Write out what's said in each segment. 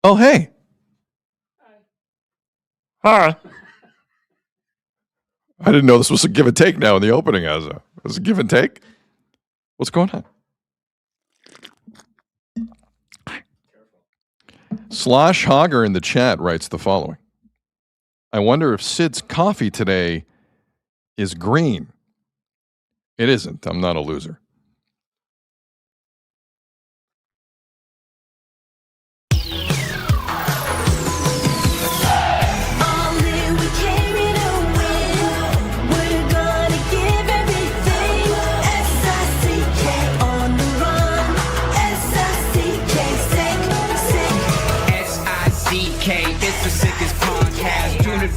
Oh, hey. Hi. I didn't know this was a give and take now in the opening. Is it a give and take? What's going on? Slosh Hogger in the chat writes the following. I wonder if Sid's coffee today is green. It isn't. I'm not a loser.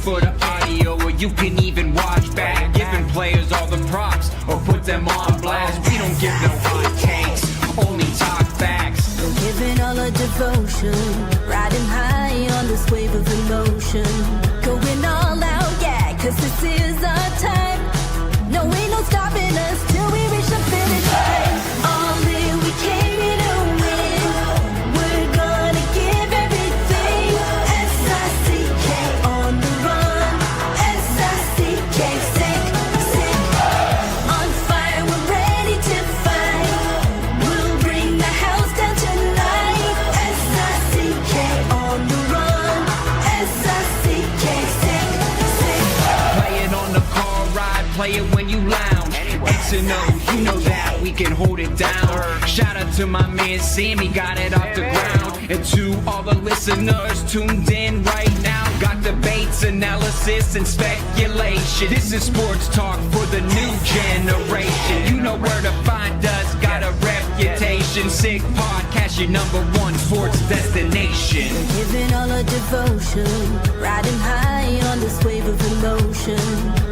For the audio, or you can even watch back, giving players all the props or put them on blast. We don't give no hot takes, only talk facts. We're giving all our devotion, riding high on this wave of emotion, going all out, yeah, cause this is our time. No, ain't no stopping us till we reach the finish line. All in, we came here to win. We're gonna give everything. S-I-C-K on the run. S-I-C-K, sick, sick. On fire, we're ready to fight. We'll bring the house down tonight. S-I-C-K on the run. S-I-C-K, sick, sick. Play it on the car ride, play it when you lounge. X and O, you know that we can hold it down. Shout out to my man Sammy, got it off the ground. And to all the listeners tuned in right now, got debates, analysis, and speculation. This is sports talk for the new generation. You know where to find us, got a reputation. Sick podcast, your #1 sports destination. Giving all our devotion, riding high on this wave of emotion,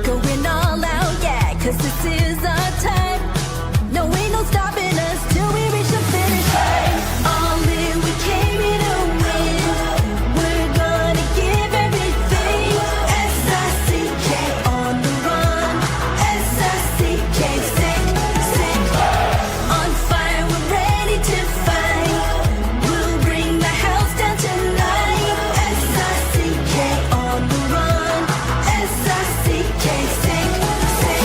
going all out, yeah, cause this is our time. No, ain't no stopping us till we reach the finish line. All in, we came here to win. We're gonna give everything. S-I-C-K on the run. S-I-C-K, sick, sick. On fire, we're ready to fight. We'll bring the house down tonight. S-I-C-K on the run. S-I-C-K, sick, sick.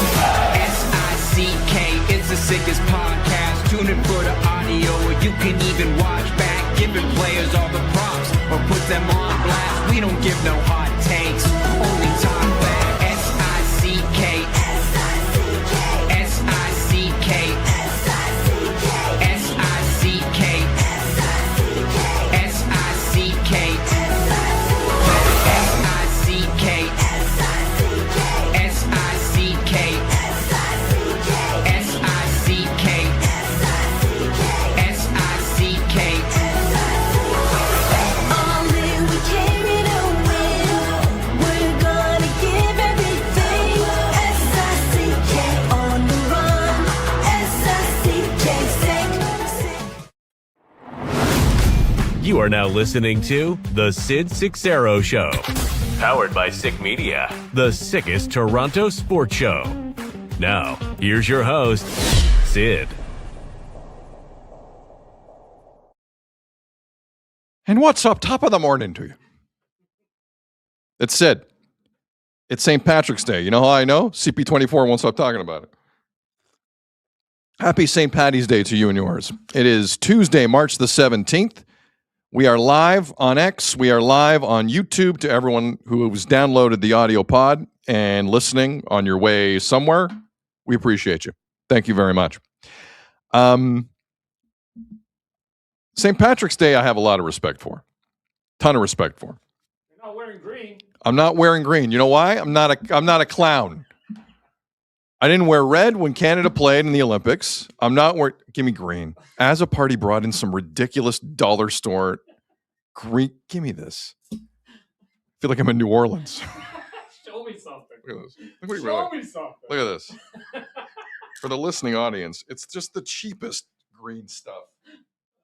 S-I-C-K is the sickest podcast. Tune in for the audio, or you can even watch back, giving players all the props or put them on blast. We don't give no hot takes, only talk back. S-I-C-K, S-I-C-K, S-I-C-K, S-I-C-K, S-I-C-K, S-I-C-K, S-I-C-K, S-I-C-K, S-I-C-K, S-I-C-K. All in, we came here to win. We're gonna give everything. S-I-C-K on the run. S-I-C-K, sick, sick. You are now listening to The Sid Seixeiro Show. Powered by Sick Media, the sickest Toronto sports show. Now, here's your host, Sid. And what's up? Top of the morning to you. It's Sid. It's St. Patrick's Day. You know how I know? CP24 won't stop talking about it. Happy St. Patty's Day to you and yours. It is Tuesday, March the 17th. We are live on X. We are live on YouTube to everyone who has downloaded the audio pod and listening on your way somewhere. We appreciate you. Thank you very much. St. Patrick's Day, I have a lot of respect for. Ton of respect for. You're not wearing green. I'm not wearing green. You know why? I'm not a clown. I didn't wear red when Canada played in the Olympics. I'm not wearing. Give me green. As a party brought in some ridiculous dollar store green. Give me this. I feel like I'm in New Orleans. Show me something. Look at this. Look what he Show really- me something. Look at this. For the listening audience, it's just the cheapest green stuff.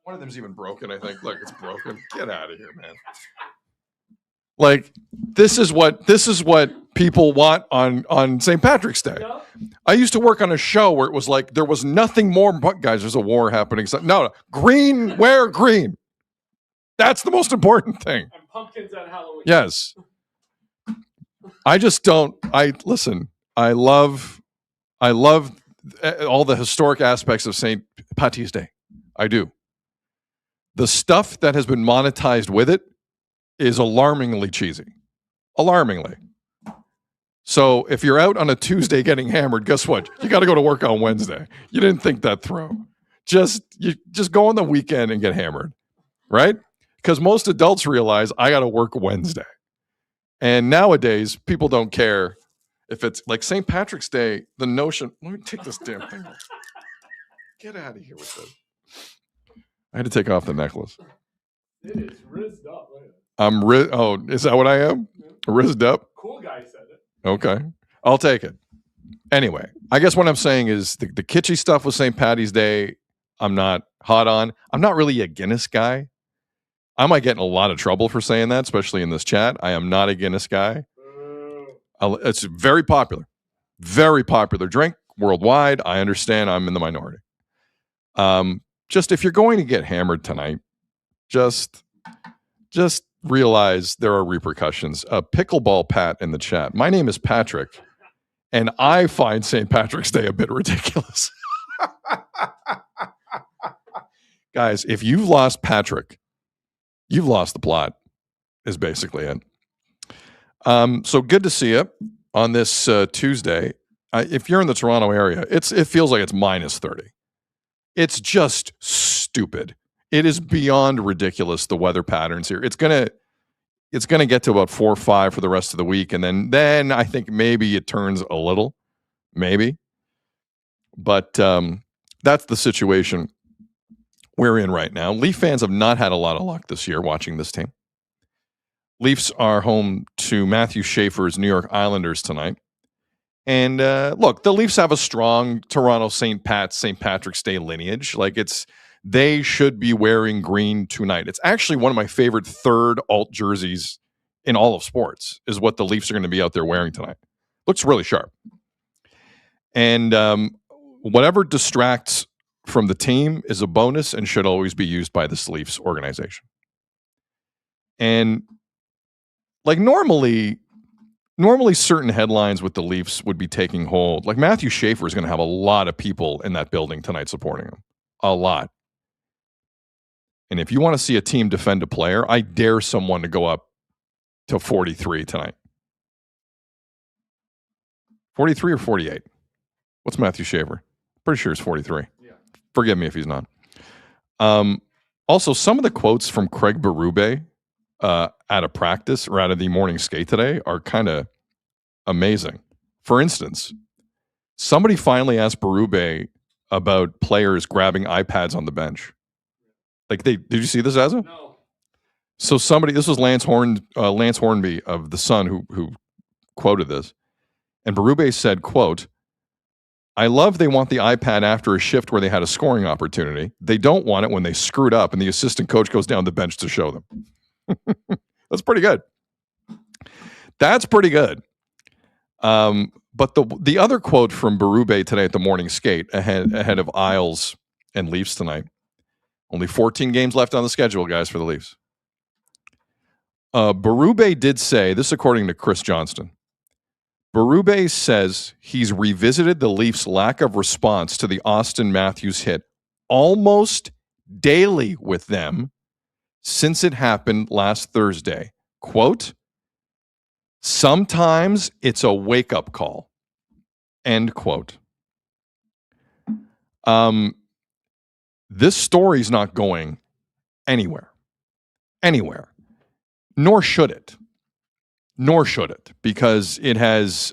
One of them's even broken, I think. Look, it's broken. Get out of here, man. Like, this is what people want on St. Patrick's Day. Yeah. I used to work on a show where it was like there was nothing more. But guys, there's a war happening. So, no, green, wear green. That's the most important thing. And pumpkins at Halloween. Yes. I just don't. Listen. I love all the historic aspects of St. Patty's Day. I do. The stuff that has been monetized with it is alarmingly cheesy. Alarmingly. So if you're out on a Tuesday getting hammered, guess what? You got to go to work on Wednesday. You didn't think that through. Just go on the weekend and get hammered, right? Because most adults realize I got to work Wednesday. And nowadays, people don't care if it's like St. Patrick's Day, the notion, let me take this damn thing off. Get out of here with this. I had to take off the necklace. It is rizzed up. Look at it. Oh, is that what I am? Rizzed up? Cool guy said it. Okay. I'll take it. Anyway, I guess what I'm saying is the kitschy stuff with St. Patty's Day, I'm not hot on. I'm not really a Guinness guy. I might get in a lot of trouble for saying that, especially in this chat. I am not a Guinness guy. It's very popular drink worldwide. I understand I'm in the minority. Just if you're going to get hammered tonight, just realize there are repercussions. Pickleball Pat in the chat. My name is Patrick, and I find St. Patrick's Day a bit ridiculous. Guys, if you've lost Patrick, you've lost the plot, is basically it. So good to see you on this Tuesday. If you're in the Toronto area, it feels like it's minus 30. It's just stupid. It is beyond ridiculous, the weather patterns here. It's gonna get to about 4 or 5 for the rest of the week, and then I think maybe it turns a little, maybe. But that's the situation we're in right now. Leaf fans have not had a lot of luck this year watching this team. Leafs are home to Matthew Schaefer's New York Islanders tonight. And look, the Leafs have a strong Toronto St. Patrick's Day lineage. Like they should be wearing green tonight. It's actually one of my favorite third alt jerseys in all of sports is what the Leafs are going to be out there wearing tonight. Looks really sharp. And whatever distracts from the team is a bonus and should always be used by this Leafs organization. And like normally certain headlines with the Leafs would be taking hold. Like Matthew Schaefer is going to have a lot of people in that building tonight supporting him. A lot. And if you want to see a team defend a player, I dare someone to go up to 43 tonight. 43 or 48? What's Matthew Schaefer? Pretty sure it's 43. Yeah. Forgive me if he's not. Also, some of the quotes from Craig Berube out of practice or out of the morning skate today are kind of amazing. For instance, somebody finally asked Berube about players grabbing iPads on the bench. Like did you see this, Azza? No. So this was Lance Hornby of The Sun who quoted this. And Berube said, quote, "I love they want the iPad after a shift where they had a scoring opportunity. They don't want it when they screwed up and the assistant coach goes down the bench to show them." That's pretty good. That's pretty good. But the other quote from Berube today at the morning skate ahead of Isles and Leafs tonight. Only 14 games left on the schedule, guys, for the Leafs. Berube did say, this according to Chris Johnston, Berube says he's revisited the Leafs' lack of response to the Austin Matthews hit almost daily with them since it happened last Thursday. Quote, "Sometimes it's a wake-up call." End quote. This story's not going anywhere. Nor should it. Because it has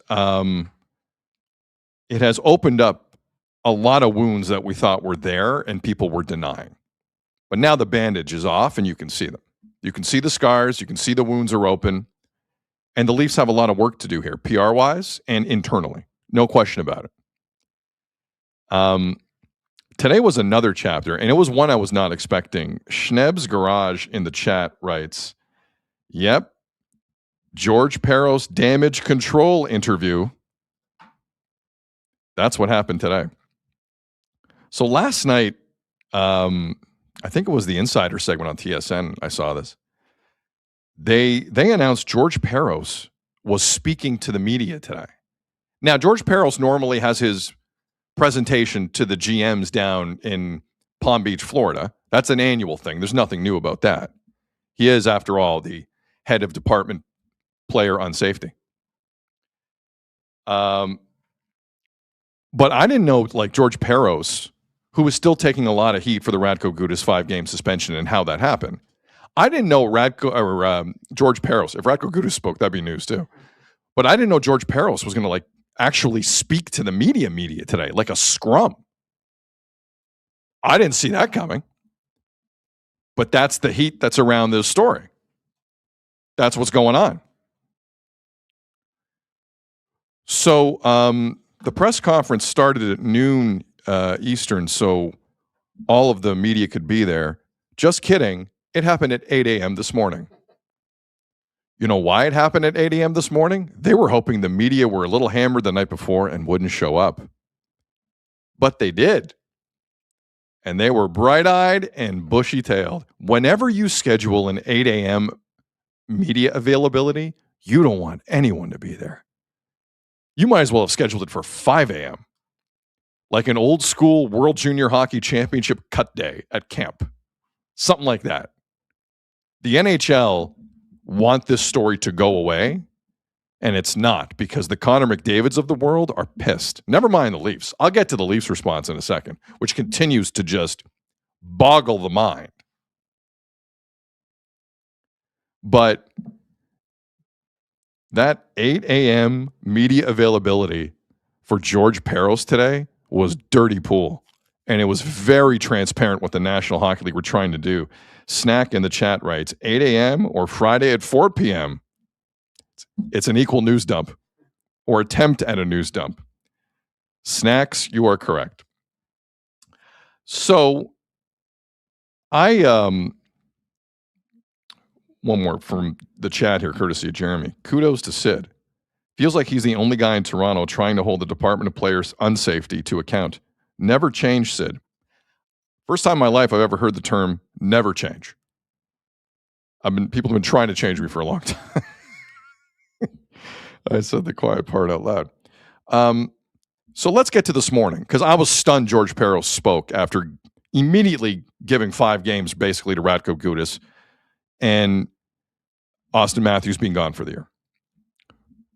opened up a lot of wounds that we thought were there and people were denying. But now the bandage is off and you can see them. You can see the scars. You can see the wounds are open. And the Leafs have a lot of work to do here, PR-wise and internally. No question about it. Today was another chapter, and it was one I was not expecting. Schneb's Garage in the chat writes, "Yep, George Parros damage control interview." That's what happened today. So last night, I think it was the Insider segment on TSN. I saw this. They announced George Parros was speaking to the media today. Now, George Parros normally has his presentation to the GMs down in Palm Beach, Florida. That's an annual thing. There's nothing new about that. He is, after all, the head of department player on safety. But I didn't know, like, George Parros, who was still taking a lot of heat for the Radko Gudas 5-game suspension and how that happened. I didn't know George Parros. If Radko Gudas spoke, that'd be news too. But I didn't know George Parros was going to, like, actually speak to the media today, like a scrum. I didn't see that coming. But that's the heat that's around this story. That's what's going on. So the press conference started at noon Eastern, so all of the media could be there. Just kidding. It happened at 8 a.m. this morning. You know why it happened at 8 a.m. this morning? They were hoping the media were a little hammered the night before and wouldn't show up. But they did. And they were bright-eyed and bushy-tailed. Whenever you schedule an 8 a.m. media availability, you don't want anyone to be there. You might as well have scheduled it for 5 a.m. Like an old-school World Junior Hockey Championship cut day at camp. Something like that. The NHL want this story to go away, and it's not, because the Connor McDavids of the world are pissed. Never mind the Leafs. I'll get to the Leafs response in a second, which continues to just boggle the mind. But that 8 a.m. media availability for George Parros today was dirty pool. And it was very transparent what the National Hockey League were trying to do. Snack in the chat writes, 8 a.m. or Friday at 4 p.m. It's an equal news dump or attempt at a news dump. Snacks, you are correct. So one more from the chat here, courtesy of Jeremy. Kudos to Sid. Feels like he's the only guy in Toronto trying to hold the Department of Players' unsafety to account. Never change, Sid. First time in my life I've ever heard the term never change. People have been trying to change me for a long time. I said the quiet part out loud. So let's get to this morning, because I was stunned George Parros spoke after immediately giving 5 games basically to Radko Gudas and Austin Matthews being gone for the year.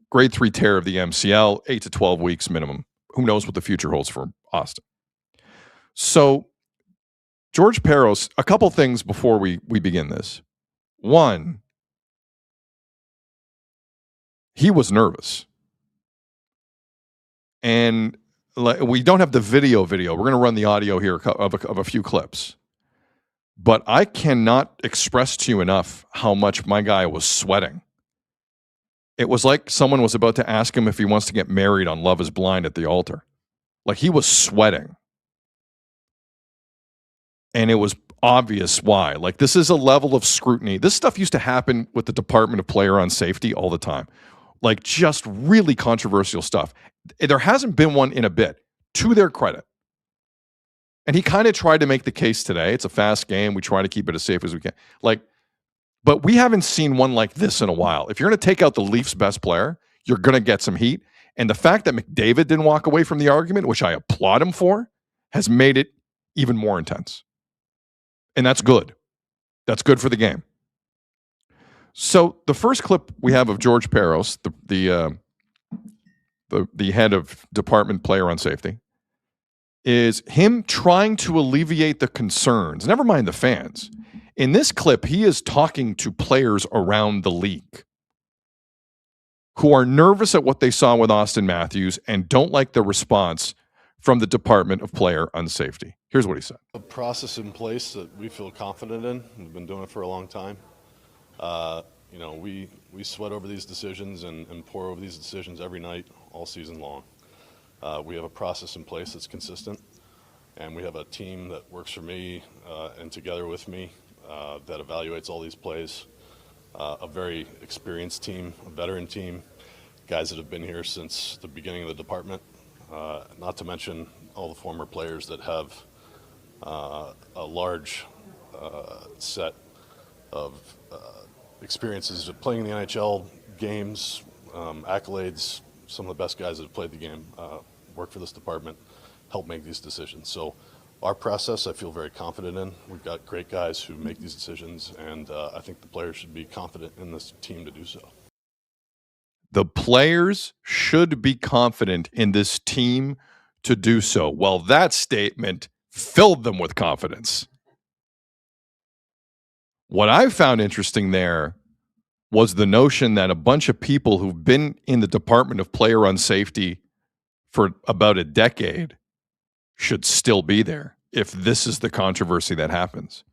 Grade 3 tear of the MCL, 8 to 12 weeks minimum. Who knows what the future holds for Austin? So George Parros, a couple things before we begin this. One, he was nervous. And we don't have the video. We're going to run the audio here of a few clips. But I cannot express to you enough how much my guy was sweating. It was like someone was about to ask him if he wants to get married on Love is Blind at the altar. Like, he was sweating. And it was obvious why. Like, this is a level of scrutiny. This stuff used to happen with the Department of Player on Safety all the time. Like, just really controversial stuff. There hasn't been one in a bit, to their credit. And he kind of tried to make the case today. It's a fast game. We try to keep it as safe as we can. But we haven't seen one like this in a while. If you're going to take out the Leafs' best player, you're going to get some heat. And the fact that McDavid didn't walk away from the argument, which I applaud him for, has made it even more intense. And that's good. That's good for the game. So the first clip we have of George Parros, the head of Department Player on Safety, is him trying to alleviate the concerns. Never mind the fans. In this clip, he is talking to players around the league who are nervous at what they saw with Austin Matthews and don't like the response from the Department of Player on Safety. Here's what he said. A process in place that we feel confident in. We've been doing it for a long time. We sweat over these decisions and pour over these decisions every night, all season long. We have a process in place that's consistent, and we have a team that works for me and together with me that evaluates all these plays. A very experienced team, a veteran team, guys that have been here since the beginning of the department, not to mention all the former players that have a large set of experiences of playing in the NHL, games, accolades. Some of the best guys that have played the game work for this department, help make these decisions. So our process, I feel very confident in. We've got great guys who make these decisions, and I think the players should be confident in this team to do so. The players should be confident in this team to do so. Well, that statement filled them with confidence. What I found interesting there was the notion that a bunch of people who've been in the Department of Player Run Safety for about a decade should still be there if this is the controversy that happens.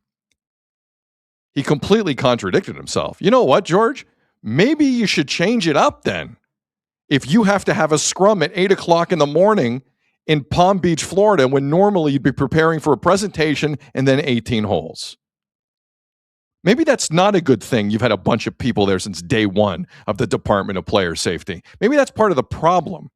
He completely contradicted himself. You know what, George? Maybe you should change it up then. If you have to have a scrum at 8 o'clock in the morning in Palm Beach, Florida, when normally you'd be preparing for a presentation and then 18 holes. Maybe that's not a good thing. You've had a bunch of people there since day one of the Department of Player Safety. Maybe that's part of the problem.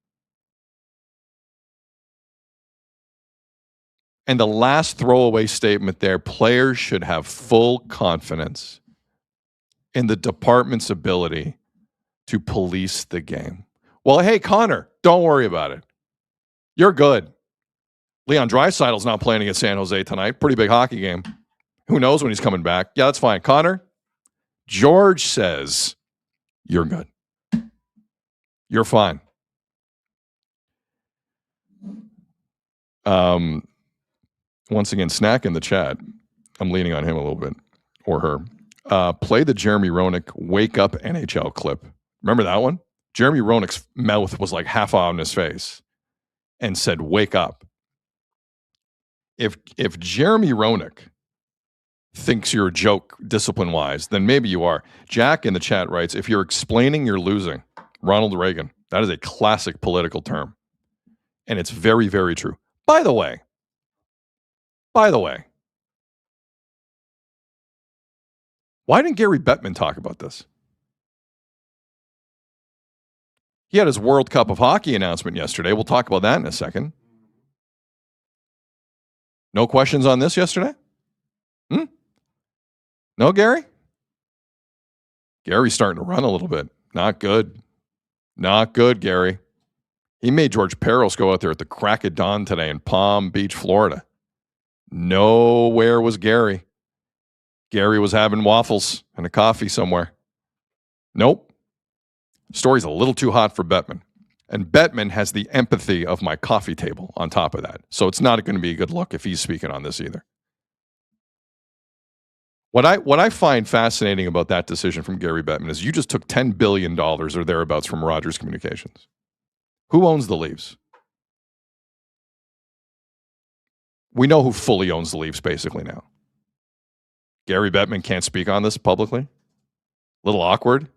And the last throwaway statement there, players should have full confidence in the department's ability to police the game. Well, hey, Connor, don't worry about it. You're good. Leon Draisaitl's not playing against San Jose tonight. Pretty big hockey game. Who knows when he's coming back? Yeah, that's fine. Connor, George says you're good. You're fine. Once again, Snack in the chat. I'm leaning on him a little bit, or her. Play the Jeremy Roenick Wake Up NHL clip. Remember that one? Jeremy Roenick's mouth was like half on his face and said, wake up. If Jeremy Roenick thinks you're a joke discipline-wise, then maybe you are. Jack in the chat writes, if you're explaining, you're losing. Ronald Reagan. That is a classic political term. And it's very, very true. By the way, why didn't Gary Bettman talk about this? He had his World Cup of Hockey announcement yesterday. We'll talk about that in a second. No questions on this yesterday? No, Gary? Gary's starting to run a little bit. Not good. Not good, Gary. He made George Parros go out there at the crack of dawn today in Palm Beach, Florida. Nowhere was Gary. Gary was having waffles and a coffee somewhere. Nope. Story's a little too hot for Bettman. And Bettman has the empathy of my coffee table on top of that. So it's not going to be a good look if he's speaking on this either. What I find fascinating about that decision from Gary Bettman is you just took $10 billion or thereabouts from Rogers Communications. Who owns the Leafs? We know who fully owns the Leafs basically now. Gary Bettman can't speak on this publicly. A little awkward.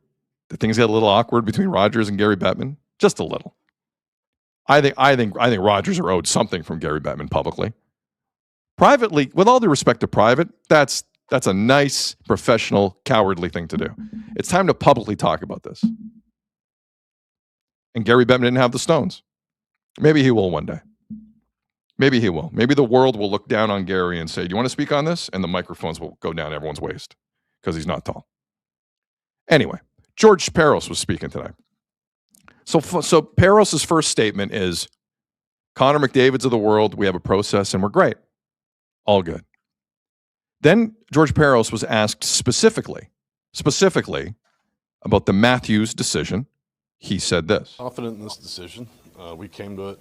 Did things get a little awkward between Rogers and Gary Bettman? Just a little. I think Rogers are owed something from Gary Bettman publicly. Privately, with all due respect to private, that's a nice, professional, cowardly thing to do. It's time to publicly talk about this. And Gary Bettman didn't have the stones. Maybe he will one day. Maybe he will. Maybe the world will look down on Gary and say, do you want to speak on this? And the microphones will go down everyone's waist because he's not tall. Anyway, George Parros was speaking today. So Parros' first statement is, Connor McDavid's of the world, we have a process and we're great. All good. Then George Parros was asked specifically about the Matthews decision. He said this. Confident in this decision. We came to it,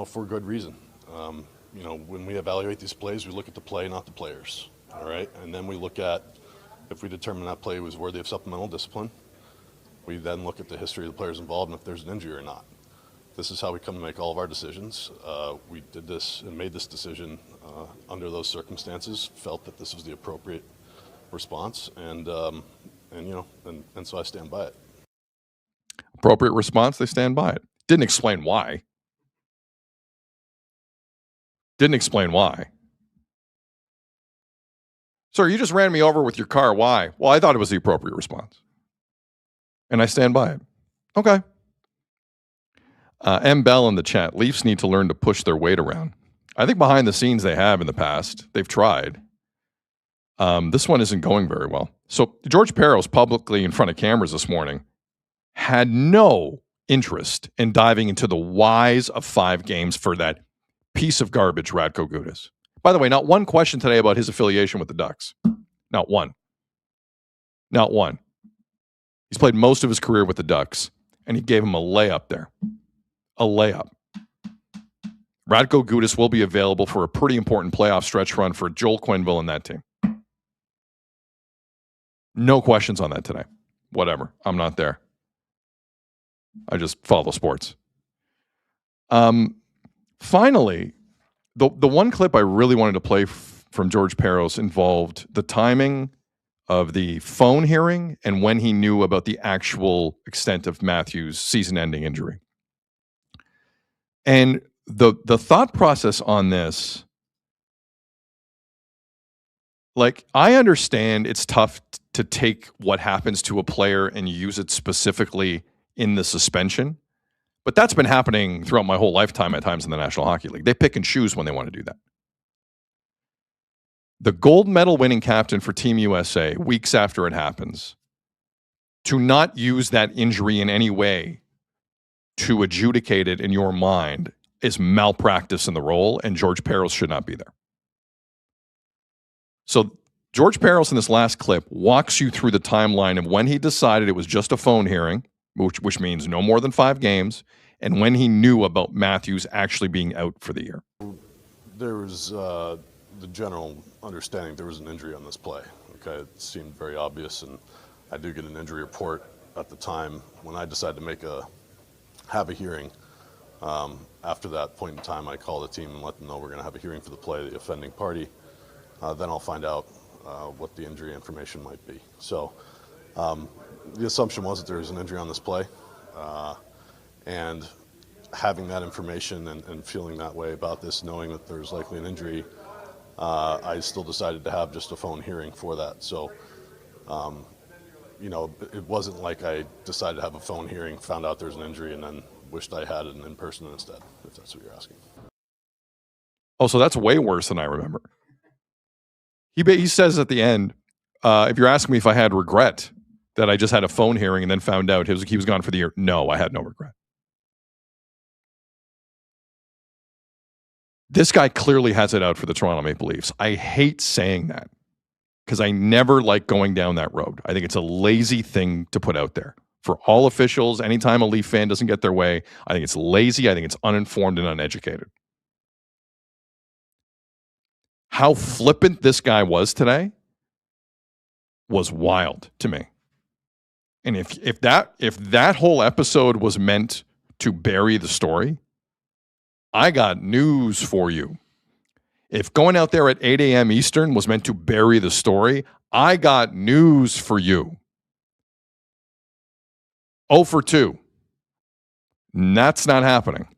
for good reason. When we evaluate these plays, we look at the play, not the players. All right. And then we look at, if we determine that play was worthy of supplemental discipline, we then look at the history of the players involved and if there's an injury or not. This is how we come to make all of our decisions. We did this and made this decision under those circumstances, felt that this was the appropriate response, and so I stand by it. Appropriate response, they stand by it. Didn't explain why. Sir, you just ran me over with your car. Why? Well, I thought it was the appropriate response. And I stand by it. Okay. M. Bell in the chat. Leafs need to learn to push their weight around. I think behind the scenes they have in the past. They've tried. This one isn't going very well. So George Parros, publicly in front of cameras this morning, had no interest in diving into the whys of 5 games for that piece of garbage, Radko Gudas. By the way, not one question today about his affiliation with the Ducks. Not one. Not one. He's played most of his career with the Ducks, and he gave him a layup there. A layup. Radko Gudas will be available for a pretty important playoff stretch run for Joel Quenneville and that team. No questions on that today. Whatever. I'm not there. I just follow sports. Finally, the one clip I really wanted to play from George Parros involved the timing of the phone hearing and when he knew about the actual extent of Matthews' season-ending injury. And the thought process on this, like, I understand it's tough to take what happens to a player and use it specifically in the suspension, but that's been happening throughout my whole lifetime at times in the National Hockey League. They pick and choose when they want to do that. The gold medal winning captain for Team USA, weeks after it happens, to not use that injury in any way to adjudicate it in your mind is malpractice in the role, and George Parros should not be there. So George Parros in this last clip walks you through the timeline of when he decided it was just a phone hearing, which means no more than 5 games, and when he knew about Matthews actually being out for the year. There was the general understanding there was an injury on this play. Okay, it seemed very obvious, and I do get an injury report at the time. When I decided to have a hearing, after that point in time, I call the team and let them know we're going to have a hearing for the play, the offending party. Then I'll find out what the injury information might be. So the assumption was that there was an injury on this play, and having that information and feeling that way about this, knowing that there's likely an injury, I still decided to have just a phone hearing for that. So, it wasn't like I decided to have a phone hearing, found out there's an injury, and then wished I had it in person instead, if that's what you're asking. Oh, so that's way worse than I remember. He says at the end, if you're asking me if I had regret that I just had a phone hearing and then found out he was gone for the year, no, I had no regret. This guy clearly has it out for the Toronto Maple Leafs. I hate saying that because I never like going down that road. I think it's a lazy thing to put out there. For all officials, anytime a Leaf fan doesn't get their way, I think it's lazy. I think it's uninformed and uneducated. How flippant this guy was today was wild to me. And if that whole episode was meant to bury the story, I got news for you. If going out there at 8 a.m. Eastern was meant to bury the story, I got news for you. 0 for 2. That's not happening.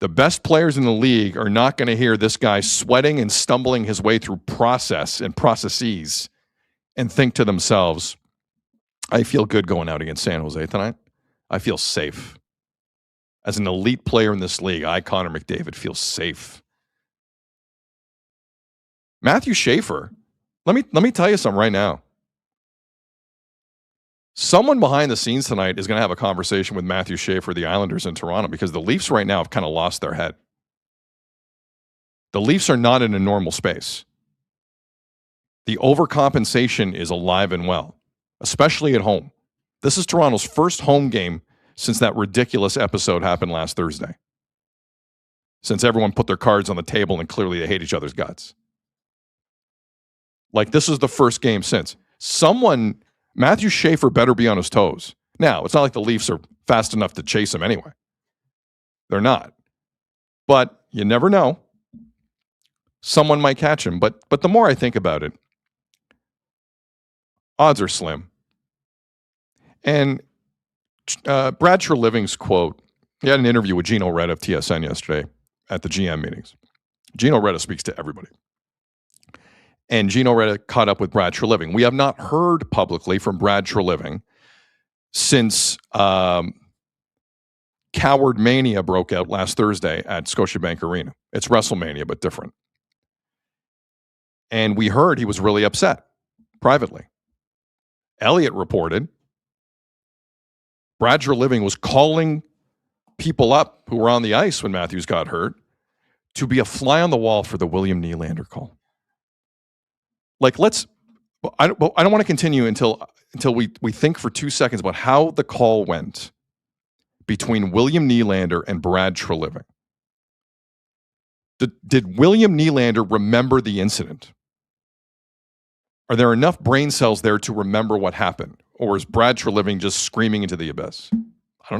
The best players in the league are not going to hear this guy sweating and stumbling his way through processes and think to themselves, I feel good going out against San Jose tonight. I feel safe. As an elite player in this league, Connor McDavid, feels safe. Matthew Schaefer, let me tell you something right now. Someone behind the scenes tonight is going to have a conversation with Matthew Schaefer, the Islanders in Toronto, because the Leafs right now have kind of lost their head. The Leafs are not in a normal space. The overcompensation is alive and well, especially at home. This is Toronto's first home game since that ridiculous episode happened last Thursday. Since everyone put their cards on the table and clearly they hate each other's guts. Like, this is the first game since. Matthew Schaefer better be on his toes. Now, it's not like the Leafs are fast enough to chase him anyway. They're not. But you never know. Someone might catch him. But the more I think about it, odds are slim. And Brad Treliving's quote, he had an interview with Gino Reda of TSN yesterday at the GM meetings. Gino Reda speaks to everybody. And Gino Reda caught up with Brad Treliving. We have not heard publicly from Brad Treliving since Coward Mania broke out last Thursday at Scotiabank Arena. It's WrestleMania, but different. And we heard he was really upset privately. Elliott reported Brad Treliving was calling people up who were on the ice when Matthews got hurt to be a fly on the wall for the William Nylander call. Like, I don't want to continue until we think for 2 seconds about how the call went between William Nylander and Brad Treliving. Did William Nylander remember the incident? Are there enough brain cells there to remember what happened? Or is Brad Treliving just screaming into the abyss? I don't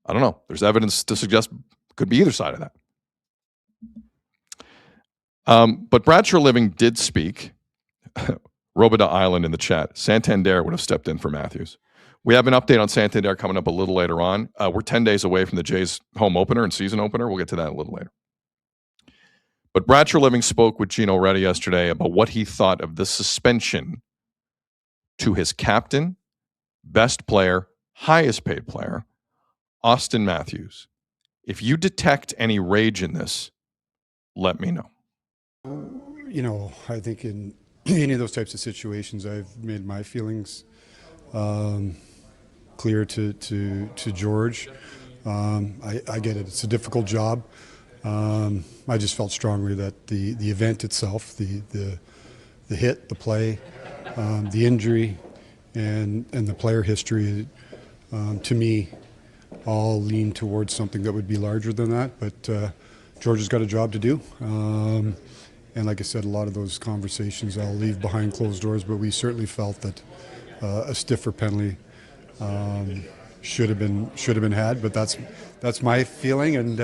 know. There's evidence to suggest could be either side of that. But Brad Treliving did speak. Robida Island in the chat. Santander would have stepped in for Matthews. We have an update on Santander coming up a little later on. We're 10 days away from the Jays' home opener and season opener. We'll get to that a little later. But Brad Treliving spoke with Gino Reda yesterday about what he thought of the suspension to his captain, best player, highest paid player, Auston Matthews. If you detect any rage in this, let me know. I think in any of those types of situations, I've made my feelings clear to George. I get it. It's a difficult job. I just felt strongly that the event itself, the hit, the play, the injury, and the player history, to me, all lean towards something that would be larger than that. But George has got a job to do. And like I said, a lot of those conversations I'll leave behind closed doors, but we certainly felt that a stiffer penalty should have been had. But that's my feeling, and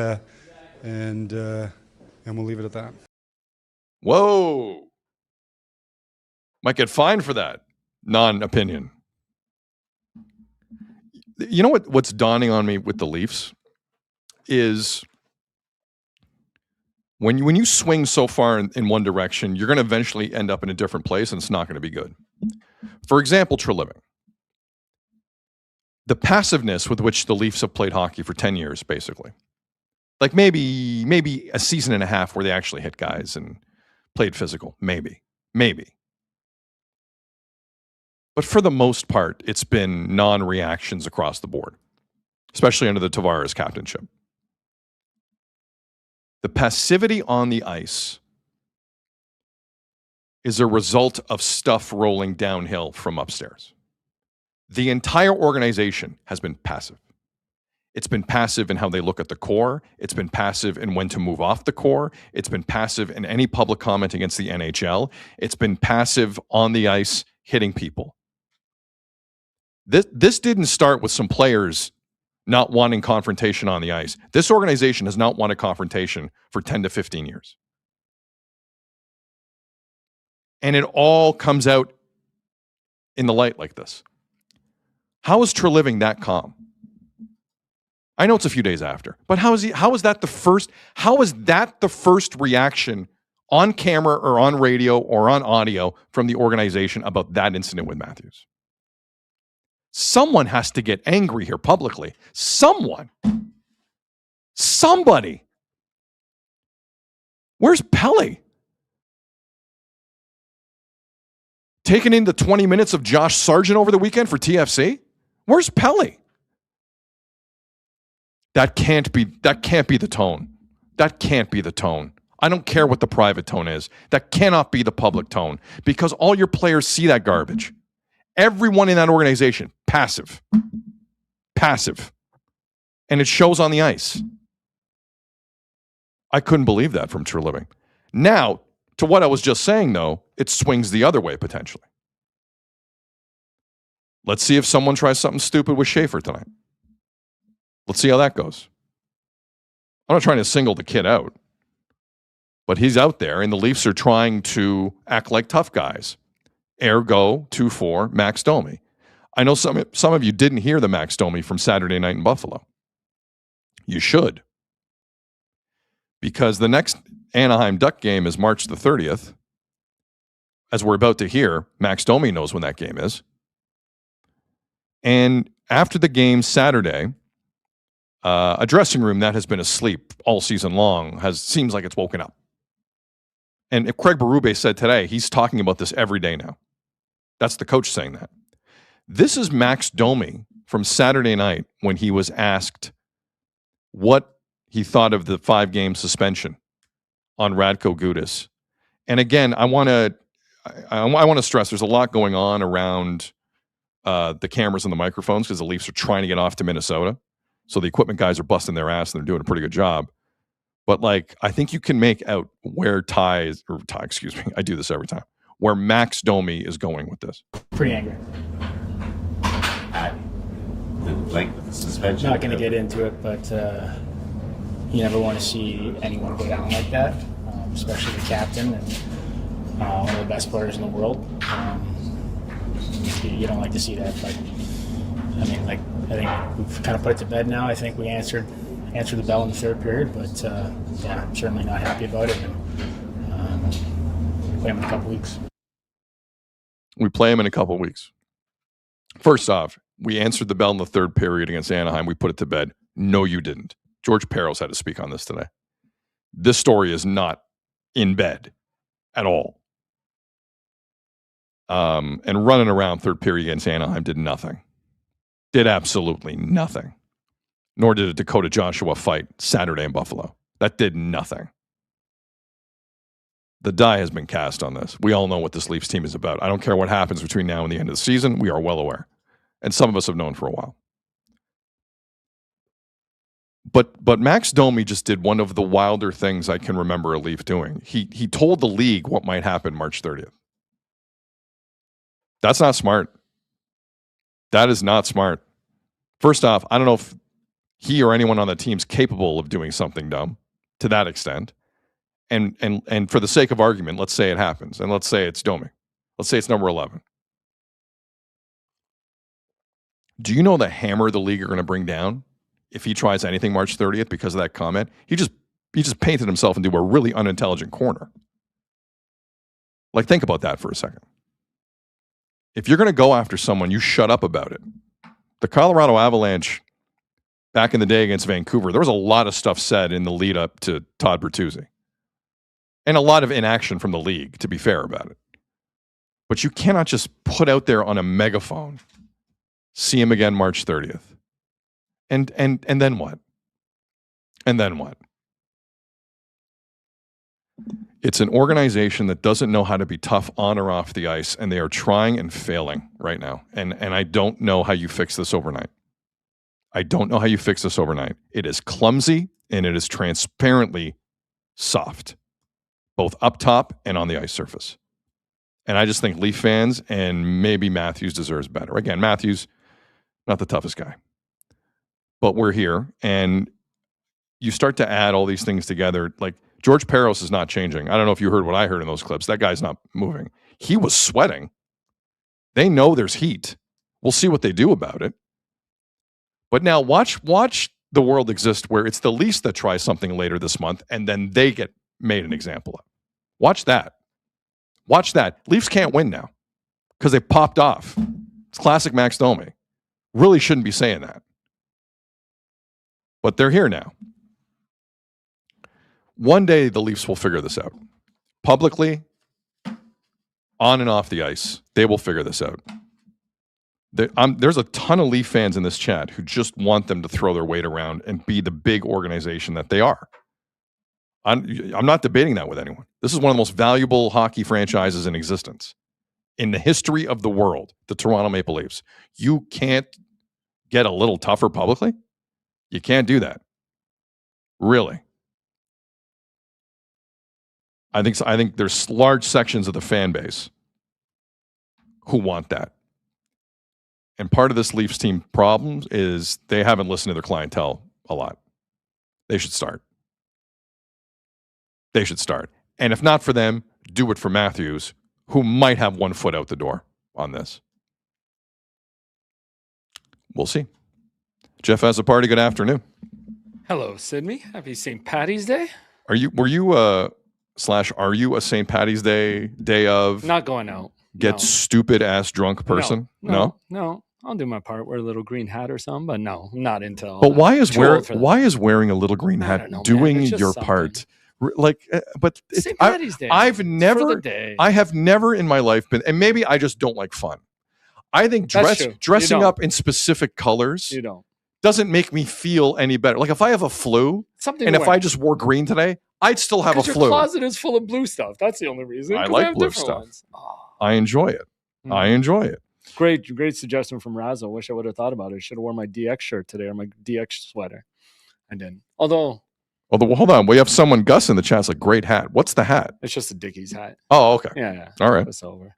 we'll leave it at that. Whoa. Might get fined for that non-opinion. You know what's dawning on me with the Leafs is when you swing so far in one direction, you're going to eventually end up in a different place, and it's not going to be good. For example, Treliving. The passiveness with which the Leafs have played hockey for 10 years, basically. Like maybe a season and a half where they actually hit guys and played physical. Maybe. But for the most part, it's been non-reactions across the board, especially under the Tavares captainship. The passivity on the ice is a result of stuff rolling downhill from upstairs. The entire organization has been passive. It's been passive in how they look at the core. It's been passive in when to move off the core. It's been passive in any public comment against the NHL. It's been passive on the ice hitting people. This didn't start with some players not wanting confrontation on the ice. This organization has not wanted confrontation for 10 to 15 years. And it all comes out in the light like this. How is Treliving that calm? I know it's a few days after, but how is that the first reaction on camera or on radio or on audio from the organization about that incident with Matthews? Someone has to get angry here publicly. Somebody. Where's Pele? Taking into 20 minutes of Josh Sargent over the weekend for TFC? Where's Pele? That can't be the tone. That can't be the tone. I don't care what the private tone is. That cannot be the public tone because all your players see that garbage. Everyone in that organization, passive. And it shows on the ice. I couldn't believe that from Treliving. Now, to what I was just saying, though, it swings the other way potentially. Let's see if someone tries something stupid with Schaefer tonight. Let's see how that goes. I'm not trying to single the kid out, but he's out there, and the Leafs are trying to act like tough guys. Ergo, 2-4, Max Domi. I know some of you didn't hear the Max Domi from Saturday night in Buffalo. You should. Because the next Anaheim Duck game is March the 30th. As we're about to hear, Max Domi knows when that game is. And after the game Saturday, a dressing room that has been asleep all season long seems like it's woken up. And if Craig Berube said today, he's talking about this every day now. That's the coach saying that. This is Max Domi from Saturday night when he was asked what he thought of the 5-game suspension on Radko Gudas. And again, I want to stress there's a lot going on around the cameras and the microphones because the Leafs are trying to get off to Minnesota. So the equipment guys are busting their ass and they're doing a pretty good job. But like, I think you can make out where I do this every time, where Max Domi is going with this. Pretty angry. At the length of the suspension. Not going to get into it, but you never want to see anyone go down like that, especially the captain and one of the best players in the world. You don't like to see that, but I mean, like, I think we've kind of put it to bed now. I think we answered the bell in the third period, but yeah, I'm certainly not happy about it. And play him in a couple weeks. We play him in a couple weeks. First off, we answered the bell in the third period against Anaheim. We put it to bed. No, you didn't. George Parros had to speak on this today. This story is not in bed at all. And running around third period against Anaheim did nothing. Did absolutely nothing. Nor did a Dakota Joshua fight Saturday in Buffalo. That did nothing. The die has been cast on this. We all know what this Leafs team is about. I don't care what happens between now and the end of the season. We are well aware. And some of us have known for a while. But Max Domi just did one of the wilder things I can remember a Leaf doing. He told the league what might happen March 30th. That's not smart. That is not smart. First off, I don't know if he or anyone on the team's capable of doing something dumb to that extent. And for the sake of argument, let's say it happens. And let's say it's Domi. Let's say it's number 11. Do you know the hammer the league are going to bring down if he tries anything March 30th because of that comment? He just painted himself into a really unintelligent corner. Like, think about that for a second. If you're going to go after someone, you shut up about it. The Colorado Avalanche, back in the day against Vancouver, there was a lot of stuff said in the lead up to Todd Bertuzzi. And a lot of inaction from the league, to be fair about it. But you cannot just put out there on a megaphone, see him again March 30th. And then what? And then what? It's an organization that doesn't know how to be tough on or off the ice, and they are trying and failing right now. And I don't know how you fix this overnight. I don't know how you fix this overnight. It is clumsy, and it is transparently soft, both up top and on the ice surface. And I just think Leaf fans and maybe Matthews deserves better. Again, Matthews, not the toughest guy. But we're here, and you start to add all these things together. Like, George Parros is not changing. I don't know if you heard what I heard in those clips. That guy's not moving. He was sweating. They know there's heat. We'll see what they do about it. But now watch the world exist where it's the Leafs that try something later this month, and then they get made an example of. Watch that. Watch that. Leafs can't win now because they popped off. It's classic Max Domi. Really shouldn't be saying that. But they're here now. One day the Leafs will figure this out. Publicly, on and off the ice, they will figure this out. There's a ton of Leaf fans in this chat who just want them to throw their weight around and be the big organization that they are. I'm not debating that with anyone. This is one of the most valuable hockey franchises in existence. In the history of the world, the Toronto Maple Leafs. You can't get a little tougher publicly? You can't do that. Really. I think there's large sections of the fan base who want that. And part of this Leafs team problem is they haven't listened to their clientele a lot. They should start. They should start. And if not for them, do it for Matthews, who might have one foot out the door on this. We'll see. Jeff has a party. Good afternoon. Hello, Sydney. Happy St. Patty's Day. Are you a St. Patty's day of Not going out. Get stupid ass drunk person? No. I'll do my part. Wear a little green hat or something, but no, I'm not into all But why is that. wearing a little green hat don't know, doing man. It's just your something. part? But St. Paddy's Day. I have never in my life been, and maybe I just don't like fun. I think dressing up in specific colors doesn't make me feel any better. Like if I have a flu, if I just wore green today, I'd still have a flu. Your closet is full of blue stuff. That's the only reason. I like blue stuff. I enjoy it. I enjoy it. Great suggestion from Razzle. Wish I would have thought about it. I should have worn my DX shirt today or my DX sweater. I didn't. Although, hold on. We have someone, Gus, in the chat. It's like, great hat. What's the hat? It's just a Dickies hat. Oh, okay. Yeah. All right. It's over.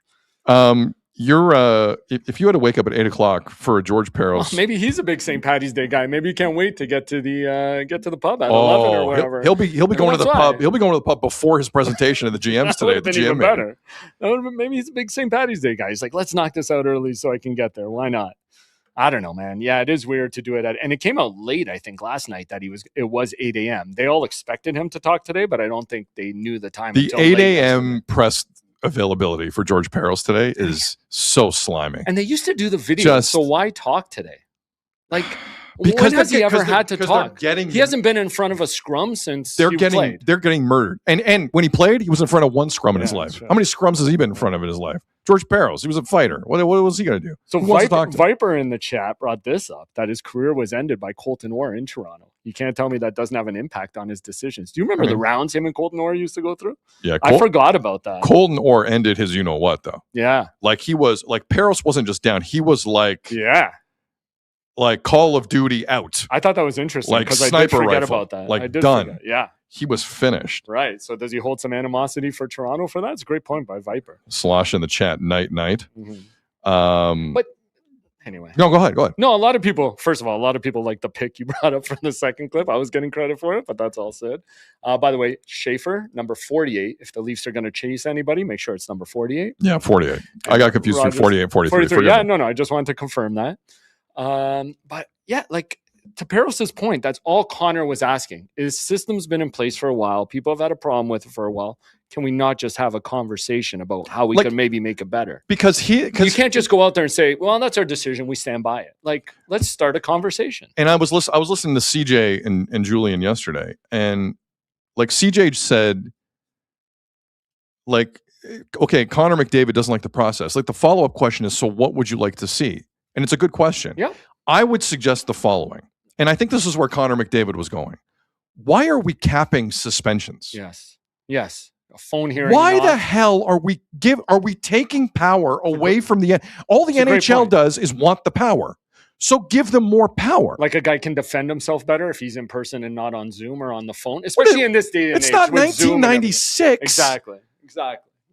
You're if you had to wake up at 8:00 for a George Parros, maybe he's a big St. Paddy's Day guy. Maybe he can't wait to get to the pub at 11 or whatever. He'll be going to the pub. He'll be going to the pub before his presentation of the GMs today at the GM better. Maybe he's a big St. Paddy's Day guy. He's like, let's knock this out early so I can get there. Why not? I don't know, man. Yeah, it is weird to do it and it came out late, I think, last night that it was 8 a.m. They all expected him to talk today, but I don't think they knew the time. The 8 a.m. press availability for George Parros today is so slimy. And they used to do the video, so why talk today? Like, when has he ever had to talk? He hasn't been in front of a scrum since they're getting murdered. And when he played, he was in front of one scrum in his life. Right. How many scrums has he been in front of in his life? George Parros, he was a fighter. What was he going to do? So Viper in the chat brought this up, that his career was ended by Colton Orr in Toronto. You can't tell me that doesn't have an impact on his decisions. Do you remember the rounds him and Colton Orr used to go through? Yeah. I forgot about that. Colton Orr ended his you-know-what, though. Yeah. Like he was, like Parros wasn't just down. He was like... Yeah. Like Call of Duty out. I thought that was interesting because like I did forget rifle. about that. Like I did done. Forget. Yeah. He was finished. Right. So does he hold some animosity for Toronto for that? It's a great point by Viper. Slosh in the chat, night. Mm-hmm. But anyway. No, go ahead. No, a lot of people like the pick you brought up from the second clip. I was getting credit for it, but that's all said. By the way, Schaefer, number 48. If the Leafs are going to chase anybody, make sure it's number 48. Yeah, 48. I got confused between 48 and 43. Yeah, no. I just wanted to confirm that. But yeah, like to Parros' point, that's all Connor was asking. His system's been in place for a while. People have had a problem with it for a while. Can we not just have a conversation about how we can maybe make it better? Because you can't just go out there and say, well, that's our decision. We stand by it. Like, let's start a conversation. And I was listening to CJ and Julian yesterday, and like CJ said, like, okay, Connor McDavid doesn't like the process. Like the follow-up question is, so what would you like to see? And it's a good question. Yeah. I would suggest the following. And I think this is where Connor McDavid was going. Why are we capping suspensions? Yes. A phone hearing. Why the hell are we taking power away from the all the NHL does is want the power. So give them more power. Like a guy can defend himself better if he's in person and not on Zoom or on the phone, especially in this day and age. It's not 1996. Exactly.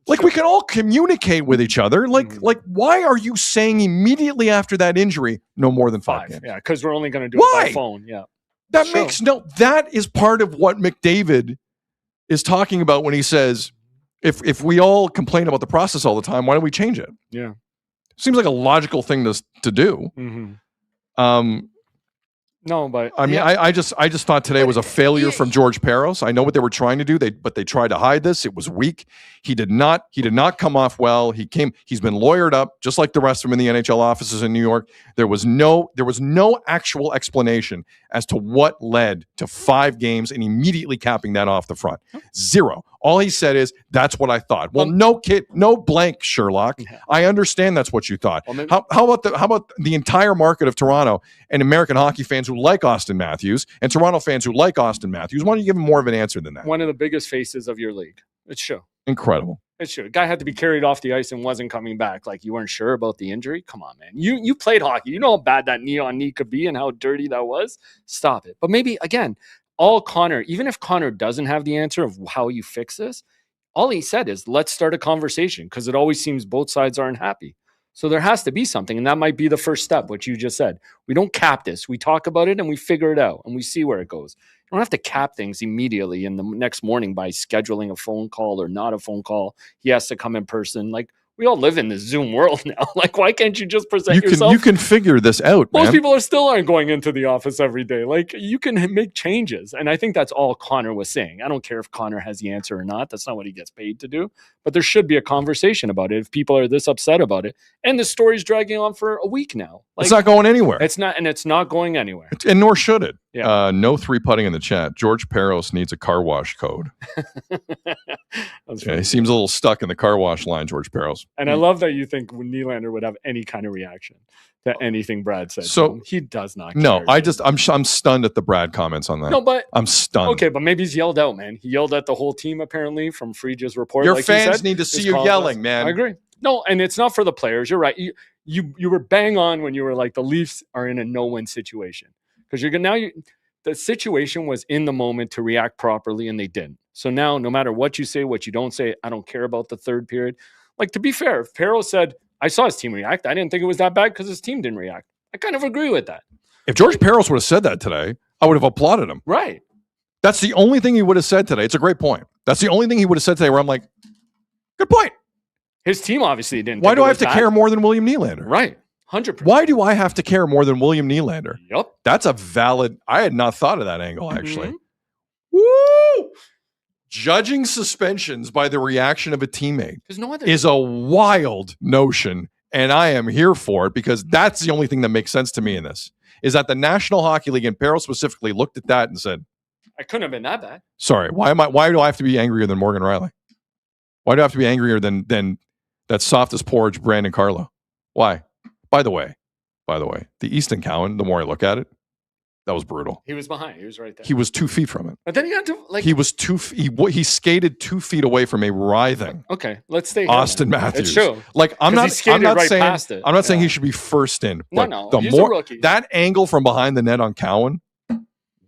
Like we can all communicate with each other. Like why are you saying immediately after that injury, no more than 5 games? Yeah, because we're only going to do it by phone. Yeah. That is part of what McDavid is talking about when he says, if we all complain about the process all the time, why don't we change it? Yeah. Seems like a logical thing to do. Mm-hmm. No, but I mean, I just thought today was a failure from George Parros. I know what they were trying to do, but they tried to hide this. It was weak. He did not come off well. He's been lawyered up, just like the rest of them in the NHL offices in New York. There was no actual explanation as to what led to 5 games and immediately capping that off the front. Zero. All he said is, that's what I thought. Well, no blank, Sherlock. I understand that's what you thought. How about the entire market of Toronto and American hockey fans who like Austin Matthews and Toronto fans who like Austin Matthews? Why don't you give him more of an answer than that? One of the biggest faces of your league. It's true. Incredible. It's true. The guy had to be carried off the ice and wasn't coming back. Like, you weren't sure about the injury? Come on, man. You played hockey. You know how bad that knee on knee could be and how dirty that was? Stop it. But maybe, again, even if Connor doesn't have the answer of how you fix this, all he said is, let's start a conversation, because it always seems both sides aren't happy. So there has to be something, and that might be the first step, what you just said. We don't cap this. We talk about it and we figure it out and we see where it goes. You don't have to cap things immediately in the next morning by scheduling a phone call or not a phone call. He has to come in person. Like, we all live in this Zoom world now. Like, why can't you just present yourself? You can figure this out, Most people still aren't going into the office every day. Like, you can make changes. And I think that's all Connor was saying. I don't care if Connor has the answer or not. That's not what he gets paid to do. But there should be a conversation about it if people are this upset about it. And the story's dragging on for a week now. Like, it's not going anywhere. It's not going anywhere. And nor should it. Yeah. No 3-putting in the chat. George Parros needs a car wash code. He seems a little stuck in the car wash line, George Parros. And I love that you think Nylander would have any kind of reaction to anything Brad said. So he does not. No, care, I'm stunned at the Brad comments on that. No, but I'm stunned. Okay, but maybe he's yelled out, man. He yelled at the whole team apparently from Friedge's report. Your like fans need to see you yelling, man. I agree. No, and it's not for the players. You're right. You were bang on when you were like the Leafs are in a no-win situation because the situation was in the moment to react properly and they didn't. So now no matter what you say, what you don't say, I don't care about the third period. Like, to be fair, if Parros said, I saw his team react, I didn't think it was that bad because his team didn't react. I kind of agree with that. If George Parros would have said that today, I would have applauded him. Right. That's the only thing he would have said today. It's a great point. That's the only thing he would have said today where I'm like, good point. His team obviously didn't. Why do I have to care more than William Nylander? Right. 100%. Why do I have to care more than William Nylander? Yep. That's a valid, I had not thought of that angle, actually. Mm-hmm. Woo! Judging suspensions by the reaction of a teammate is a wild notion, and I am here for it because that's the only thing that makes sense to me in this, is that the National Hockey League and Parros specifically looked at that and said, I couldn't have been that bad. sorry, why do I have to be angrier than Morgan Riley? Why do I have to be angrier than that soft as porridge Brandon Carlo? Why? By the way, the Easton Cowan, the more I look at it, that was brutal. He was behind. He was right there. He was 2 feet from it. But then he had to He was he skated 2 feet away from a writhing Okay, let's stay here, Austin man. Matthews. It's true. Like I'm 'Cause he not skated right saying past it. I'm not saying he should be first in. But No, the he's a more rookie. that angle from behind the net on Cowan,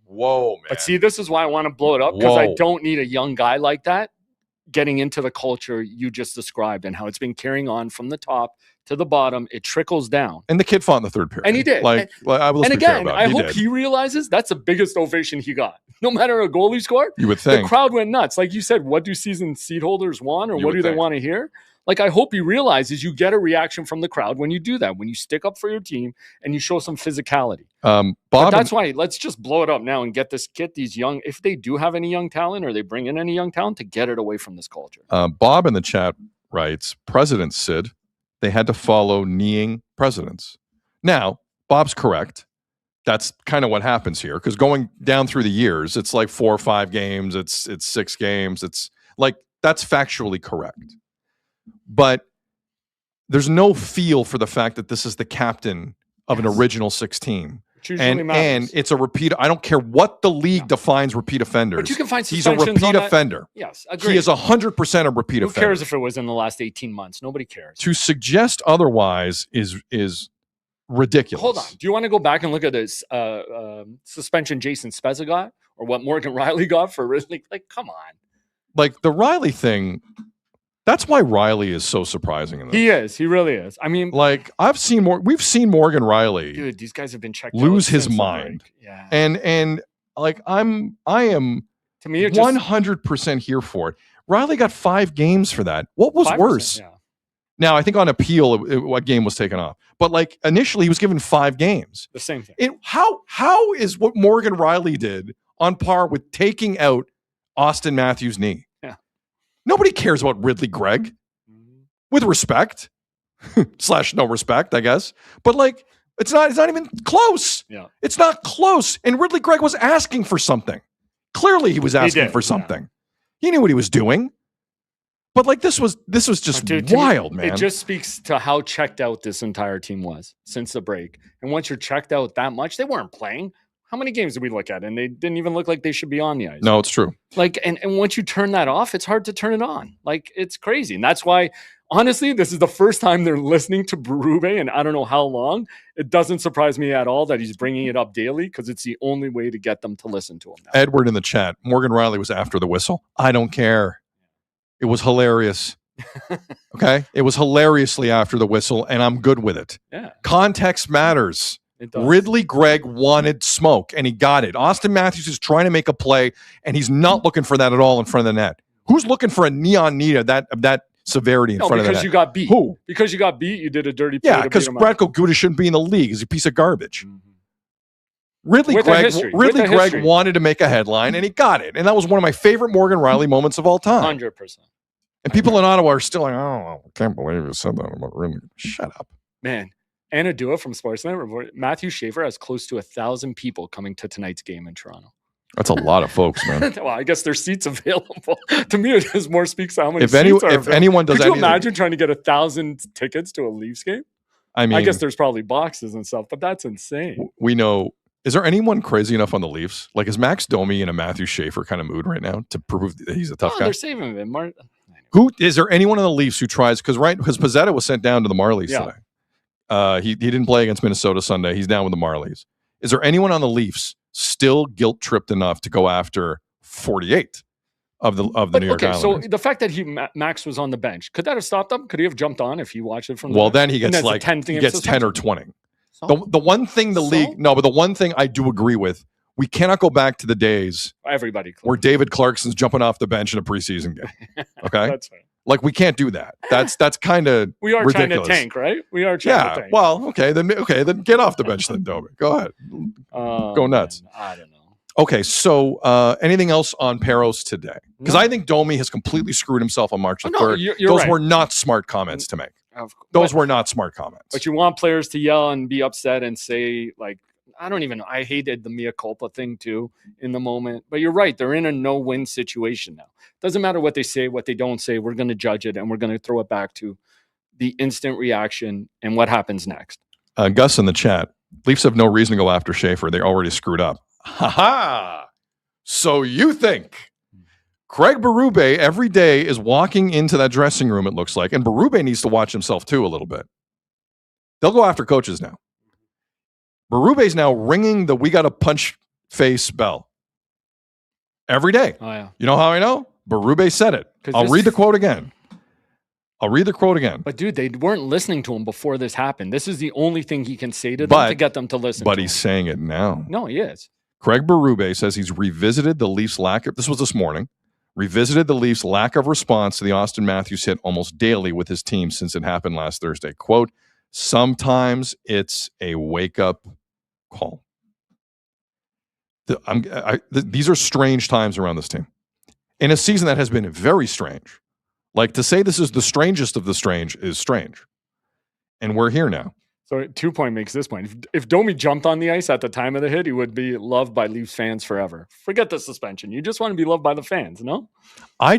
whoa, man. But see, this is why I want to blow it up because I Whoa. don't need a young guy like that getting into the culture you just described and how it's been carrying on from the top to the bottom. It trickles down. And the kid fought in the third period. And he did. Like I was And fair again, about it. I He hope did. he realizes that's the biggest ovation he got. No matter a goal he scored, You would the think. crowd went nuts. Like you said, what do season seat holders want or You what would do they think. want to hear? Like, I hope he realizes you get a reaction from the crowd when you do that, when you stick up for your team and you show some physicality. Bob, But that's why let's just blow it up now and get these young, if they do have any young talent or they bring in any young talent, to get it away from this culture. Bob in the chat writes, President Sid, they had to follow kneeing presidents. Now, Bob's correct. That's kind of what happens here because going down through the years, it's like 4 or 5 games, it's 6 games. It's like that's factually correct. But there's no feel for the fact that this is the captain of an original 6 team. And it's a repeat. I don't care what the league defines repeat offenders. But you can find He's a suspensions repeat on that. offender. Yes, agreed. He is 100% a repeat Who offender. cares if it was in the last 18 months? Nobody cares. To suggest otherwise is ridiculous. Hold on. Do you want to go back and look at this suspension Jason Spezza got or what Morgan Riley got for really? Like, come on. Like the Riley thing, that's why Riley is so surprising in this. He is. He really is. I mean, like we've seen Morgan Riley dude, these guys have been checked lose out his since the mind. break. Yeah. And like I am to me, it 100% here for it. Riley got 5 games for that. What was 5%, worse? yeah. Now, I think on appeal, what game was taken off. But like initially, he was given 5 games. The same thing. How is what Morgan Riley did on par with taking out Austin Matthews' knee? Yeah. Nobody cares about Ridley Gregg. With respect, / no respect, I guess. But like, it's not even close. Yeah. It's not close. And Ridley Gregg was asking for something. Clearly, he was asking for something. Yeah. He knew what he was doing. But like this was just wild, man. It just speaks to how checked out this entire team was since the break. And once you're checked out that much, they weren't playing. How many games did we look at? And they didn't even look like they should be on the ice. No, it's true. Like, and once you turn that off, it's hard to turn it on. Like, it's crazy. And that's why, honestly, this is the first time they're listening to Berube, and I don't know how long. It doesn't surprise me at all that he's bringing it up daily because it's the only way to get them to listen to him now. Edward in the chat, Morgan Riley was after the whistle. I don't care. It was hilarious. Okay? It was hilariously after the whistle, and I'm good with it. Yeah. Context matters. It does. Ridley Gregg wanted smoke, and he got it. Austin Matthews is trying to make a play, and he's not looking for that at all in front of the net. Who's looking for a neon knee of that severity in front of the net? Because you got beat. Who? Because you got beat, you did a dirty play. Yeah, because Bradko Guda shouldn't be in the league. He's a piece of garbage. Ridley With a Gregg history. wanted to make a headline, and he got it. And that was one of my favorite Morgan Riley moments of all time. 100%. And people in Ottawa are still like, oh, I can't believe you said that about Ridley. Shut up. Man, Anna Dua from Sportsnet reported Matthew Schaefer has close to 1,000 people coming to tonight's game in Toronto. That's a lot of folks, man. Well, I guess there's seats available. To me, it is more speaks to how many If seats are available. anyone does Could you anything, imagine trying to get 1,000 tickets to a Leafs game? I mean, I guess there's probably boxes and stuff, but that's insane. we know. Is there anyone crazy enough on the Leafs? Like, is Max Domi in a Matthew Schaefer kind of mood right now to prove that he's a tough guy? They're saving him. Who is there? Anyone on the Leafs who tries? Because Pizzetta was sent down to the Marlies today. He didn't play against Minnesota Sunday. He's down with the Marlies. Is there anyone on the Leafs still guilt tripped enough to go after 48 of the New York Islanders? So the fact that Max was on the bench, could that have stopped him? Could he have jumped on if he watched it from? Then he gets like 10 or 20. The one thing the one thing I do agree with, we cannot go back to the days where David Clarkson's jumping off the bench in a preseason game. Okay, that's right. Like, we can't do that. That's kind of we are ridiculous. trying to tank, right? We are trying to tank. Well, okay, then get off the bench then, Domi. Go ahead, go nuts. Man, I don't know. Okay, so anything else on Parros today? Because I think Domi has completely screwed himself on March 3rd. You're Those right. were not smart comments to make. Those were not smart comments. But you want players to yell and be upset and say, like, I don't even know. I hated the mea culpa thing too in the moment. But you're right. They're in a no-win situation now. Doesn't matter what they say, what they don't say. We're going to judge it, and we're going to throw it back to the instant reaction and what happens next. Gus in the chat, Leafs have no reason to go after Schaefer. They already screwed up. Ha-ha! So you think Craig Berube every day is walking into that dressing room, it looks like, and Berube needs to watch himself too a little bit. They'll go after coaches now. Berube's now ringing the "we got to punch face" bell every day. Oh, yeah. You know how I know? Berube said it. I'll read the quote again. But dude, they weren't listening to him before this happened. This is the only thing he can say to them to get them to listen. But he's saying it now. No, he is. Craig Berube says he's revisited the Leafs' lack of, this was this morning, revisited the Leafs' lack of response to the Austin Matthews hit almost daily with his team since it happened last Thursday. Quote, sometimes it's a wake-up call. These are strange times around this team. In a season that has been very strange. Like, to say this is the strangest of the strange is strange. And we're here now. So 2 Point makes this point. If Domi jumped on the ice at the time of the hit, he would be loved by Leafs fans forever. Forget the suspension. You just want to be loved by the fans, no? I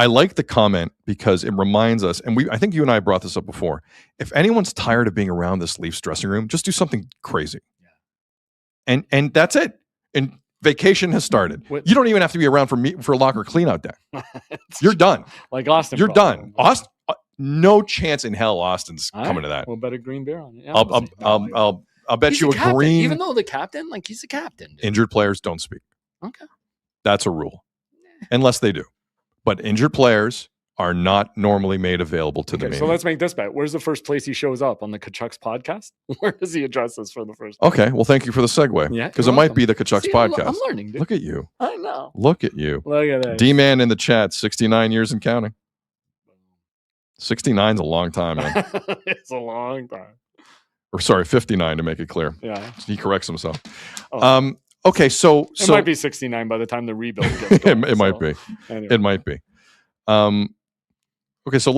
like the comment because it reminds us, and I think you and I brought this up before. If anyone's tired of being around this Leafs dressing room, just do something crazy. Yeah. And that's it. And vacation has started. You don't even have to be around for locker cleanout day. You're done. Like Austin. You're done. Austin. No chance in hell Austin's coming to that. We'll bet a green beer on it. Yeah, I'll bet you a green. Even though the captain, like, he's a captain. Dude. Injured players don't speak. Okay. That's a rule. Unless they do. But injured players are not normally made available to the media. So let's make this bet. Where's the first place he shows up? On the Tkachuks podcast? Where does he address this for the first time? Okay. Well, thank you for the segue. Yeah. Because it might be the Tkachuks podcast. I'm learning, dude. Look at you. I know. Look at you. Look at that. D-Man in the chat, 69 years and counting. 69's a long time, man. It's a long time. Or sorry, 59 to make it clear. Yeah. He corrects himself. Oh. Okay, so it might be 69 by the time the rebuild gets going. It might be. Anyway. It might be. Okay, so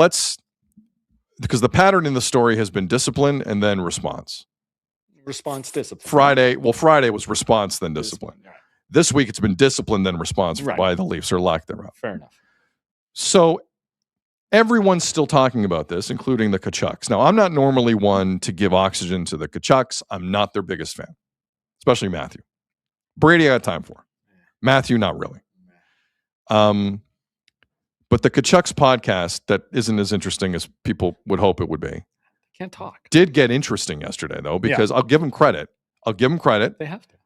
because the pattern in the story has been discipline and then response. Response, discipline. Friday was response, then discipline. Yeah. This week it's been discipline, then response by the Leafs, or lack thereof. Fair enough. So everyone's still talking about this, including the Tkachuks. Now, I'm not normally one to give oxygen to the Tkachuks. I'm not their biggest fan, especially Matthew. Brady, I got time for. Matthew, not really. But the Tkachuks podcast, that isn't as interesting as people would hope it would be. Can't talk. Did get interesting yesterday, though, because I'll give them credit. They have to.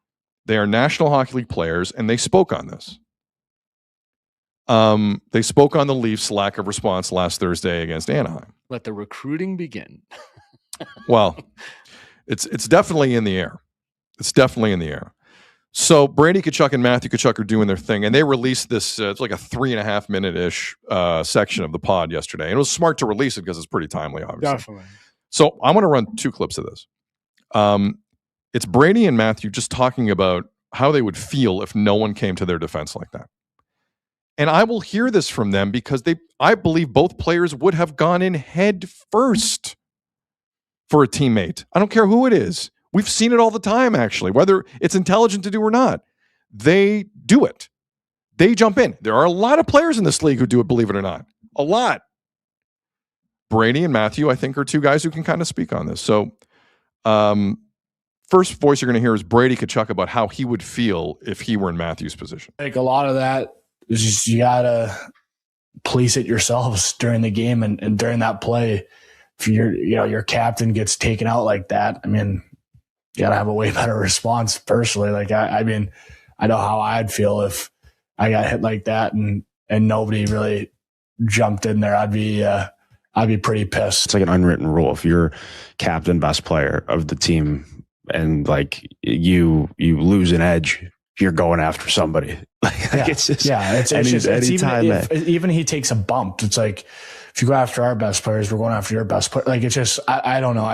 They are National Hockey League players, and they spoke on this. They spoke on the Leafs' lack of response last Thursday against Anaheim. Let the recruiting begin. Well, it's definitely in the air. It's definitely in the air. So Brady Tkachuk and Matthew Tkachuk are doing their thing, and they released this. It's like a 3.5 minute-ish section of the pod yesterday, and it was smart to release it because it's pretty timely, obviously. Definitely. So I'm going to run 2 clips of this. It's Brady and Matthew just talking about how they would feel if no one came to their defense like that. And I will hear this from them because I believe both players would have gone in head first for a teammate. I don't care who it is. We've seen it all the time, actually, whether it's intelligent to do or not. They do it. They jump in. There are a lot of players in this league who do it, believe it or not. A lot. Brady and Matthew, I think, are two guys who can kind of speak on this. So, first voice you're going to hear is Brady Tkachuk about how he would feel if he were in Matthew's position. Like a lot of that is just you got to police it yourselves during the game and during that play. If your captain gets taken out like that, I mean, you got to have a way better response personally. Like, I mean, I know how I'd feel if I got hit like that and nobody really jumped in there. I'd be pretty pissed. It's like an unwritten rule. If you're captain, best player of the team, and like you lose an edge, you're going after somebody. It's just even he takes a bump. It's like, if you go after our best players, we're going after your best player. Like, it's just, I don't know.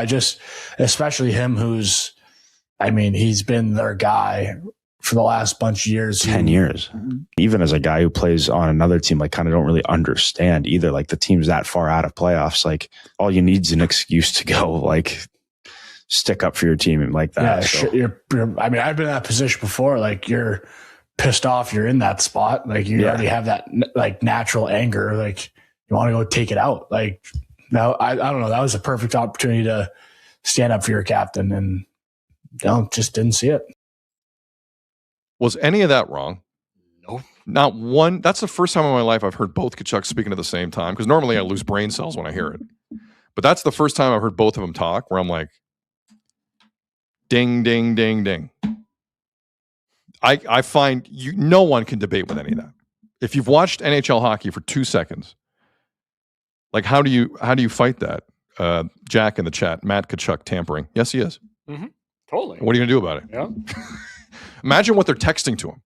Especially him, he's been their guy for the last bunch of years. 10 years. Even as a guy who plays on another team, like, kind of don't really understand either. Like, the team's that far out of playoffs. Like, all you need is an excuse to go, like, stick up for your team and like that. Yeah, so. I've been in that position before. Like, you're pissed off, you're in that spot. Like, you already have that, like, natural anger. Like, you want to go take it out. Like, no, I don't know. That was a perfect opportunity to stand up for your captain, and just didn't see it. Was any of that wrong? No. Not one. That's the first time in my life I've heard both Tkachuks speaking at the same time, because normally I lose brain cells when I hear it. But that's the first time I've heard both of them talk where I'm like, ding, ding, ding, ding. I find no one can debate with any of that. If you've watched NHL hockey for 2 seconds, like, how do you fight that? Jack in the chat, Matt Tkachuk tampering. Yes, he is. Mm-hmm. Totally. What are you going to do about it? Yeah. Imagine what they're texting to him.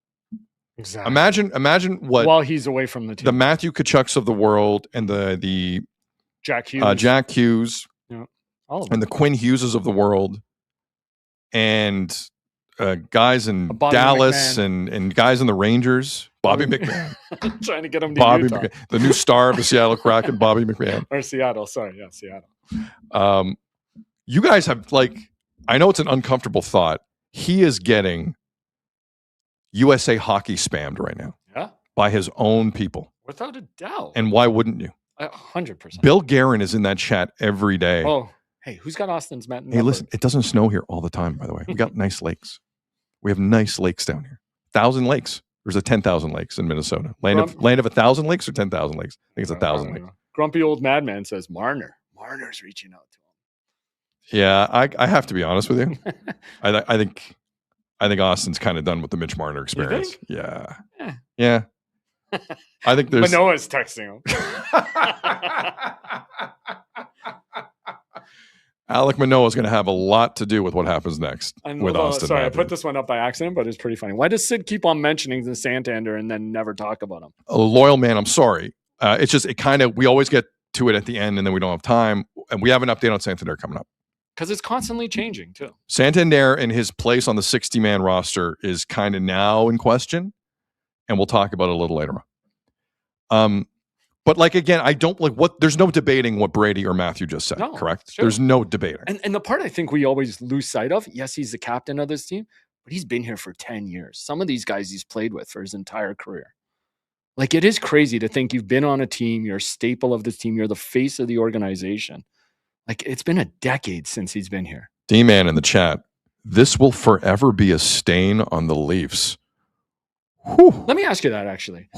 Exactly. Imagine what, while he's away from the team. The Matthew Tkachuks of the world and the Jack Hughes. Jack Hughes. Yeah. All of and them. the Quinn Hugheses of the world, and guys in Dallas and guys in the Rangers. Bobby McMahon. Trying to get him to Bobby Utah. McMahon, the new star of the Seattle Kraken, Bobby McMahon. Or Seattle. Sorry. Yeah, Seattle. You guys have, like, I know it's an uncomfortable thought. He is getting USA Hockey spammed right now. Yeah. By his own people. Without a doubt. And why wouldn't you? 100%. Bill Guerin is in that chat every day. Oh, hey, who's got Austin's Matt? Hey, listen, it doesn't snow here all the time, by the way. We got nice lakes. We have nice lakes down here. 1,000 lakes. There's a 10,000 lakes in Minnesota. Land of 1,000 lakes or 10,000 lakes? I think it's 1,000 lakes. Grumpy old madman says Marner. Marner's reaching out to him. Yeah, I have to be honest with you. I think Austin's kind of done with the Mitch Marner experience. Yeah. Yeah. I think there's Manoah's texting him. Alec Manoah is going to have a lot to do with what happens next with Austin. Sorry, I put this one up by accident, but it's pretty funny. Why does Sid keep on mentioning the Santander and then never talk about him? A loyal man, I'm sorry. It's just, we always get to it at the end and then we don't have time. And we have an update on Santander coming up. Because it's constantly changing too. Santander and his place on the 60-man roster is kind of now in question. And we'll talk about it a little later on. But, like, again, I don't like there's no debating what Brady or Matthew just said, correct? Sure. There's no debating. And the part I think we always lose sight of, yes, he's the captain of this team, but he's been here for 10 years. Some of these guys he's played with for his entire career. Like, it is crazy to think you've been on a team, you're a staple of this team, you're the face of the organization. Like, it's been a decade since he's been here. D-Man in the chat, this will forever be a stain on the Leafs. Whew. Let me ask you that, actually.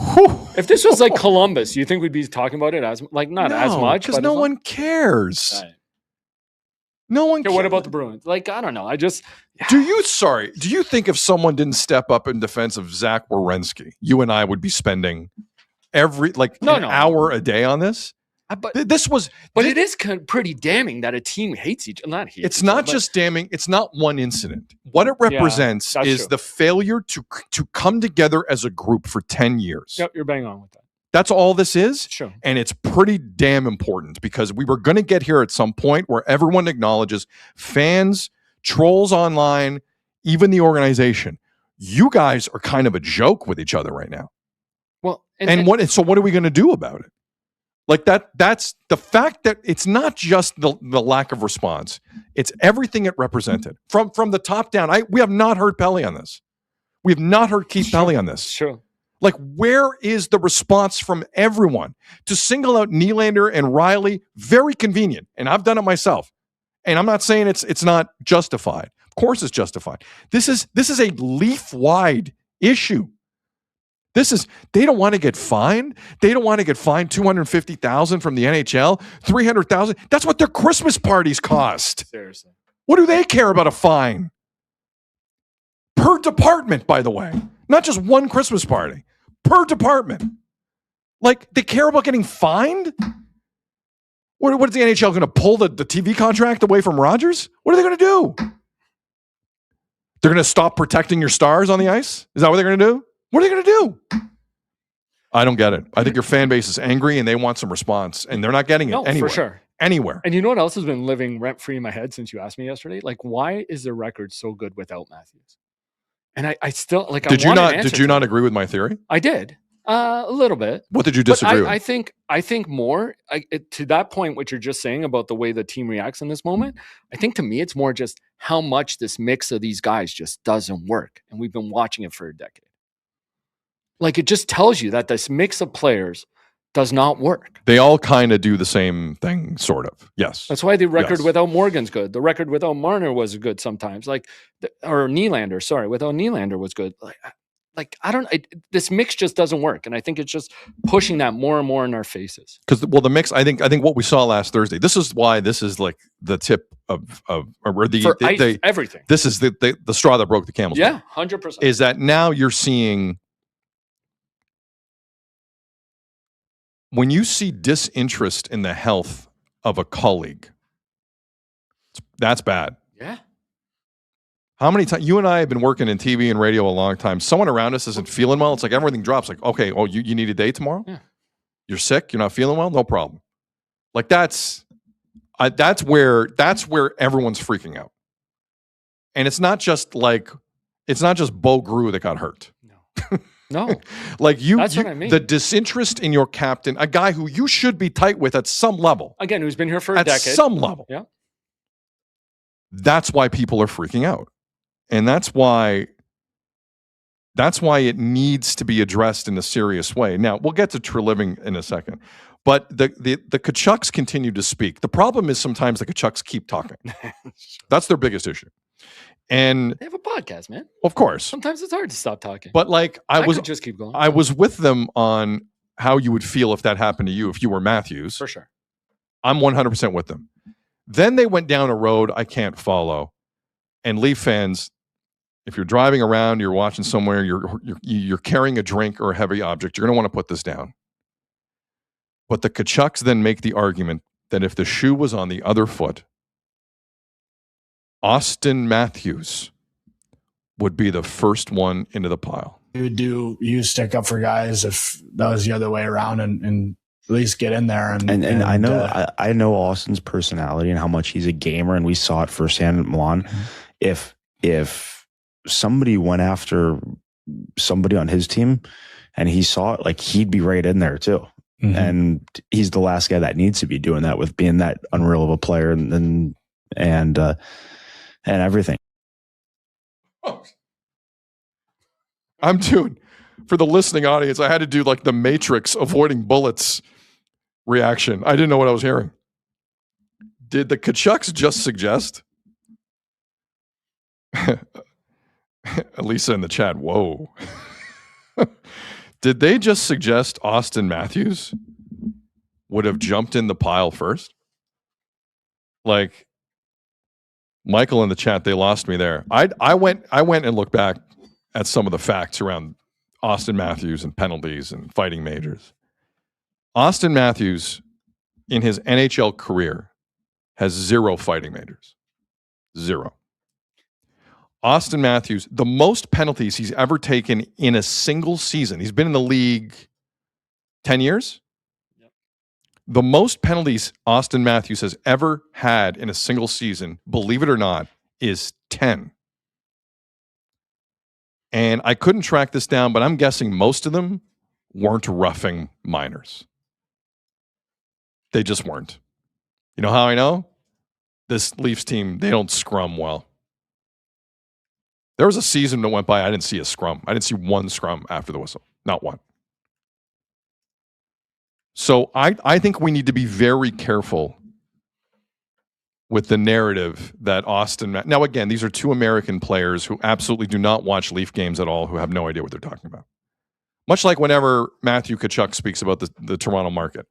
If this was like Columbus, you think we'd be talking about it as, like, not as much? Because no one cares. Right. No one cares. What about the Bruins? Like, I don't know. Do you think if someone didn't step up in defense of Zach Werenski, you and I would be spending an hour a day on this? But it is pretty damning that a team hates each other. It's not just damning. It's not one incident. What it represents is the failure to come together as a group for 10 years. Yep, you're bang on with that. That's all this is. Sure. And it's pretty damn important because we were going to get here at some point where everyone acknowledges, fans, trolls online, even the organization, you guys are kind of a joke with each other right now. Well, so what are we going to do about it? Like that's the fact that it's not just the lack of response. It's everything it represented. From the top down. We have not heard Pelly on this. We have not heard Keith Pelly on this. Sure. Like, where is the response from everyone? To single out Nylander and Riley, very convenient. And I've done it myself. And I'm not saying it's not justified. Of course it's justified. This is a Leaf-wide issue. They don't want to get fined. They don't want to get fined $250,000 from the NHL, $300,000. That's what their Christmas parties cost. Seriously. What do they care about a fine? Per department, by the way. Not just one Christmas party. Per department. Like, they care about getting fined? What is the NHL going to pull the TV contract away from Rogers? What are they going to do? They're going to stop protecting your stars on the ice? Is that what they're going to do? What are they going to do? I don't get it. I think your fan base is angry and they want some response, and they're not getting it anywhere. For sure. Anywhere. And you know what else has been living rent-free in my head since you asked me yesterday? Like, why is the record so good without Matthews? And I still like. Did you not agree with my theory? I did a little bit. What did you disagree with? I think more to that point. What you're just saying about the way the team reacts in this moment. I think to me, it's more just how much this mix of these guys just doesn't work, and we've been watching it for a decade. Like, it just tells you that this mix of players does not work. They all kind of do the same thing, sort of. Yes. That's why the record without Morgan's good. The record without Marner was good sometimes. Or Nylander, sorry, without Nylander was good. This mix just doesn't work. And I think it's just pushing that more and more in our faces. Because, the mix, I think what we saw last Thursday, this is why this is like the tip of everything. This is the straw that broke the camel's back. Yeah, 100%. Is that now you're seeing, when you see disinterest in the health of a colleague, that's bad. Yeah. How many times, you and I have been working in TV and radio a long time. Someone around us isn't feeling well. It's like everything drops. Like, okay, you need a day tomorrow? Yeah. You're sick? You're not feeling well? No problem. Like, that's where everyone's freaking out. And it's not just Bo Grew that got hurt. No. That's what I mean. The disinterest in your captain, a guy who you should be tight with at some level. Again, who's been here for a decade. At some level. Yeah. That's why people are freaking out. And that's why it needs to be addressed in a serious way. Now, we'll get to Treliving in a second. But the Tkachuks continue to speak. The problem is sometimes the Tkachuks keep talking. That's their biggest issue. And they have a podcast, man. Of course. Sometimes it's hard to stop talking. But I could just keep going. I was with them on how you would feel if that happened to you if you were Matthews. For sure. I'm 100% with them. Then they went down a road I can't follow. And Leaf fans, if you're driving around, you're watching somewhere, you're carrying a drink or a heavy object, you're going to want to put this down. But the Tkachuks then make the argument that if the shoe was on the other foot, Austin Matthews would be the first one into the pile. You stick up for guys if that was the other way around and at least get in there. And I know Austin's personality and how much he's a gamer, and we saw it firsthand at Milan. Mm-hmm. If somebody went after somebody on his team and he saw it, like, he'd be right in there too. Mm-hmm. And he's the last guy that needs to be doing that, with being that unreal of a player and everything. I'm doing, for the listening audience, I had to do like the Matrix avoiding bullets reaction. I didn't know what I was hearing. Did the Tkachuks just suggest? Lisa in the chat, whoa. Did they just suggest Austin Matthews would have jumped in the pile first? Like, Michael in the chat, they lost me there. I went and looked back at some of the facts around Austin Matthews and penalties and fighting majors. Austin Matthews, in his NHL career, has 0 fighting majors. 0. Austin Matthews, the most penalties he's ever taken in a single season. He's been in the league 10 years. Yep. The most penalties Austin Matthews has ever had in a single season, believe it or not, is 10. And I couldn't track this down, but I'm guessing most of them weren't roughing minors. They just weren't. You know how I know? This Leafs team, they don't scrum well. There was a season that went by, I didn't see a scrum. I didn't see one scrum after the whistle. Not one. So I think we need to be very careful with the narrative that Austin... Now, again, these are two American players who absolutely do not watch Leaf games at all, who have no idea what they're talking about. Much like whenever Matthew Tkachuk speaks about the Toronto market.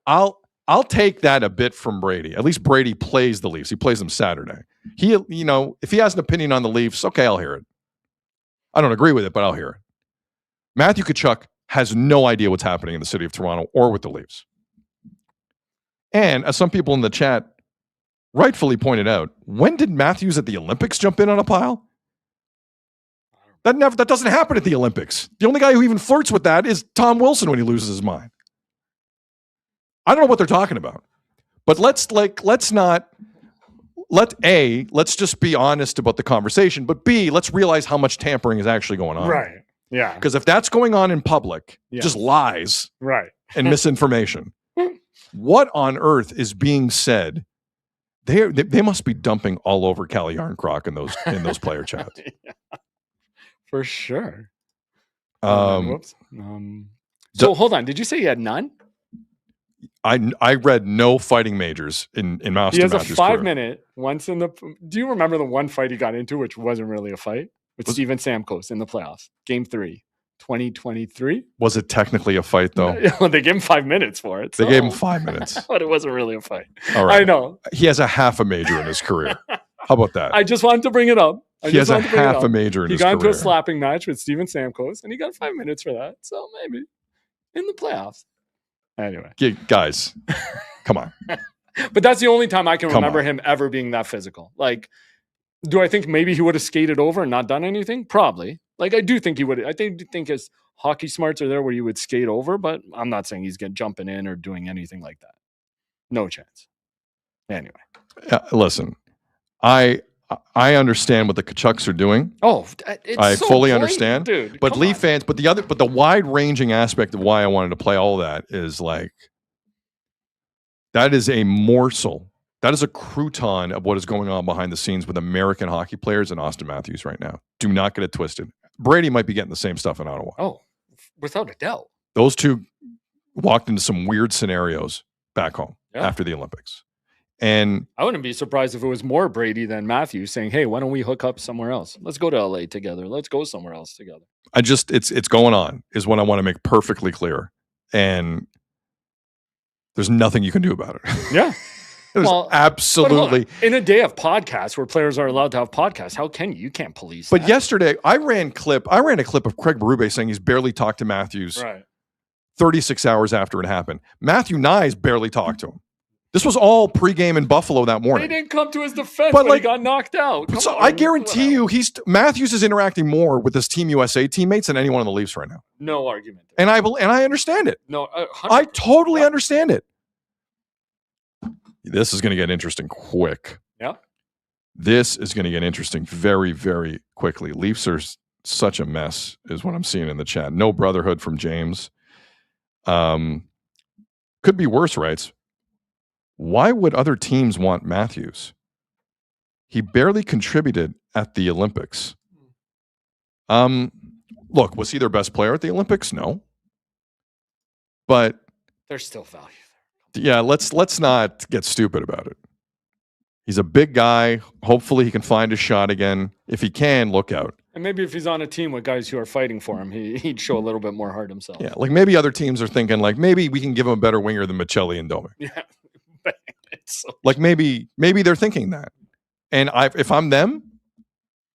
I'll take that a bit from Brady. At least Brady plays the Leafs. He plays them Saturday. If he has an opinion on the Leafs, okay, I'll hear it. I don't agree with it, but I'll hear it. Matthew Tkachuk has no idea what's happening in the city of Toronto or with the Leafs. And as some people in the chat rightfully pointed out, when did Matthews at the Olympics jump in on a pile? That doesn't happen at the Olympics. The only guy who even flirts with that is Tom Wilson when he loses his mind. I don't know what they're talking about. But let's just be honest about the conversation. But B, let's realize how much tampering is actually going on. Right. Yeah. Because if that's going on in public, just lies right. and misinformation, what on earth is being said? They must be dumping all over Calle Yarncroc in those player chats. Yeah. For sure. Whoops. So hold on. Did you say you had none? I read no fighting majors in Mouse. He has a 5-minute once in the. Do you remember the one fight he got into, which wasn't really a fight, with Steven Stamkos in the playoffs, Game 3, 2023? Was it technically a fight though? Well, they gave him 5 minutes for it. They gave him 5 minutes, but it wasn't really a fight. All right, I know. He has a half a major in his career. How about that? I just wanted to bring it up. He has a half a major in his career. He got into a slapping match with Steven Stamkos, and he got 5 minutes for that. So maybe in the playoffs. Anyway. Guys, come on. But that's the only time I can remember him ever being that physical. Like, do I think maybe he would have skated over and not done anything? Probably. Like, I do think he would. I think his hockey smarts are there where you would skate over, but I'm not saying he's jumping in or doing anything like that. No chance. Anyway. Listen, I understand what the Tkachuks are doing. Oh, I fully understand, dude. But Leaf fans, but the wide-ranging aspect of why I wanted to play all that is like that is a morsel, that is a crouton of what is going on behind the scenes with American hockey players and Austin Matthews right now. Do not get it twisted. Brady might be getting the same stuff in Ottawa. Oh, without a doubt. Those two walked into some weird scenarios back home after the Olympics. And I wouldn't be surprised if it was more Brady than Matthews saying, hey, why don't we hook up somewhere else? Let's go to LA together. Let's go somewhere else together. It's going on is what I want to make perfectly clear. And there's nothing you can do about it. Yeah. Absolutely. In a day of podcasts where players are allowed to have podcasts, how can you? You can't police But that. yesterday, I ran a clip of Craig Berube saying he's barely talked to Matthews 36 hours after it happened. Matthew Nyes barely talked to him. This was all pregame in Buffalo that morning. They didn't come to his defense when he got knocked out. So I guarantee you, Matthews is interacting more with his Team USA teammates than anyone on the Leafs right now. No argument. And I understand it. No, I totally understand it. This is going to get interesting quick. Yeah. This is going to get interesting very, very quickly. Leafs are such a mess, is what I'm seeing in the chat. No brotherhood from James. Could be worse, writes. Why would other teams want Matthews? He barely contributed at the Olympics. Look, was he their best player at the Olympics? No. But there's still value there. Yeah, let's not get stupid about it. He's a big guy. Hopefully he can find a shot again. If he can, look out. And maybe if he's on a team with guys who are fighting for him, he'd show a little bit more heart himself. Yeah, like maybe other teams are thinking like maybe we can give him a better winger than Michelli and Domi. Yeah. So like maybe they're thinking that, and if I'm them,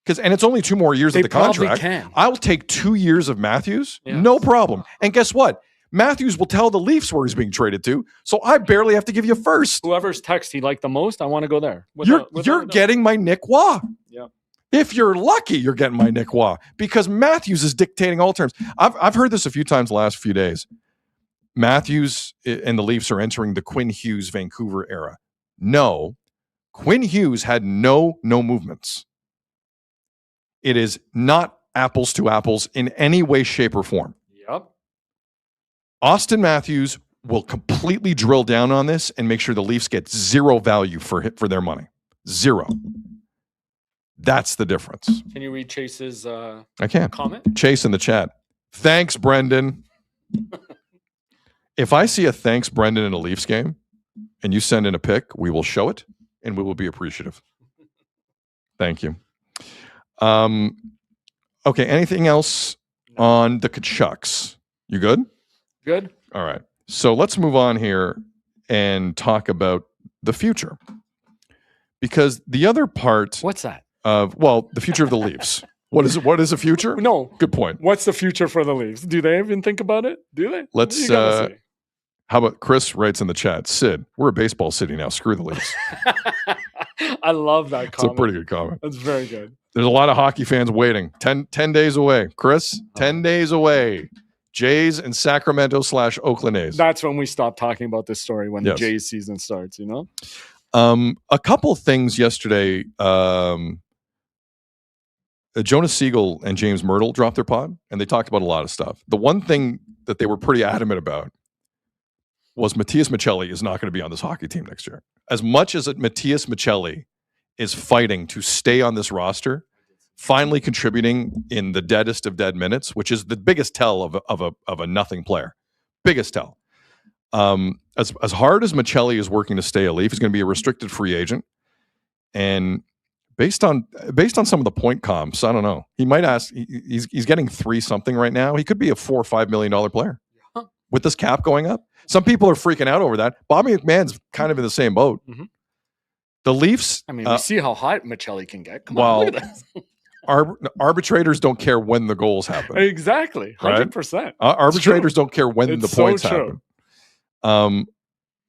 and it's only 2 more years of the contract, I'll take 2 years of Matthews, no problem. And guess what? Matthews will tell the Leafs where he's being traded to, so I barely have to give you first. Whoever's text he liked the most, I want to go there. You're getting my Nick Waugh. Yeah. If you're lucky, you're getting my Nick Waugh because Matthews is dictating all terms. I've heard this a few times the last few days. Matthews and the Leafs are entering the Quinn Hughes Vancouver era. No, Quinn Hughes had no movements. It is not apples to apples in any way, shape, or form. Yep. Austin Matthews will completely drill down on this and make sure the Leafs get zero value for their money. Zero. That's the difference. Can you read Chase's I can. comment? Chase in the chat. Thanks, Brendan. If I see a thanks, Brendan, in a Leafs game, and you send in a pic, we will show it, and we will be appreciative. Thank you. Okay, anything else on the Tkachuks? You good? Good. All right. So let's move on here and talk about the future. Because the other part... What's that? The future of the Leafs. What is it? What is the future? No. Good point. What's the future for the Leafs? Do they even think about it? Do they? Let's... how about Chris writes in the chat, Sid, we're a baseball city now. Screw the Leafs. I love that comment. It's a pretty good comment. That's very good. There's a lot of hockey fans waiting. 10 days away. Chris, 10 days away. Jays and Sacramento/Oakland A's. That's when we stop talking about this story, when Yes. the Jays season starts, you know? A couple things yesterday. Jonas Siegel and James Myrtle dropped their pod, and they talked about a lot of stuff. The one thing that they were pretty adamant about was Matthias Michelli is not going to be on this hockey team next year. As much as Matthias Michelli is fighting to stay on this roster, finally contributing in the deadest of dead minutes, which is the biggest tell of a nothing player. Biggest tell. As hard as Michelli is working to stay a Leaf, he's going to be a restricted free agent. And based on some of the point comps, I don't know. He might ask. He's getting 3 something right now. He could be a $4 or $5 million player with this cap going up. Some people are freaking out over that. Bobby McMahon's kind of in the same boat. Mm-hmm. The Leafs. I mean, we see how hot Michelli can get. Come on, look at this. Arbitrators don't care when the goals happen. Exactly, 100%. Arbitrators don't care when the points happen.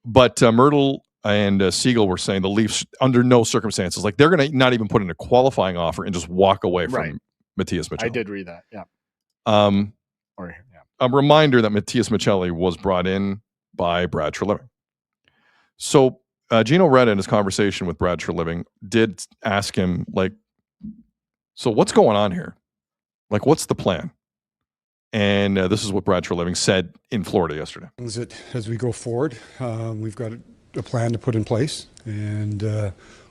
But Myrtle and Siegel were saying the Leafs, under no circumstances, like they're going to not even put in a qualifying offer and just walk away from Matthias Michelli. I did read that. Yeah. A reminder that Matthias Michelli was brought in by Brad Treliving. So Gino Reda, in his conversation with Brad Treliving, did ask him, like, so what's going on here? Like, what's the plan? And this is what Brad Treliving said in Florida yesterday. As we go forward, we've got a plan to put in place, and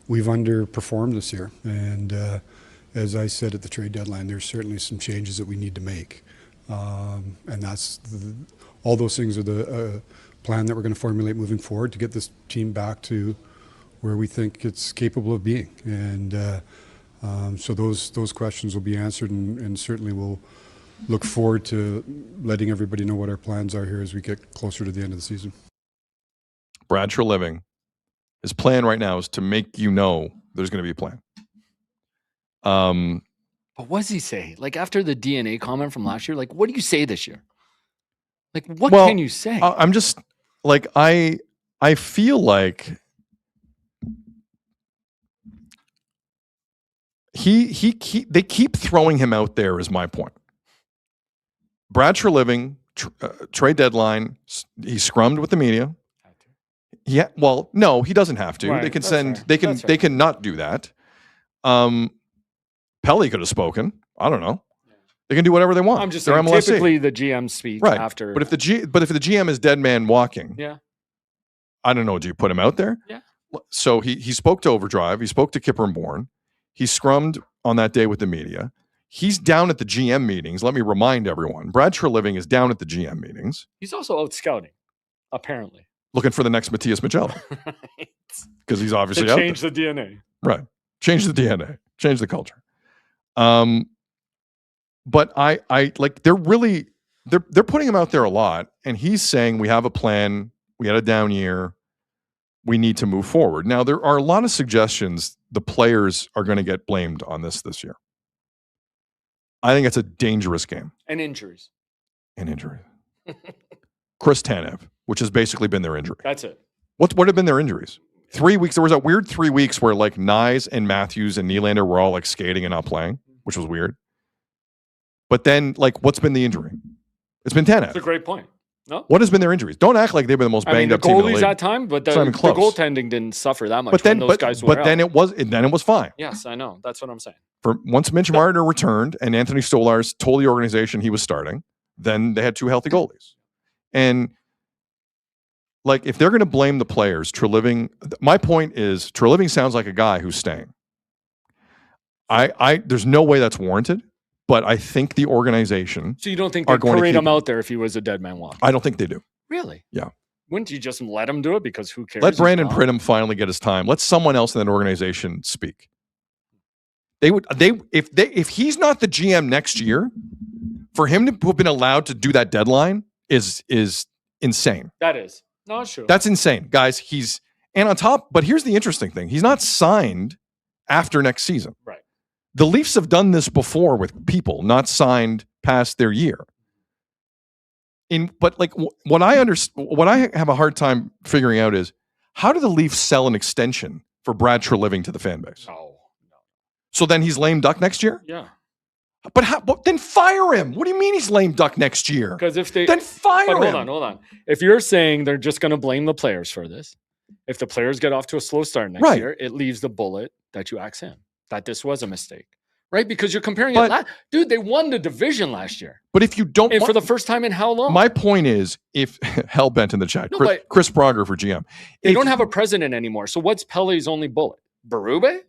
we've underperformed this year. And as I said at the trade deadline, there's certainly some changes that we need to make. And that's all those things are the plan that we're going to formulate moving forward to get this team back to where we think it's capable of being. And so those questions will be answered, and certainly we'll look forward to letting everybody know what our plans are here as we get closer to the end of the season. Brad Treliving, his plan right now is to make you know there's going to be a plan. But what does he say? Like, after the DNA comment from last year, like, what do you say this year? Like, what can you say? I'm just like, I feel like they keep throwing him out there is my point. Brad Treliving, trade deadline, he scrummed with the media. Yeah, well, no, he doesn't have to. Right, they can that's send. fair. They can not do that. Pelly could have spoken. I don't know. They can do whatever they want. I'm just They're saying, MLSE. typically the GM speak after. But if the GM is dead man walking, Yeah. I don't know. Do you put him out there? Yeah. So he spoke to Overdrive. He spoke to Kipper and Bourne. He scrummed on that day with the media. He's down at the GM meetings. Let me remind everyone. Brad Treliving is down at the GM meetings. He's also out scouting, apparently. Looking for the next Matthias Michelli. Because he's obviously out Change the DNA. Right. Change the DNA. Change the culture. But I like they're putting him out there a lot, and he's saying we have a plan. We had a down year. We need to move forward. Now, there are a lot of suggestions the players are going to get blamed on this year. I think it's a dangerous game. And injuries. Chris Tanev, which has basically been their injury. That's it. What have been their injuries? 3 weeks. There was a weird 3 weeks where like Nyes and Matthews and Nylander were all like skating and not playing, which was weird. But then, like, what's been the injury? It's been Tanev. That's a great point. No? What has been their injuries? Don't act like they've been the most banged up team in the league. The goalies that time, but the goaltending didn't suffer that much. But then, when those guys were then out. it was fine. Yes, I know. That's what I'm saying. For once Mitch Marner returned and Anthony Stolarz told the organization he was starting, then they had 2 healthy goalies. And like if they're going to blame the players, Treliving. My point is, Treliving sounds like a guy who's staying. There's no way that's warranted, but I think the organization. So you don't think they'd parade him out there if he was a dead man walking? I don't think they do. Really? Yeah. Wouldn't you just let him do it? Because who cares? Let Brandon Pridham finally get his time. Let someone else in that organization speak. If he's not the GM next year, for him to have been allowed to do that deadline is insane. That is. No, it's true. That's insane, guys. And on top, but here's the interesting thing. He's not signed after next season. Right. The Leafs have done this before with people not signed past their year. But like what I have a hard time figuring out is, how do the Leafs sell an extension for Brad Treliving to the fan base? No. So then he's lame duck next year? Yeah. But then fire him. What do you mean he's lame duck next year? Because if they then fire him. Hold on. If you're saying they're just going to blame the players for this, if the players get off to a slow start next year, it leaves the bullet that you axe him, that this was a mistake, right? Because you're comparing it. Dude, they won the division last year. But if you don't, and for the first time in how long? My point is, if Hellbent in the chat, Chris Brogger for GM, they don't have a president anymore. So what's Pelle's only bullet? Berube?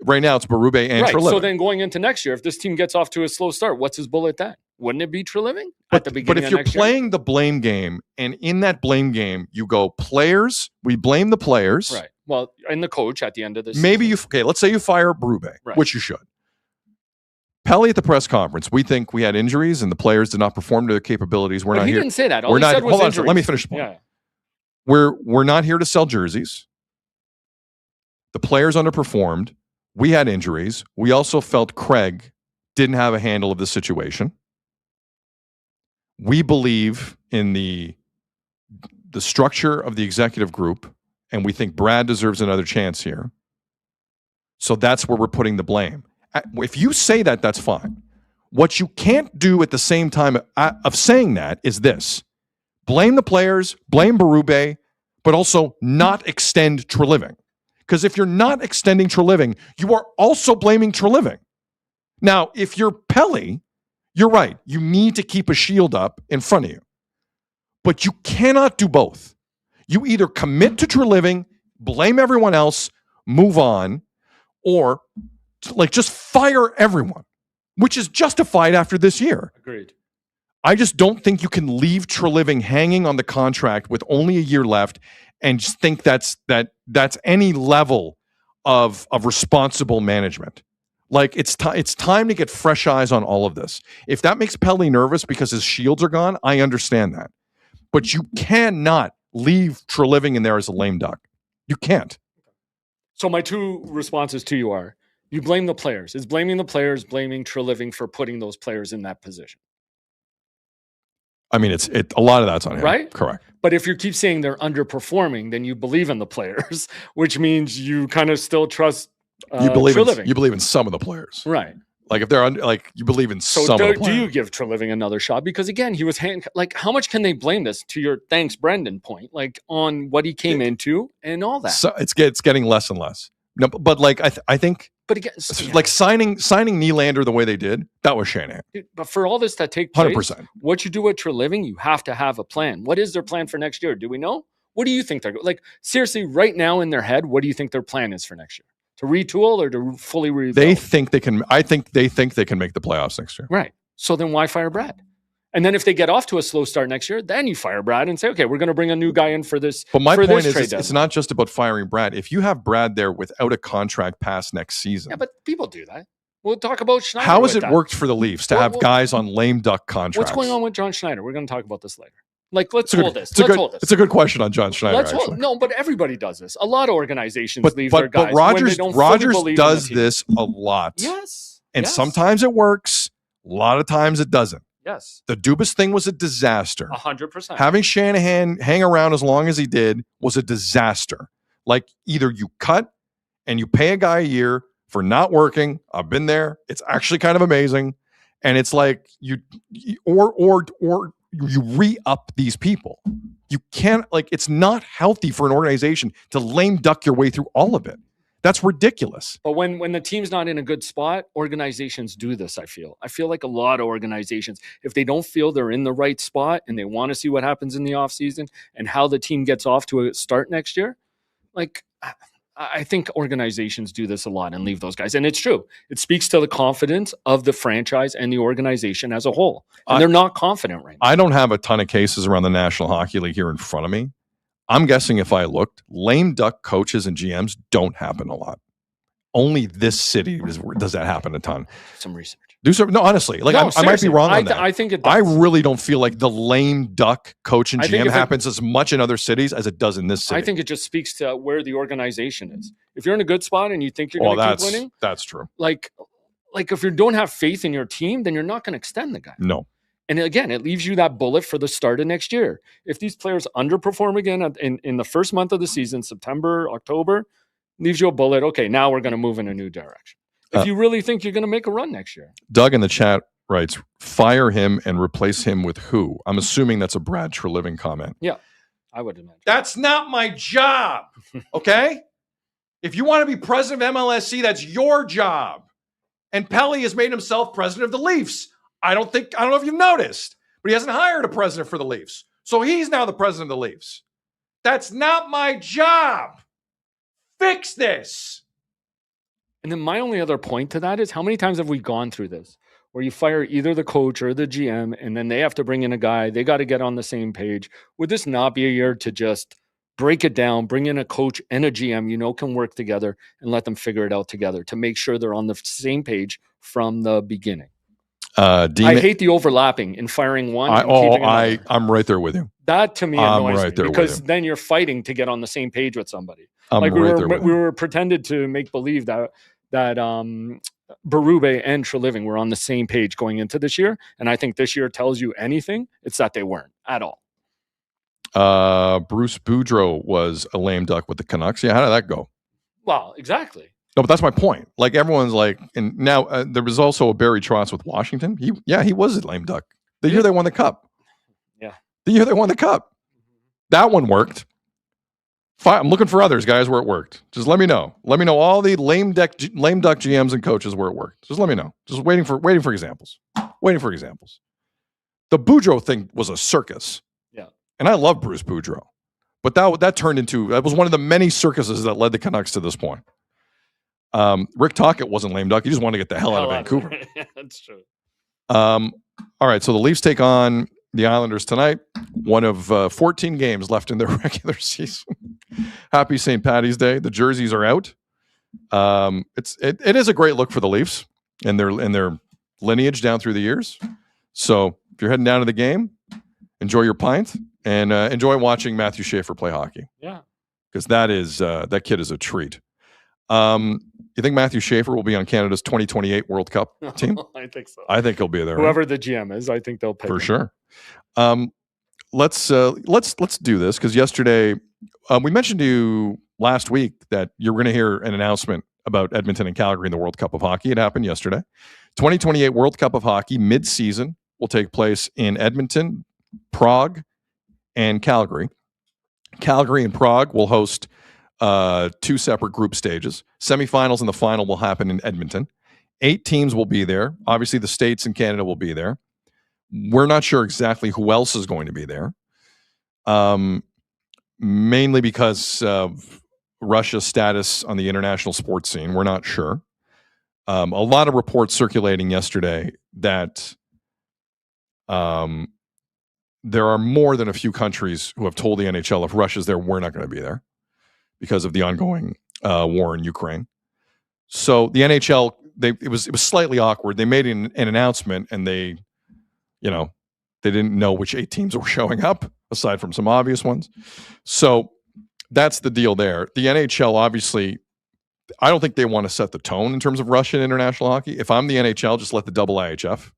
Right now, it's Berube and Treliving. So then going into next year, if this team gets off to a slow start, what's his bullet then? Wouldn't it be Treliving at the beginning of next year? But if you're playing the blame game, and in that blame game, you go, players, we blame the players. Right. Well, and the coach at the end of this Maybe season. let's say you fire Berube, which you should. Pelle at the press conference, we think we had injuries and the players did not perform to their capabilities. He didn't say that. All he said was hold on, injuries. let me finish the point. Yeah. We're not here to sell jerseys. The players underperformed. We had injuries. We also felt Craig didn't have a handle of the situation. We believe in the structure of the executive group, and we think Brad deserves another chance here. So that's where we're putting the blame. If you say that, that's fine. What you can't do at the same time of saying that is this. Blame the players, blame Berube, but also not extend Treliving. Because if you're not extending Treliving, you are also blaming Treliving. Now, if you're Pelle, you're right. You need to keep a shield up in front of you. But you cannot do both. You either commit to Treliving, blame everyone else, move on, or just fire everyone, which is justified after this year. Agreed. I just don't think you can leave Treliving hanging on the contract with only a year left and just think that's any level of responsible management. Like it's time to get fresh eyes on all of this. If that makes Pelle nervous because his shields are gone, I understand that. But you cannot leave Treliving in there as a lame duck. You can't. So my two responses to you are, you blame the players. Is blaming the players blaming Treliving for putting those players in that position? I mean, it's a lot of that's on him. Right? Correct. But if you keep saying they're underperforming, then you believe in the players, which means you kind of still trust Treliving. You believe in some of the players. Right. Like if they're you believe in some of the players. Do you give Treliving another shot? Because again, he was how much can they blame this, to your thanks Brendan point, on what he came into and all that? So it's getting less and less. No, but I think. But again, signing Nylander the way they did, that was Shanahan. But for all this that take place, 100%. What you do with Treliving, you have to have a plan. What is their plan for next year? Do we know? What do you think they're seriously right now in their head? What do you think their plan is for next year? To retool or to fully rebuild? They think they can. I think they think they can make the playoffs next year. Right. So then why fire Brad? And then if they get off to a slow start next year, then you fire Brad and say, okay, we're going to bring a new guy in for this. But my point is, it's not just about firing Brad. If you have Brad there without a contract past next season. Yeah, but people do that. We'll talk about Schneider. How has it worked for the Leafs to have guys on lame duck contracts? What's going on with John Schneider? We're going to talk about this later. Let's hold this. It's a good question on John Schneider. No, but everybody does this. A lot of organizations leave their guys. But Rogers does this a lot. Yes. And sometimes it works. A lot of times it doesn't. Yes. The Dubas thing was a disaster. 100%. Having Shanahan hang around as long as he did was a disaster. Like either you cut and you pay a guy a year for not working. I've been there. It's actually kind of amazing. And it's like you re-up these people. You can't, it's not healthy for an organization to lame duck your way through all of it. That's ridiculous. But when the team's not in a good spot, organizations do this, I feel like a lot of organizations, if they don't feel they're in the right spot and they want to see what happens in the offseason and how the team gets off to a start next year, like I think organizations do this a lot and leave those guys. And it's true. It speaks to the confidence of the franchise and the organization as a whole. And they're not confident right now. I don't have a ton of cases around the National Hockey League here in front of me. I'm guessing if I looked, lame duck coaches and GMs don't happen a lot. Only this city does that happen a ton. Some research. No, honestly, like I might be wrong on that. I think it does. I really don't feel like the lame duck coach and GM happens as much in other cities as it does in this city. I think it just speaks to where the organization is. If you're in a good spot and you think you're going to keep winning, that's true. Like if you don't have faith in your team, then you're not going to extend the guy. No. And again, it leaves you that bullet for the start of next year. If these players underperform again in the first month of the season, September, October, leaves you a bullet. Okay, now we're going to move in a new direction. If you really think you're going to make a run next year. Doug in the chat writes, fire him and replace him with who? I'm assuming that's a Brad Treliving comment. Yeah, I would imagine. That's not my job, okay? If you want to be president of MLSC, that's your job. And Pelly has made himself president of the Leafs. I don't know if you've noticed, but he hasn't hired a president for the Leafs. So he's now the president of the Leafs. That's not my job. Fix this. And then my only other point to that is how many times have we gone through this where you fire either the coach or the GM and then they have to bring in a guy, they got to get on the same page. Would this not be a year to just break it down, bring in a coach and a GM, can work together and let them figure it out together to make sure they're on the same page from the beginning? I hate the overlapping in firing one. I'm right there with you. That to me annoys me because then you're fighting to get on the same page with somebody. We were pretended to make believe that Berube and Treliving were on the same page going into this year, and I think this year tells you anything, it's that they weren't at all. Bruce Boudreau was a lame duck with the Canucks. Yeah, how did that go? Well, exactly. No, but that's my point. Like everyone's like, and now there was also a Barry Trotz with Washington. He was a lame duck. The year they won the cup. Yeah. The year they won the cup. That one worked. Fine. I'm looking for others, guys, where it worked. Just let me know. Let me know all the lame duck GMs and coaches where it worked. Just let me know. Just waiting for examples. Waiting for examples. The Boudreau thing was a circus. Yeah. And I love Bruce Boudreau. But that was one of the many circuses that led the Canucks to this point. Rick Tocchet wasn't lame duck. He just wanted to get the hell out of Vancouver. Yeah, that's true. All right. So the Leafs take on the Islanders tonight. One of 14 games left in their regular season. Happy St. Paddy's Day. The jerseys are out. It is a great look for the Leafs and their lineage down through the years. So if you're heading down to the game, enjoy your pint and enjoy watching Matthew Schaefer play hockey. Yeah, because that kid is a treat. You think Matthew Schaefer will be on Canada's 2028 World Cup team? I think so. I think he'll be there. Whoever the GM is, I think they'll pick for him. Sure. Let's do this because yesterday we mentioned to you last week that you're going to hear an announcement about Edmonton and Calgary in the World Cup of Hockey. It happened yesterday. 2028 World Cup of Hockey mid-season will take place in Edmonton, Prague, and Calgary. Calgary and Prague will host two separate group stages. Semifinals and the final will happen in Edmonton. 8 teams will be there. Obviously, the States and Canada will be there. We're not sure exactly who else is going to be there. Mainly because of Russia's status on the international sports scene. We're not sure. A lot of reports circulating yesterday that there are more than a few countries who have told the NHL if Russia's there, we're not going to be there because of the ongoing war in Ukraine. So the NHL, it was slightly awkward. They made an announcement and they didn't know which 8 teams were showing up, aside from some obvious ones. So that's the deal there. The NHL, obviously, I don't think they want to set the tone in terms of Russian international hockey. If I'm the NHL, just let the IIHF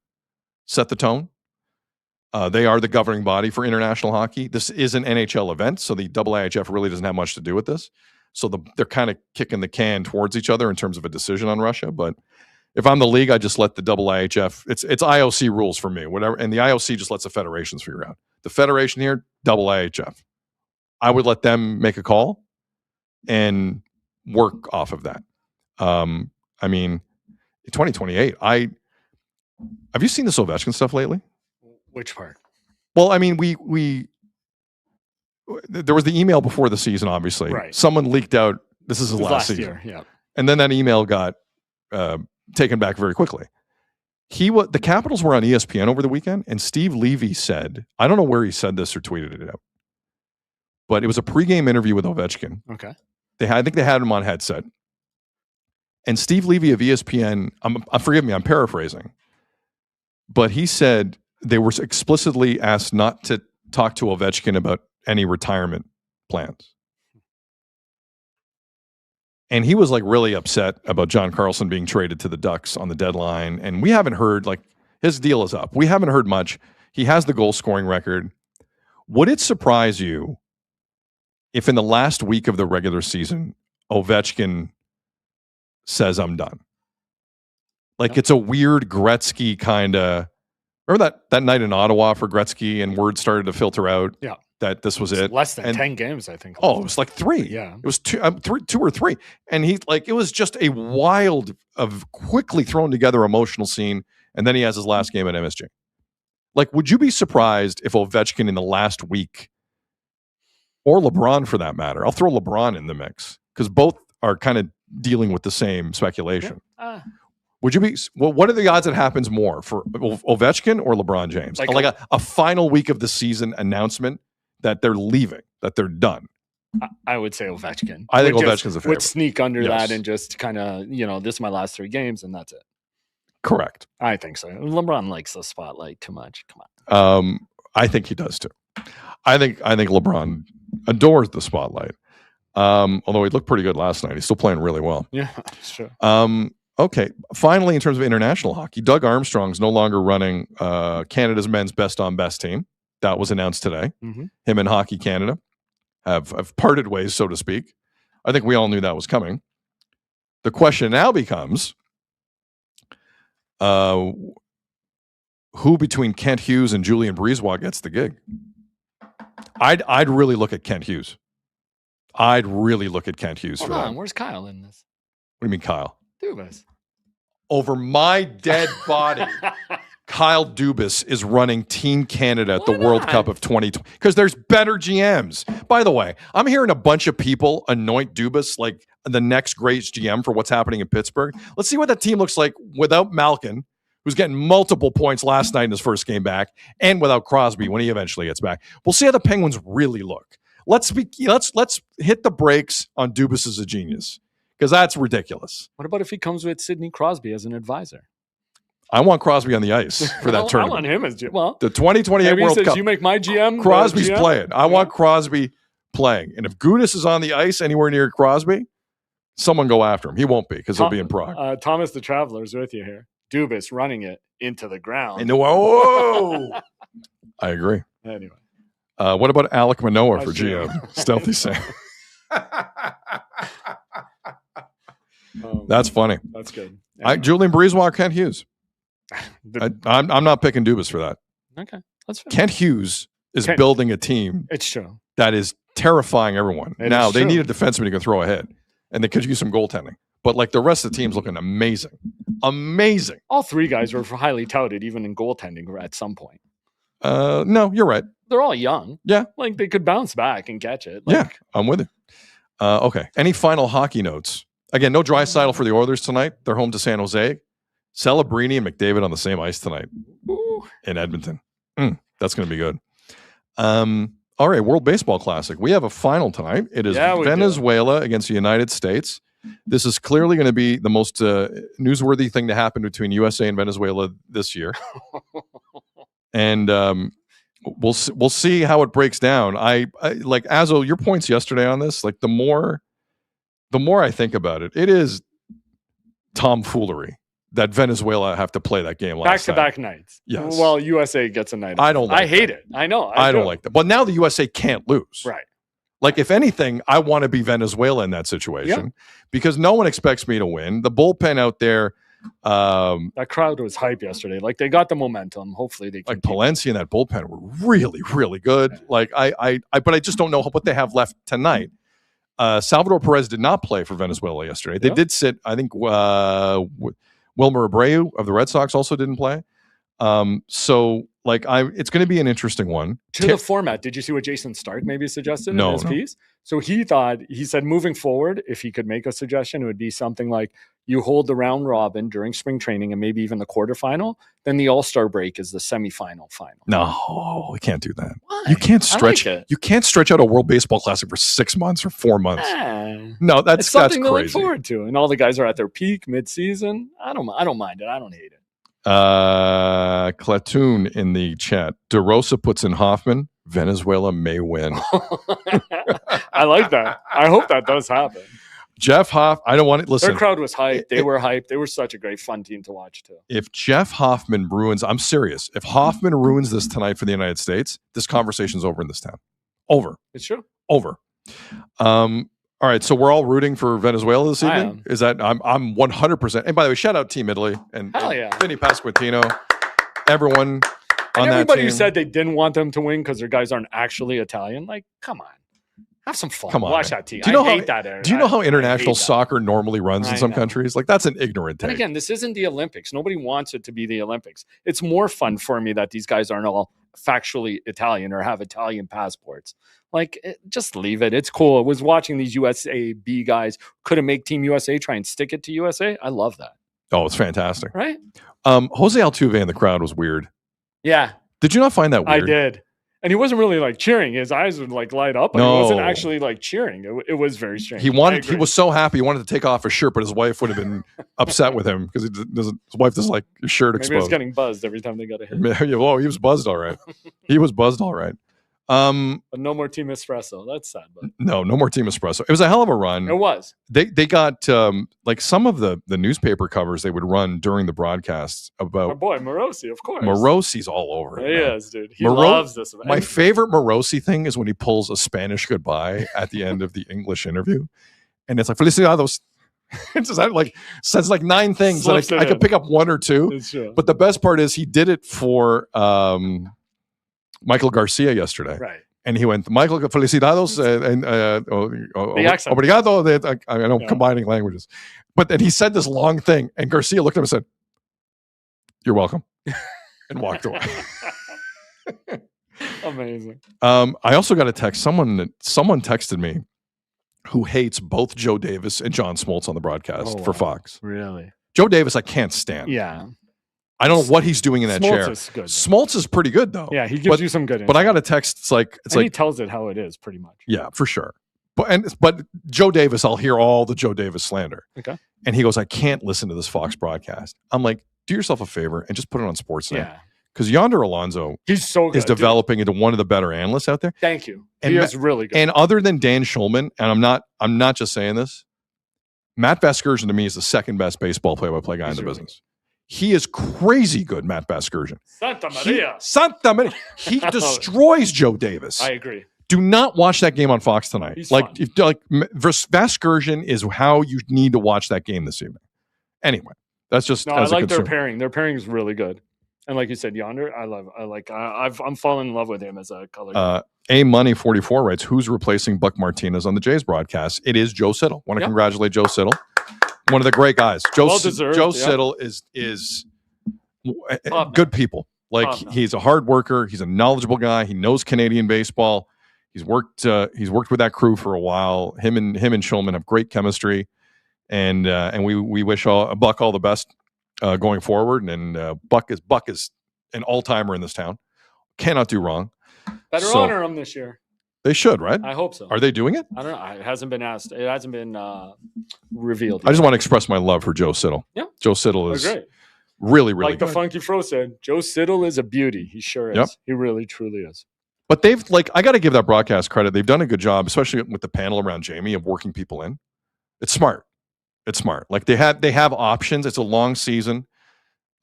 set the tone. They are the governing body for international hockey. This is an NHL event, so the IIHF really doesn't have much to do with this. So they're kind of kicking the can towards each other in terms of a decision on Russia. But if I'm the league, I just let the IIHF. It's IOC rules for me, whatever, and the IOC just lets the federations figure out. The federation here, IIHF. I would let them make a call, and work off of that. I mean, 2028. Have you seen this Ovechkin stuff lately? Which part? Well, I mean, there was the email before the season, obviously. Right. Someone leaked out, this is his last season. Year, yeah. And then that email got taken back very quickly. The Capitals were on ESPN over the weekend, and Steve Levy said, I don't know where he said this or tweeted it out, but it was a pregame interview with Ovechkin. Okay. I think they had him on headset. And Steve Levy of ESPN, forgive me, I'm paraphrasing, but he said they were explicitly asked not to talk to Ovechkin about any retirement plans. And he was like really upset about John Carlson being traded to the Ducks on the deadline. And we haven't heard, like, his deal is up. We haven't heard much. He has the goal scoring record. Would it surprise you if in the last week of the regular season, Ovechkin says, I'm done? Like, it's a weird Gretzky kind of, remember that night in Ottawa for Gretzky and word started to filter out? Yeah. That this was it. Less than 10 games, I think. Oh, it was like 3. Yeah. It was 2 or 3. And it was just a wild, quickly thrown together emotional scene. And then he has his last game at MSG. Like, would you be surprised if Ovechkin in the last week, or LeBron for that matter, I'll throw LeBron in the mix because both are kind of dealing with the same speculation. Yeah. Would you be, what are the odds it happens more for Ovechkin or LeBron James? Like a final week of the season announcement that they're leaving, that they're done. I would say Ovechkin. I think Ovechkin's a favorite. Would sneak under that and just kind of, this is my last 3 games and that's it. Correct. I think so. LeBron likes the spotlight too much. Come on. I think he does too. I think LeBron adores the spotlight. Although he looked pretty good last night. He's still playing really well. Yeah, sure. Okay. Finally, in terms of international hockey, Doug Armstrong's no longer running Canada's men's best on best team. That was announced today. Mm-hmm. Him and Hockey Canada have parted ways, so to speak. I think we all knew that was coming. The question now becomes, who between Kent Hughes and Julien Brisebois gets the gig? I'd really look at Kent Hughes. For Hold on, where's Kyle in this? What do you mean, Kyle? Dubas. Over my dead body. Kyle Dubas is running Team Canada at the World Cup of 2020 because there's better GMs. By the way, I'm hearing a bunch of people anoint Dubas like the next great GM for what's happening in Pittsburgh. Let's see what that team looks like without Malkin, who's getting multiple points last night in his first game back, and without Crosby when he eventually gets back. We'll see how the Penguins really look. Let's hit the brakes on Dubas as a genius because that's ridiculous. What about if he comes with Sidney Crosby as an advisor? I want Crosby on the ice for that tournament. I want him as GM. Well, the 2028 World says, Cup. You make my GM. Crosby's GM? playing. I want Crosby playing. And if Gudas is on the ice anywhere near Crosby, someone go after him. He won't be because he'll be in Prague. Thomas the Traveler's with you here. Dubas running it into the ground. Whoa! I agree. Anyway. What about Alec Manoah for GM? Stealthy saying. That's funny. That's good. Anyway. Julien Brisebois, Kent Hughes. I'm not picking Dubas for that. Okay, that's fair. Kent Hughes is building a team. It's true. That is terrifying everyone. Now they need a defenseman who can throw ahead, and they could use some goaltending. But like the rest of the team's looking amazing, amazing. All 3 guys were highly touted, even in goaltending at some point. No, you're right. They're all young. Yeah, like they could bounce back and catch it. Yeah, I'm with you. Okay. Any final hockey notes? Again, no Draisaitl for the Oilers tonight. They're home to San Jose. Celebrini and McDavid on the same ice tonight in Edmonton. That's going to be good. All right, World Baseball Classic. We have a final tonight. It is Venezuela against the United States. This is clearly going to be the most newsworthy thing to happen between USA and Venezuela this year. And we'll see how it breaks down. I like Azzo, your points yesterday on this. Like the more I think about it, it is tomfoolery that Venezuela have to play that game back-to-back nights. Yes. Well, USA gets a night. I don't. Like I hate it. I know. I don't like that. But now the USA can't lose. Right. Like if anything, I want to be Venezuela in that situation because no one expects me to win. The bullpen out there. That crowd was hype yesterday. Like they got the momentum. Hopefully they can like Palencia and that bullpen were really, really good. Like but I just don't know what they have left tonight. Salvador Perez did not play for Venezuela yesterday. They did sit. I think Wilmer Abreu of the Red Sox also didn't play. So like it's going to be an interesting one. To the format, did you see what Jason Stark maybe suggested in his piece? So he said moving forward, if he could make a suggestion, it would be something like you hold the round robin during spring training and maybe even the quarterfinal. Then the All-Star break is the semifinal final. No, we can't do that. Why? You can't stretch. I like it. You can't stretch out a World Baseball Classic for 6 months or 4 months. No, that's it's something to crazy. look forward to. And all the guys are at their peak mid-season. I don't mind it. I don't hate it. Klatoon in the chat. DeRosa puts in Hoffman. Venezuela may win. I like that. I hope that does happen. Jeff Hoff, I don't want to listen. Their crowd was hyped. They were hyped. They were such a great fun team to watch too. If Jeff Hoffman ruins, I'm serious. If Hoffman ruins this tonight for the United States, this conversation's over in this town. Over. It's true. Over. All right, so we're all rooting for Venezuela this evening. Is that I'm 100%. And by the way, shout out Team Italy and Vinny Pasquantino, everyone on and everybody that team. who said they didn't want them to win because their guys aren't actually Italian. Like, come on, have some fun. Come on, watch man. that team. Do you know I hate that era. Do you know how international soccer normally runs in some countries? Like that's an ignorant take. And again, this isn't the Olympics. Nobody wants it to be the Olympics. It's more fun for me that these guys aren't all factually Italian or have Italian passports. Like, just leave it. It's cool. I was watching these USA B guys. Couldn't make Team USA try and stick it to USA. I love that. Oh, it's fantastic. Right? Jose Altuve in the crowd was weird. Yeah. Did you not find that weird? I did. And he wasn't really like cheering. His eyes would like light up, but he wasn't actually like cheering. It was very strange. He was so happy. He wanted to take off his shirt, but his wife would have been upset with him because his wife doesn't like his shirt exposed. Maybe he was getting buzzed every time they got a hit. Oh, he was buzzed all right. He was buzzed all right. But no more Team Espresso. That's sad. But no more Team Espresso. It was a hell of a run. It was. They got like some of the newspaper covers they would run during the broadcasts about our boy Morosi, of course. Morosi's all over it. He man. is, dude. He loves this. My favorite Morosi thing is when he pulls a Spanish goodbye at the end of the English interview, and it's like Felicidades. It just like says like 9 things that I could pick up 1 or 2. It's true. But the best part is he did it for Michael Garcia yesterday. Right. And he went, Michael, felicidades, obrigado. I know I'm combining languages. But then he said this long thing, and Garcia looked at him and said, "You're welcome," and walked away. Amazing. I also got a text. Someone texted me who hates both Joe Davis and John Smoltz on the broadcast for Fox. Really? Joe Davis, I can't stand. Yeah. I don't know what he's doing in that chair. Is good. Smoltz is pretty good though. Yeah, he gives you some good. But I got a text. It's like he tells it how it is, pretty much. Yeah, for sure. But Joe Davis, I'll hear all the Joe Davis slander. Okay. And he goes, I can't listen to this Fox broadcast. I'm like, do yourself a favor and just put it on Sportsnet. Yeah. Because Yonder Alonso is developing into one of the better analysts out there. Thank you. He is really good. And other than Dan Schulman, and I'm not just saying this, Matt Vasgersian to me is the second best baseball play-by-play guy in the business. He is crazy good, Matt Vasgersian. Santa Maria. He destroys Joe Davis. I agree. Do not watch that game on Fox tonight. He's fun. Vasgersian is how you need to watch that game this evening. Anyway, that's just. No, I like their pairing. Their pairing is really good. And like you said, Yonder, I'm falling in love with him as a color. A Money 44 writes, who's replacing Buck Martinez on the Jays broadcast? It is Joe Siddle. Want to congratulate Joe Siddle. One of the great guys. Joe Siddle is good people. Like he's a hard worker. He's a knowledgeable guy. He knows Canadian baseball. He's worked with that crew for a while. Him and Schulman have great chemistry, and we wish Buck all the best going forward. And Buck is an all-timer in this town. Cannot do wrong. Better honor him this year. They should, right? I hope so. Are they doing it? I don't know. It hasn't been asked. It hasn't been revealed yet. I just want to express my love for Joe Siddle. Yeah. Joe Siddle is really, really like good. the Funky Fro said, Joe Siddle is a beauty. He sure is. Yep. He really, truly is. But they've I got to give that broadcast credit. They've done a good job, especially with the panel around Jamie, of working people in. It's smart. Like they have options. It's a long season.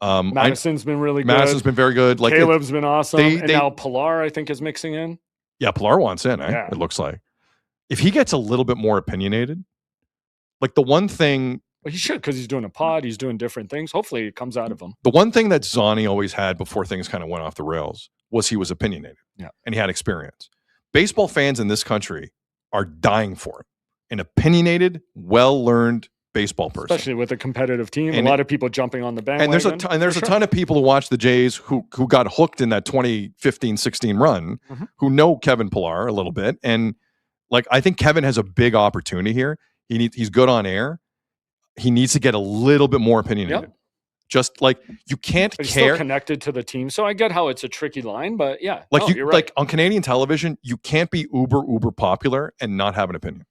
Madison's been really good. Madison's been very good. Like Caleb's been awesome. And now Pilar, I think, is mixing in. Yeah, Pilar wants in, Yeah. It looks like. If he gets a little bit more opinionated, like the one thing... Well, he should, because he's doing a pod. He's doing different things. Hopefully it comes out of him. The one thing that Zani always had before things kind of went off the rails was he was opinionated. Yeah. And he had experience. Baseball fans in this country are dying for it. an opinionated, well-learned baseball person. Especially with a competitive team. And a lot of people jumping on the bandwagon. And there's a ton of people who watch the Jays who got hooked in that 2015-16 run, who know Kevin Pillar a little bit. And like, I think Kevin has a big opportunity here. He's good on air. He needs to get a little bit more opinionated. Yep. Just like, you can't He's care. still connected to the team. So I get how it's a tricky line, but yeah. Like you're right. like on Canadian television, you can't be uber popular and not have an opinion.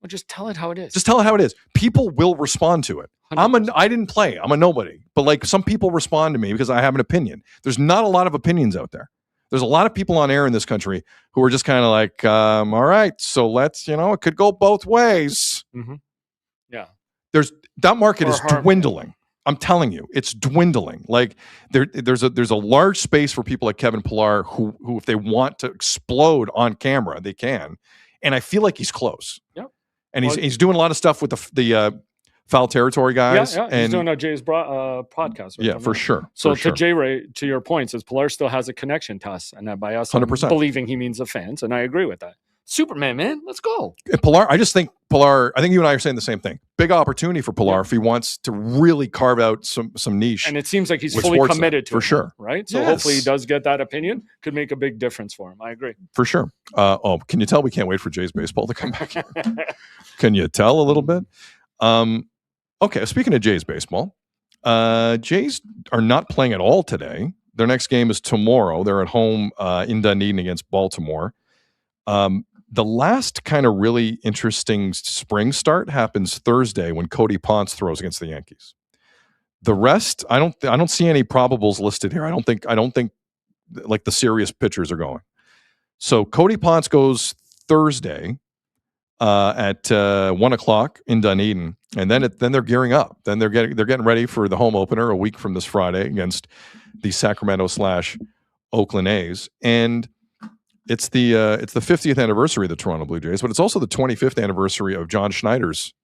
Well, just tell it how it is. Just tell it how it is. People will respond to it. 100%. I didn't play. I'm a nobody. But like, some people respond to me because I have an opinion. There's not a lot of opinions out there. There's a lot of people on air in this country who are just kind of like, all right, so let's, it could go both ways. Mm-hmm. Yeah. That market is dwindling. I'm telling you, it's dwindling. Like, there's a large space for people like Kevin Pillar who if they want to explode on camera, they can. And I feel like he's close. Yep. And he's doing a lot of stuff with the Foul Territory guys. Yeah. He's doing a Jay's podcast. Yeah, for sure. So to Jay Ray, to your point, says Pillar still has a connection to us, and that by us, 100%. Believing he means the fans, and I agree with that. Superman, man, let's go. And Pillar, I think you and I are saying the same thing. Big opportunity for Pillar if he wants to really carve out some niche. And it seems like he's fully committed to it. For sure. Right? So hopefully he does get that opinion. Could make a big difference for him. I agree. For sure. Can you tell we can't wait for Jays baseball to come back? Can you tell a little bit? Okay, speaking of Jays baseball, Jays are not playing at all today. Their next game is tomorrow. They're at home in Dunedin against Baltimore. The last kind of really interesting spring start happens Thursday when Cody Ponce throws against the Yankees. The rest, I don't see any probables listed here. I don't think like the serious pitchers are going. So Cody Ponce goes Thursday at 1:00 in Dunedin, and then they're gearing up. Then they're getting ready for the home opener a week from this Friday against the Sacramento/Oakland A's, and it's the 50th anniversary of the Toronto Blue Jays, but it's also the 25th anniversary of John Schneider's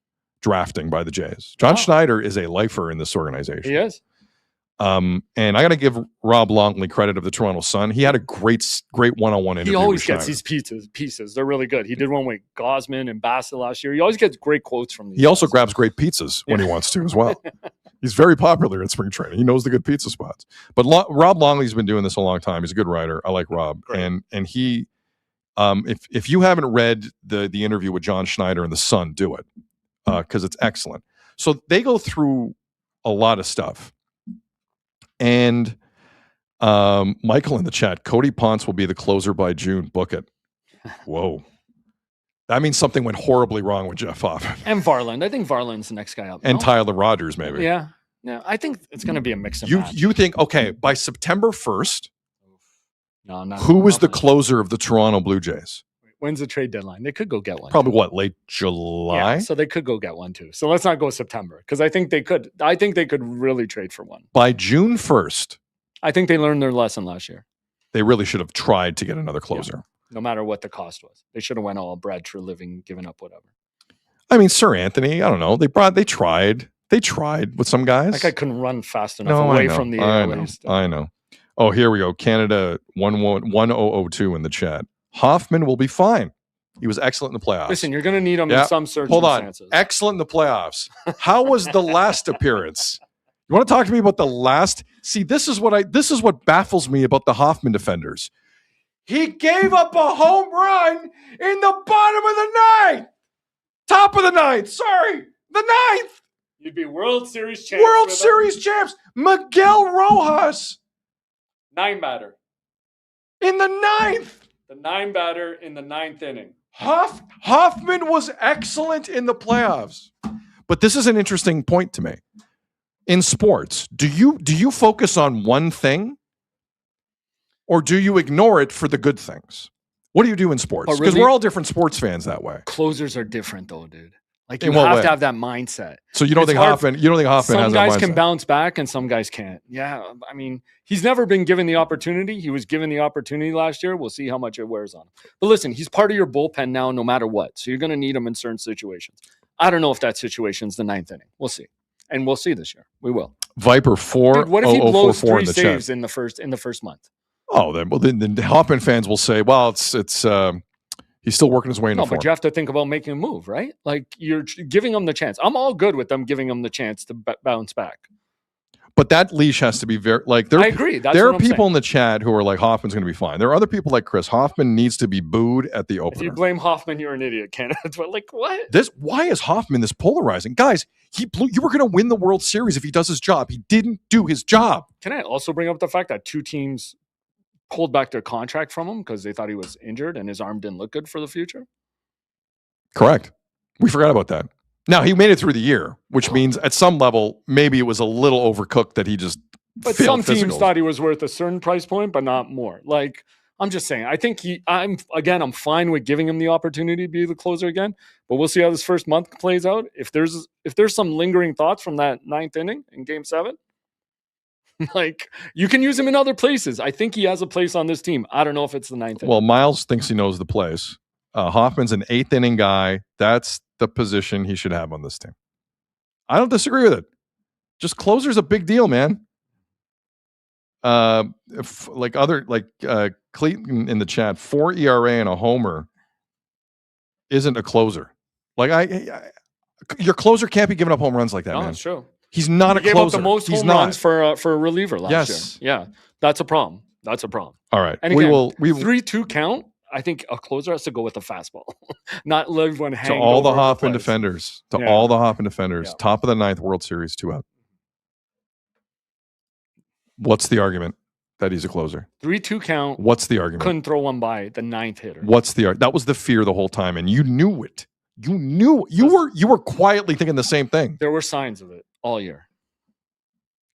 drafting by the Jays. John Schneider is a lifer in this organization. He is. And I got to give Rob Longley credit of the Toronto Sun. He had a great one-on-one interview. He always with gets Schneider. these pieces. They're really good. He did one with Gosman and Bassett last year. He always gets great quotes from these. He also grabs great pizzas when he wants to as well. He's very popular in spring training. He knows the good pizza spots. But Rob Longley's been doing this a long time. He's a good writer. I like Rob. Great. And he, if you haven't read the interview with John Schneider in the Sun, do it because it's excellent. So they go through a lot of stuff. And Michael in the chat, Cody Ponce will be the closer by June. Book it. Whoa. That means something went horribly wrong with Jeff Hoffman. And Varland. I think Varland's the next guy up. And Tyler Rogers, maybe. Yeah. I think it's going to be a mix and match. You think, okay, by September 1st, no, not who is the closer of the Toronto Blue Jays? When's the trade deadline? They could go get one. Probably late July? Yeah, so they could go get one too. So let's not go September because I think they could really trade for one. By June 1st. I think they learned their lesson last year. They really should have tried to get another closer. Yeah. No matter what the cost was. They should have went all Brad Treliving, giving up whatever. I mean, Sir Anthony, I don't know. They tried. They tried with some guys. That guy couldn't run fast enough away from the airways. I know. Oh, here we go. Canada 1002 in the chat. Hoffman will be fine. He was excellent in the playoffs. Listen, you're going to need him in some circumstances. Hold on. Excellent in the playoffs. How was the last appearance? You want to talk to me about the last? See, this is what baffles me about the Hoffman defenders. He gave up a home run in the bottom of the ninth. Top of the ninth. Sorry. The ninth. You'd be World Series champs. World Series champs. Miguel Rojas. 9-batter. In the ninth. The 9-batter in the 9th inning. Hoffman was excellent in the playoffs. But this is an interesting point to me. In sports, do you focus on one thing? Or do you ignore it for the good things? What do you do in sports? Because we're all different sports fans that way. Closers are different though, dude. Like you have to have that mindset. So you don't think Hoffman has that mindset? Some guys can bounce back and some guys can't. Yeah. I mean, he's never been given the opportunity. He was given the opportunity last year. We'll see how much it wears on him. But listen, he's part of your bullpen now no matter what. So you're going to need him in certain situations. I don't know if that situation's the 9th inning. We'll see. And we'll see this year. We will. Viper 4. Dude, what if he blows 3 saves in the first month? Oh, then Hoffman fans will say, well, He's still working his way into No, form. but you have to think about making a move, right? Like you're giving him the chance. I'm all good with them giving him the chance to bounce back. But that leash has to be very like. I agree. That's there what are I'm people saying. in the chat who are like Hoffman's going to be fine. There are other people like Chris. Hoffman needs to be booed at the If opener. you blame Hoffman, you're an idiot, Canada. But like what? Why is Hoffman this polarizing? Guys, you were going to win the World Series if he does his job. He didn't do his job. Can I also bring up the fact that 2 teams pulled back their contract from him because they thought he was injured and his arm didn't look good for the future? Correct. We forgot about that. Now, he made it through the year, which means at some level, maybe it was a little overcooked that he just But failed some teams physicals. thought he was worth a certain price point, but not more. Like, I'm just saying, I think I'm fine with giving him the opportunity to be the closer again, but we'll see how this first month plays out. If there's some lingering thoughts from that 9th inning in Game 7, like you can use him in other places. I think he has a place on this team. I don't know if it's the 9th inning. Well, Miles thinks he knows the place. Hoffman's an 8th inning guy. That's the position he should have on this team. I don't disagree with it. Just closer's a big deal, man. Clayton in the chat, 4 ERA and a homer isn't a closer. Like your closer can't be giving up home runs like that, No, man. it's true. He's not He a gave closer. up the most He's home not. runs for a reliever last year. Yeah, that's a problem. That's a problem. All right. And again, 3-2 count. I think a closer has to go with the fastball, not let everyone hang. To all the over Hoffman place. defenders. Yeah. All the Hoffman defenders. Yeah. Top of the 9th, World Series, 2 out. What's the argument that he's a closer? 3-2 count. What's the argument? Couldn't throw one by the 9th hitter. What's the that was the fear the whole time, and you knew it. You knew you were quietly thinking the same thing. There were signs of it all year.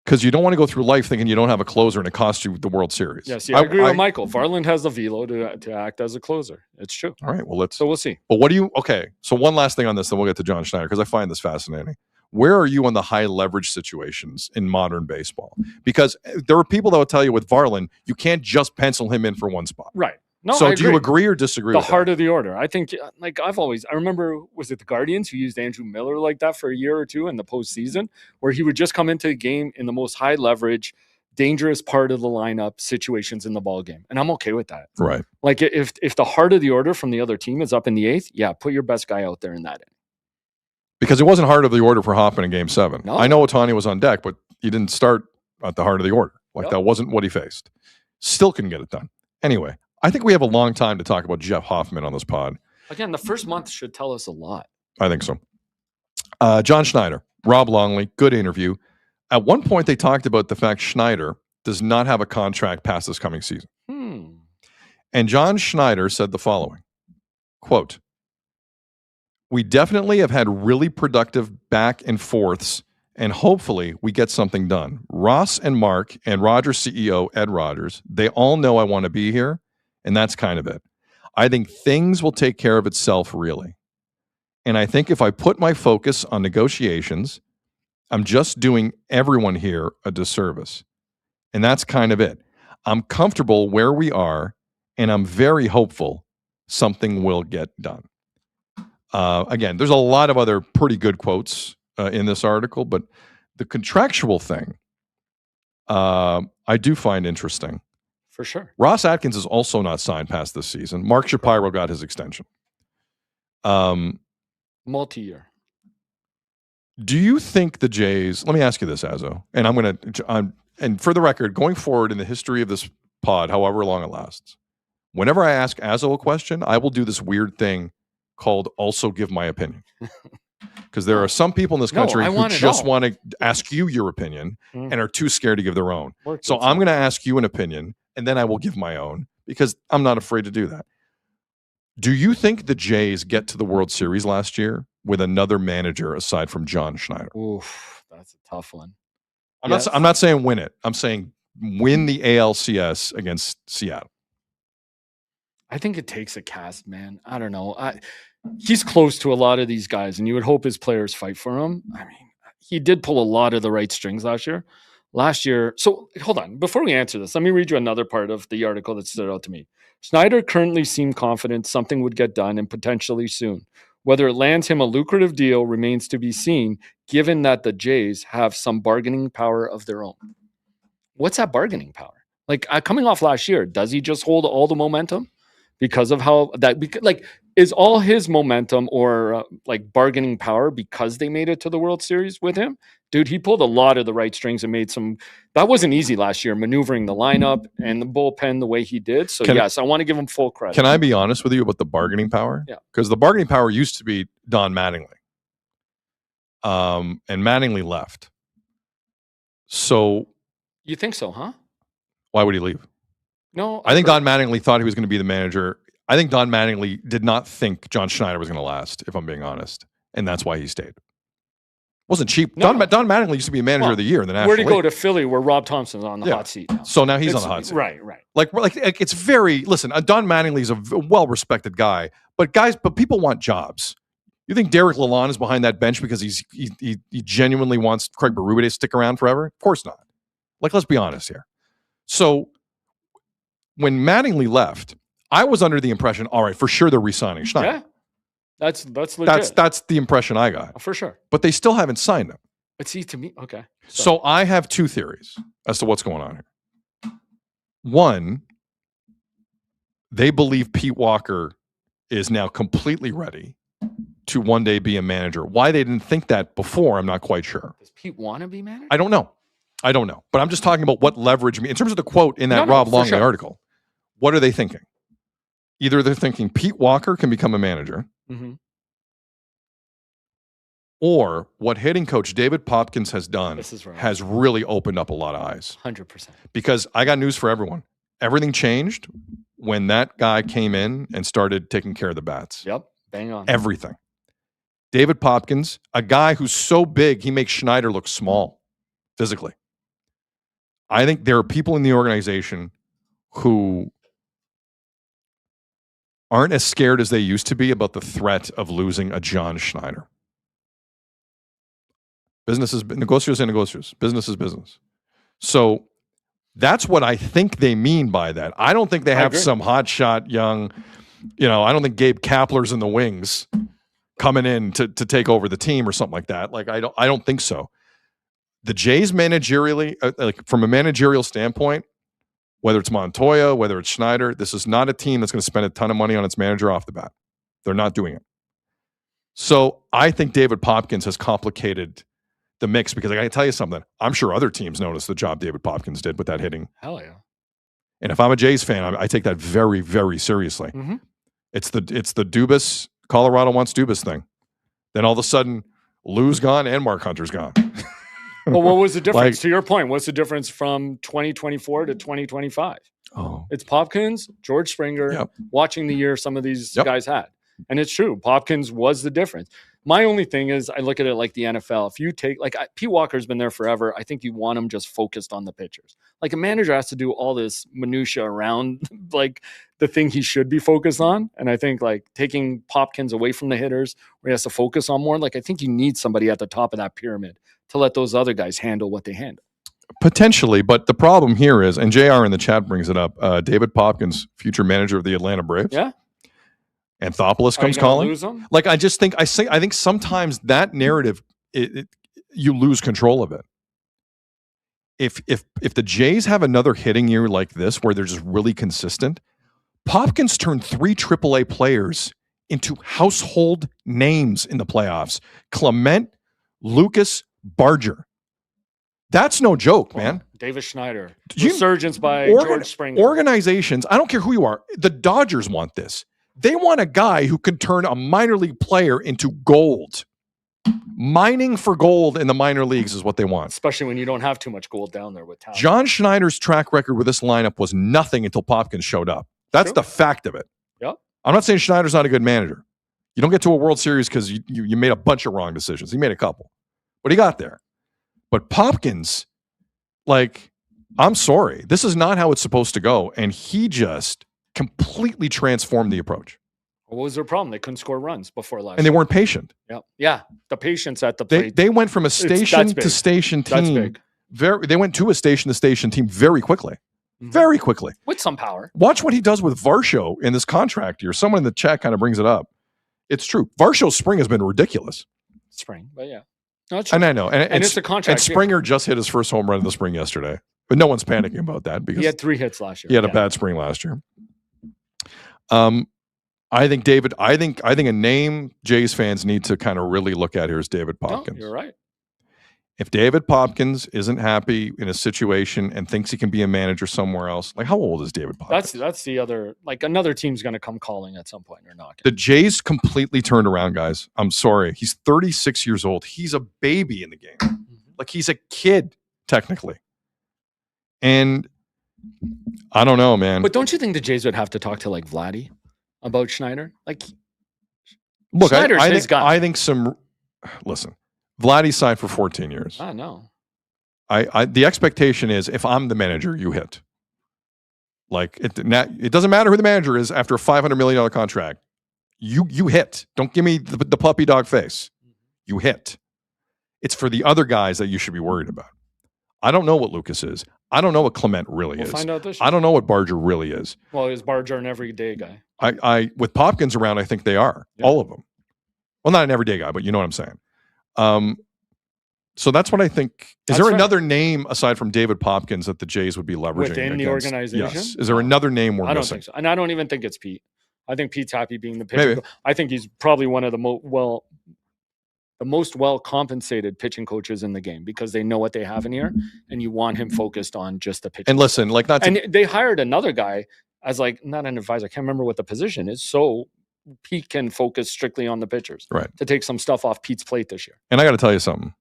Because you don't want to go through life thinking you don't have a closer and it costs you the World Series. Yes, I agree with Michael. Varland has the velo to act as a closer. It's true. All right, well So we'll see. But what do you? Okay, so one last thing on this, then we'll get to John Schneider because I find this fascinating. Where are you on the high leverage situations in modern baseball? Because there are people that will tell you with Varland, you can't just pencil him in for one spot. Right. No, so I do you agree or disagree The with heart of the order. I think, like I remember, was it the Guardians who used Andrew Miller like that for a year or two in the postseason, where he would just come into the game in the most high leverage, dangerous part of the lineup situations in the ball game. And I'm okay with that. Right. Like if the heart of the order from the other team is up in the 8th, yeah, put your best guy out there in that inning. Because it wasn't heart of the order for Hoffman in Game 7. No. I know Ohtani was on deck, but he didn't start at the heart of the order. Like Yep. that wasn't what he faced. Still couldn't get it done. Anyway, I think we have a long time to talk about Jeff Hoffman on this pod. Again, the first month should tell us a lot. I think so. John Schneider, Rob Longley, good interview. At one point, they talked about the fact Schneider does not have a contract past this coming season. And John Schneider said the following, quote, "We definitely have had really productive back and forths, and hopefully we get something done. Ross and Mark and Rogers CEO Ed Rogers, they all know I want to be here, and that's kind of it. I think things will take care of itself, really. And I think if I put my focus on negotiations, I'm just doing everyone here a disservice. And that's kind of it. I'm comfortable where we are, and I'm very hopeful something will get done." Again, there's a lot of other pretty good quotes in this article, but the contractual thing I do find interesting. For sure. Ross Atkins is also not signed past this season. Mark Shapiro got his extension. Multi-year. Do you think the Jays? Let me ask you this, Azo, and and for the record, going forward in the history of this pod, however long it lasts, whenever I ask Azo a question, I will do this weird thing called "also give my opinion," because there are some people in this country who just want to ask you your opinion and are too scared to give their own. So I'm going to ask you an opinion, and then I will give my own because I'm not afraid to do that. Do you think the Jays get to the World Series last year with another manager aside from John Schneider? Oof, that's a tough one. I'm not saying win it. I'm saying win the ALCS against Seattle. I think it takes a cast, man. I don't know. He's close to a lot of these guys, and you would hope his players fight for him. I mean, he did pull a lot of the right strings last year. So hold on. Before we answer this, let me read you another part of the article that stood out to me. Schneider currently seemed confident something would get done and potentially soon. Whether it lands him a lucrative deal remains to be seen, given that the Jays have some bargaining power of their own. What's that bargaining power? Like coming off last year, does he just hold all the momentum because of how that? Like is all his momentum or like bargaining power because they made it to the World Series with him? Dude, he pulled a lot of the right strings and made some. That wasn't easy last year, maneuvering the lineup and the bullpen the way he did. So, yes, I want to give him full credit. Can I be honest with you about the bargaining power? Yeah. Because the bargaining power used to be Don Mattingly. And Mattingly left. So. You think so, huh? Why would he leave? No. I think Don Mattingly thought he was going to be the manager. I think Don Mattingly did not think John Schneider was going to last, if I'm being honest. And that's why he stayed. Wasn't cheap. No. Don Mattingly used to be manager of the year in the National Where'd he go League. to Philly where Rob Thompson's on the hot seat now? So now he's on the hot seat. Right. Like it's very, listen, Don Mattingly's a well-respected guy, but people want jobs. You think Derek Lalonde is behind that bench because he genuinely wants Craig Berube to stick around forever? Of course not. Like, let's be honest here. So when Mattingly left, I was under the impression, all right, for sure they're re-signing Schneider. Yeah. That's legit. That's the impression I got. For sure. But they still haven't signed him. But see, to me, okay. So I have two theories as to what's going on here. One, they believe Pete Walker is now completely ready to one day be a manager. Why they didn't think that before, I'm not quite sure. Does Pete want to be manager? I don't know. But I'm just talking about what leverage in terms of the quote in that Rob Longley article. What are they thinking? Either they're thinking Pete Walker can become a manager, or what hitting coach David Popkins has done has really opened up a lot of eyes. 100%. Because I got news for everyone. Everything changed when that guy came in and started taking care of the bats. Yep, bang on. Everything. David Popkins, a guy who's so big, he makes Schneider look small physically. I think there are people in the organization who aren't as scared as they used to be about the threat of losing a John Schneider. Business is negocios. Business is business. So that's what I think they mean by that. I don't think they have some hotshot young, I don't think Gabe Kapler's in the wings coming in to take over the team or something like that. Like, I don't think so. The Jays managerially, like from a managerial standpoint, whether it's Montoya, whether it's Schneider, this is not a team that's going to spend a ton of money on its manager off the bat. They're not doing it. So I think David Popkins has complicated the mix because I got to tell you something. I'm sure other teams noticed the job David Popkins did with that hitting. Hell yeah. And if I'm a Jays fan, I take that very, very seriously. Mm-hmm. It's the Dubas, Colorado wants Dubas thing. Then all of a sudden, Lou's gone and Mark Hunter's gone. Well, what was the difference? To your point, what's the difference from 2024 to 2025? Oh, it's Popkins, George Springer, watching the year some of these guys had. And it's true. Popkins was the difference. My only thing is I look at it like the NFL. If you take, Pete Walker's been there forever. I think you want him just focused on the pitchers. Like a manager has to do all this minutia around like the thing he should be focused on. And I think like taking Popkins away from the hitters where he has to focus on more, like I think you need somebody at the top of that pyramid to let those other guys handle what they handle. Potentially, but the problem here is, and JR in the chat brings it up, David Popkins, future manager of the Atlanta Braves. Yeah. Anthopoulos comes calling. Like, I think sometimes that narrative, you lose control of it. If the Jays have another hitting year like this, where they're just really consistent, Popkins turned 3 AAA players into household names in the playoffs. Clement, Lucas, Barger. That's no joke, man. Davis Schneider. Resurgence by George Springer. Organizations, I don't care who you are, the Dodgers want this. They want a guy who can turn a minor league player into gold. Mining for gold in the minor leagues is what they want. Especially when you don't have too much gold down there with talent. John Schneider's track record with this lineup was nothing until Popkins showed up. That's the fact of it. Yep. I'm not saying Schneider's not a good manager. You don't get to a World Series because you made a bunch of wrong decisions. He made a couple. But he got there. But Popkins, like, I'm sorry. This is not how it's supposed to go. And he just completely transformed the approach. What was their problem? They couldn't score runs before last And they weren't patient. Yep. Yeah. The patience at the plate. They went from a station to station team. That's big. They went to a station to station team very quickly. Mm-hmm. Very quickly. With some power. Watch what he does with Varsho in this contract year. Someone in the chat kind of brings it up. It's true. Varsho's spring has been ridiculous. Spring, but yeah. No, and I know. And it's a contract. And Springer just hit his first home run in the spring yesterday. But no one's panicking about that because he had 3 hits last year. He had a bad spring last year. I think a name Jays fans need to kind of really look at here is David Popkins. No, you're right. If David Popkins isn't happy in a situation and thinks he can be a manager somewhere else, like how old is David Popkins? That's the other, like another team's going to come calling at some point or not. The Jays completely turned around, guys. I'm sorry. He's 36 years old. He's a baby in the game. Like he's a kid, technically. And I don't know, man. But don't you think the Jays would have to talk to like Vladdy about Schneider? Like, look, Schneider's his guy. I think listen, Vladdy signed for 14 years. I know. The expectation is if I'm the manager, you hit. Like it doesn't matter who the manager is after a $500 million contract. You hit. Don't give me the puppy dog face. You hit. It's for the other guys that you should be worried about. I don't know what Lucas is. I don't know what Clement really is. Find out this year. I don't know what Barger really is. Well, is Barger an everyday guy? I with Popkins around, I think they are. Yeah. All of them. Well, not an everyday guy, but you know what I'm saying. So that's what I think. Is there another name aside from David Popkins that the Jays would be leveraging within the organization? Yes. Is there another name we're missing? I don't think so. And I don't even think it's Pete. I think Pete's happy being the pitcher. Maybe. I think he's probably one of the most well-compensated pitching coaches in the game because they know what they have in here, and you want him focused on just the pitching. And listen, like and they hired another guy as like not an advisor. I can't remember what the position is. So Pete can focus strictly on the pitchers, right? To take some stuff off Pete's plate this year. And I got to tell you something.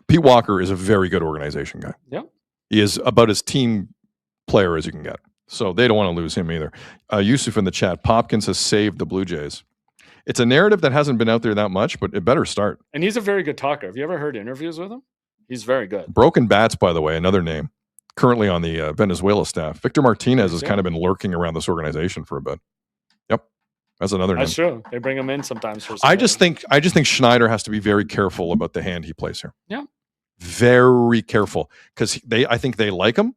Pete Walker is a very good organization guy. Yeah, he is about as team player as you can get. So they don't want to lose him either. Yusuf in the chat, Popkins has saved the Blue Jays. It's a narrative that hasn't been out there that much, but it better start. And he's a very good talker. Have you ever heard interviews with him? He's very good. Broken Bats, by the way, another name. Currently on the Venezuela staff. Victor Martinez has kind of been lurking around this organization for a bit. Yep. That's another name. That's true. They bring him in sometimes. I just think Schneider has to be very careful about the hand he plays here. Yeah. Very careful. Because I think they like him.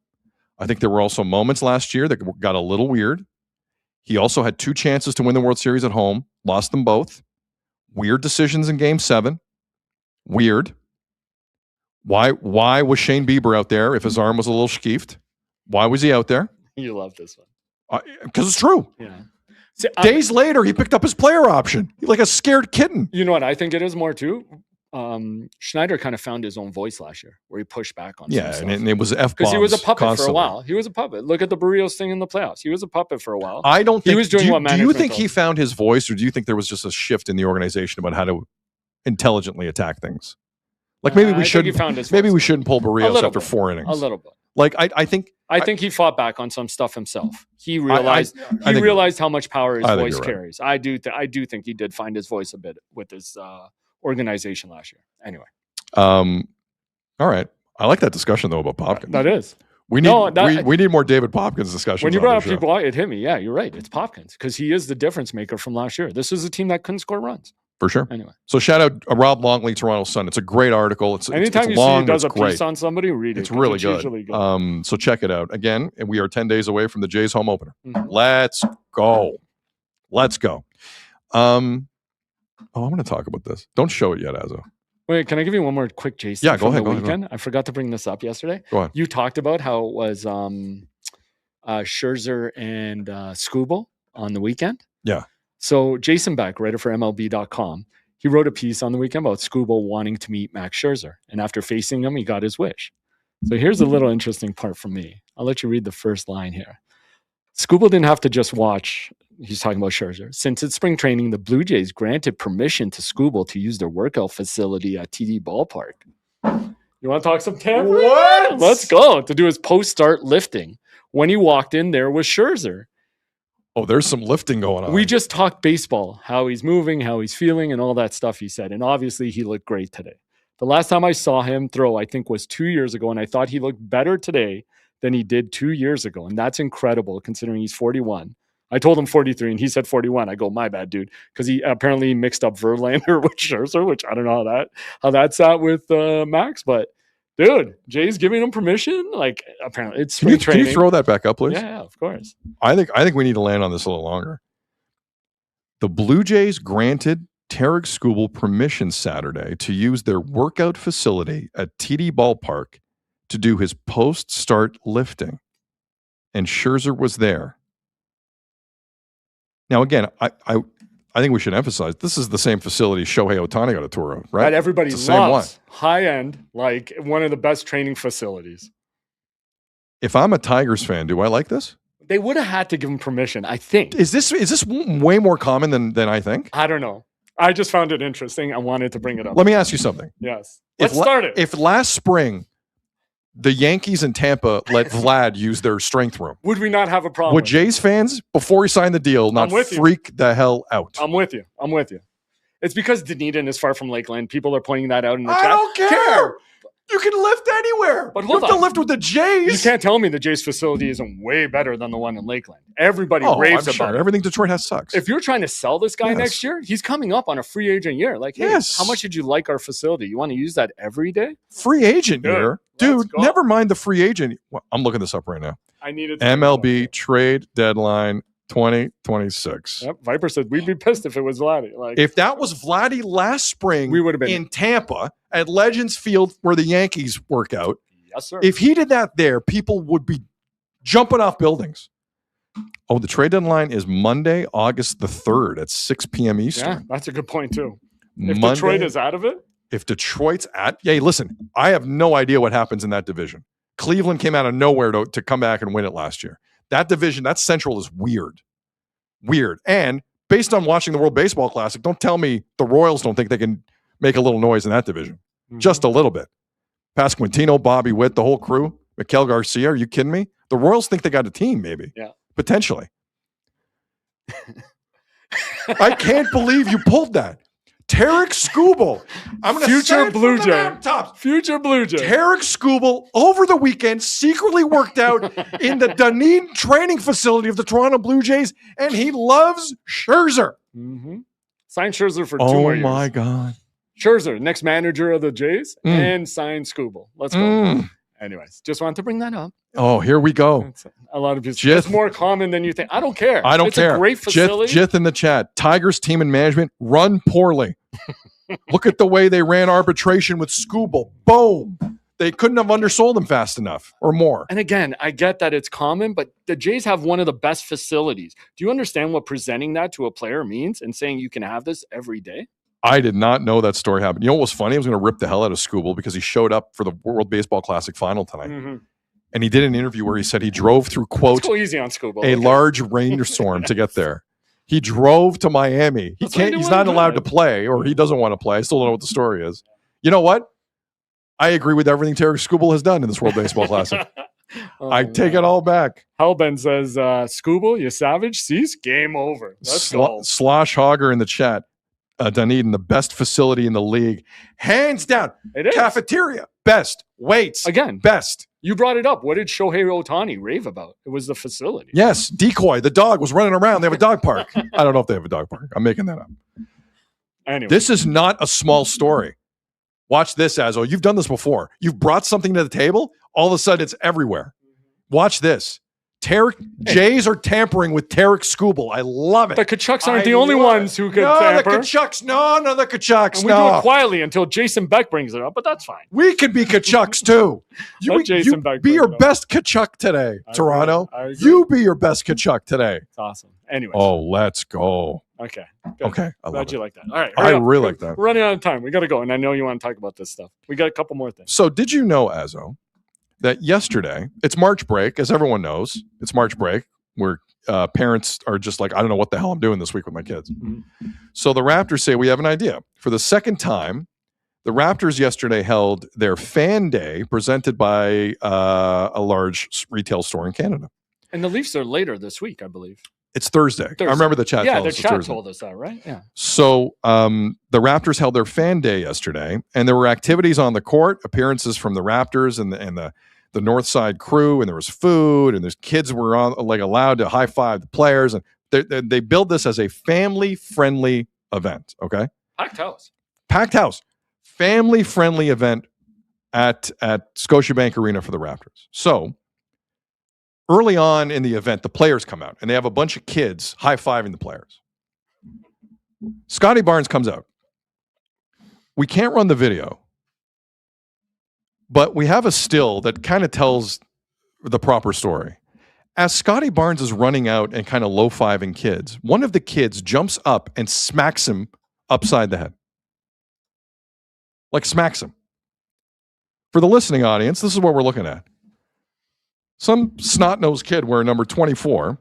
I think there were also moments last year that got a little weird. He also had 2 chances to win the World Series at home. Lost them both. Weird decisions in Game 7. Weird. Why was Shane Bieber out there if his arm was a little skeeved? Why was he out there? You love this one. Because it's true. Yeah. See, Days later, he picked up his player option. Like a scared kitten. You know what I think it is more too? Schneider kind of found his own voice last year where he pushed back on some stuff. And it was F-bombs because he was a puppet constantly. for a while. He was a puppet. Look at the Barrios thing in the playoffs. He was a puppet for a while. I don't think he was doing what do you think told he him. found his voice, or do you think there was just a shift in the organization about how to intelligently attack things? Like maybe we shouldn't. Maybe we shouldn't pull Barrios after 4 innings. A little bit. Like I think he fought back on some stuff himself. He realized realized how much power his voice carries. Right. I do think he did find his voice a bit with his organization last year. Anyway. All right. I like that discussion though about Popkins. That is. We need more David Popkins discussion. When you brought up people, it hit me. Yeah, you're right. It's Popkins because he is the difference maker from last year. This is a team that couldn't score runs. For sure. Anyway. So shout out Rob Longley, Toronto Sun. It's a great article. It's anytime it's long, see he does a great. piece on somebody, read it. It's really good. So check it out. Again, we are 10 days away from the Jays home opener. Mm-hmm. Let's go. I want to talk about this. Don't show it yet, Azo. Wait, can I give you one more quick Jays? Yeah, go ahead. Weekend? I forgot to bring this up yesterday. Go on. You talked about how it was Scherzer and Skubal on the weekend. Yeah. So Jason Beck, writer for MLB.com, he wrote a piece on the weekend about Skubal wanting to meet Max Scherzer. And after facing him, he got his wish. So here's a little interesting part from me. I'll let you read the first line here. Skubal didn't have to just watch. He's talking about Scherzer. Since it's spring training, the Blue Jays granted permission to Skubal to use their workout facility at TD Ballpark. You want to talk some tampering? What? Let's go. To do his post-start lifting. When he walked in, there was Scherzer. Oh, there's some lifting going on. We just talked baseball, how he's moving, how he's feeling, and all that stuff he said. And obviously, he looked great today. The last time I saw him throw, I think, was 2 years ago, and I thought he looked better today than he did 2 years ago. And that's incredible, considering he's 41. I told him 43, and he said 41. I go, my bad, dude, because he apparently mixed up Verlander with Scherzer, which I don't know how that's at with Max, but dude, Jay's giving him permission. Like apparently, it's spring training. Can you throw that back up, please? Yeah, of course. I think we need to land on this a little longer. The Blue Jays granted Tarek Skubal permission Saturday to use their workout facility at TD Ballpark to do his post-start lifting, and Scherzer was there. Now, again, I think we should emphasize this is the same facility Shohei Ohtani got a tour of, right? That everybody It's the same one. loves. High end, like one of the best training facilities. If I'm a Tigers fan, do I like this? They would have had to give him permission, I think. Is this way more common than I think? I don't know. I just found it interesting. I wanted to bring it up. Let me ask you something. Yes. Let's start it. If last spring the Yankees in Tampa let Vlad use their strength room, would we not have a problem? would Jays fans, before he signed the deal, not freak the hell out? I'm with you. It's because Dunedin is far from Lakeland. People are pointing that out in the I chat. don't care. You can lift anywhere. But you hold have to on. lift with the Jays. You can't tell me the Jays facility isn't way better than the one in Lakeland. Everybody raves I'm about it. Everything Detroit has sucks. If you're trying to sell this guy next year, he's coming up on a free agent year. Like, hey, Yes. how much did you like our facility? You want to use that every day? Free agent Good. year. Let's Dude, go. never mind the free agent. Well, I'm looking this up right now. I needed to MLB trade deadline 2026. Yep. Viper said we'd be pissed if it was Vladdy. Like, If that was Vladdy last spring, we would have been in Tampa at Legends Field where the Yankees work out. Yes, sir. If he did that there, people would be jumping off buildings. Oh, the trade deadline is Monday, August the 3rd at 6 p.m. Eastern. Yeah, that's a good point too. If Monday, Detroit is out of it, if Detroit's hey, listen, I have no idea what happens in that division. Cleveland came out of nowhere to come back and win it last year. That division, that Central is weird. Weird. And based on watching the World Baseball Classic, don't tell me the Royals don't think they can make a little noise in that division. Mm-hmm. Just a little bit. Pasquantino, Bobby Witt, the whole crew, Miguel Garcia, are you kidding me? The Royals think they got a team, maybe. Yeah. Potentially. I can't believe you pulled that. Tarek Skubal. I'm going to Future Blue Jay. Top. Future Blue Jay. Tarek Skubal over the weekend secretly worked out in the Dunedin training facility of the Toronto Blue Jays, and he loves Scherzer. Mm-hmm. Sign Scherzer for 2 more years. Oh my God. Scherzer, next manager of the Jays, and sign Skubal. Let's go. Anyways, just wanted to bring that up. Oh, here we go. A lot of people. It's more common than you think. I don't care. I don't it's care. A great facility. Jith in the chat. Tigers team and management run poorly. Look at the way they ran arbitration with Skubal. Boom. They couldn't have undersold them fast enough or more. And again, I get that it's common, but the Jays have one of the best facilities. Do you understand what presenting that to a player means and saying you can have this every day? I did not know that story happened. You know what was funny? I was going to rip the hell out of Skubal because he showed up for the World Baseball Classic final tonight. Mm-hmm. And he did an interview where he said he drove through, quote, Let's go easy on Skubal. a large rainstorm to get there. He drove to Miami. He's not allowed to play, or he doesn't want to play. I still don't know what the story is. You know what? I agree with everything Tarek Skubal has done in this World Baseball Classic. I take it all back. Hellben says, Skubal, you savage? Cease? Game over. Let's go. Slosh Hogger in the chat. Dunedin, the best facility in the league. Hands down. It is. Cafeteria, best. Weights, again, best. You brought it up. What did Shohei Ohtani rave about? It was the facility. Yes, Decoy, the dog was running around. They have a dog park. I don't know if they have a dog park. I'm making that up. Anyway. This is not a small story. Watch this, Azzo. You've done this before. You've brought something to the table. All of a sudden, it's everywhere. Watch this. Jays are tampering with Tarek Skubal. I love it. The Tkachuks aren't the only ones who could tamper. The Tkachuks. No, the Tkachuks. And we do it quietly until Jason Beck brings it up, but that's fine. We can be Tkachuks too. Jason Beck be your bring it up. best Tkachuk today, Toronto. I agree. You be your best Tkachuk today. It's awesome. Anyway. Oh, let's go. Okay. Good. Okay. I love Glad you it. like that. All right. I really like that. We're running out of time. We got to go. And I know you want to talk about this stuff. We got a couple more things. So did you know, Azzo, that yesterday, it's March break, as everyone knows, it's March break, where parents are just like, I don't know what the hell I'm doing this week with my kids. Mm-hmm. So the Raptors say, we have an idea. For the second time, the Raptors yesterday held their fan day presented by a large retail store in Canada. And the Leafs are later this week, I believe. It's Thursday. I remember the chat told us it's Thursday. Told us that, right? Yeah. So the Raptors held their fan day yesterday, and there were activities on the court, appearances from the Raptors and the North Side crew, and there was food, and there's kids were allowed to high five the players, and they build this as a family friendly event. Okay, packed house, family friendly event at Scotiabank Arena for the Raptors. So early on in the event, the players come out, and they have a bunch of kids high fiving the players. Scotty Barnes comes out. We can't run the video, but we have a still that kind of tells the proper story. as Scotty Barnes is running out and kind of low-fiving kids, one of the kids jumps up and smacks him upside the head. Like smacks him. For the listening audience, this is what we're looking at. Some snot-nosed kid wearing number 24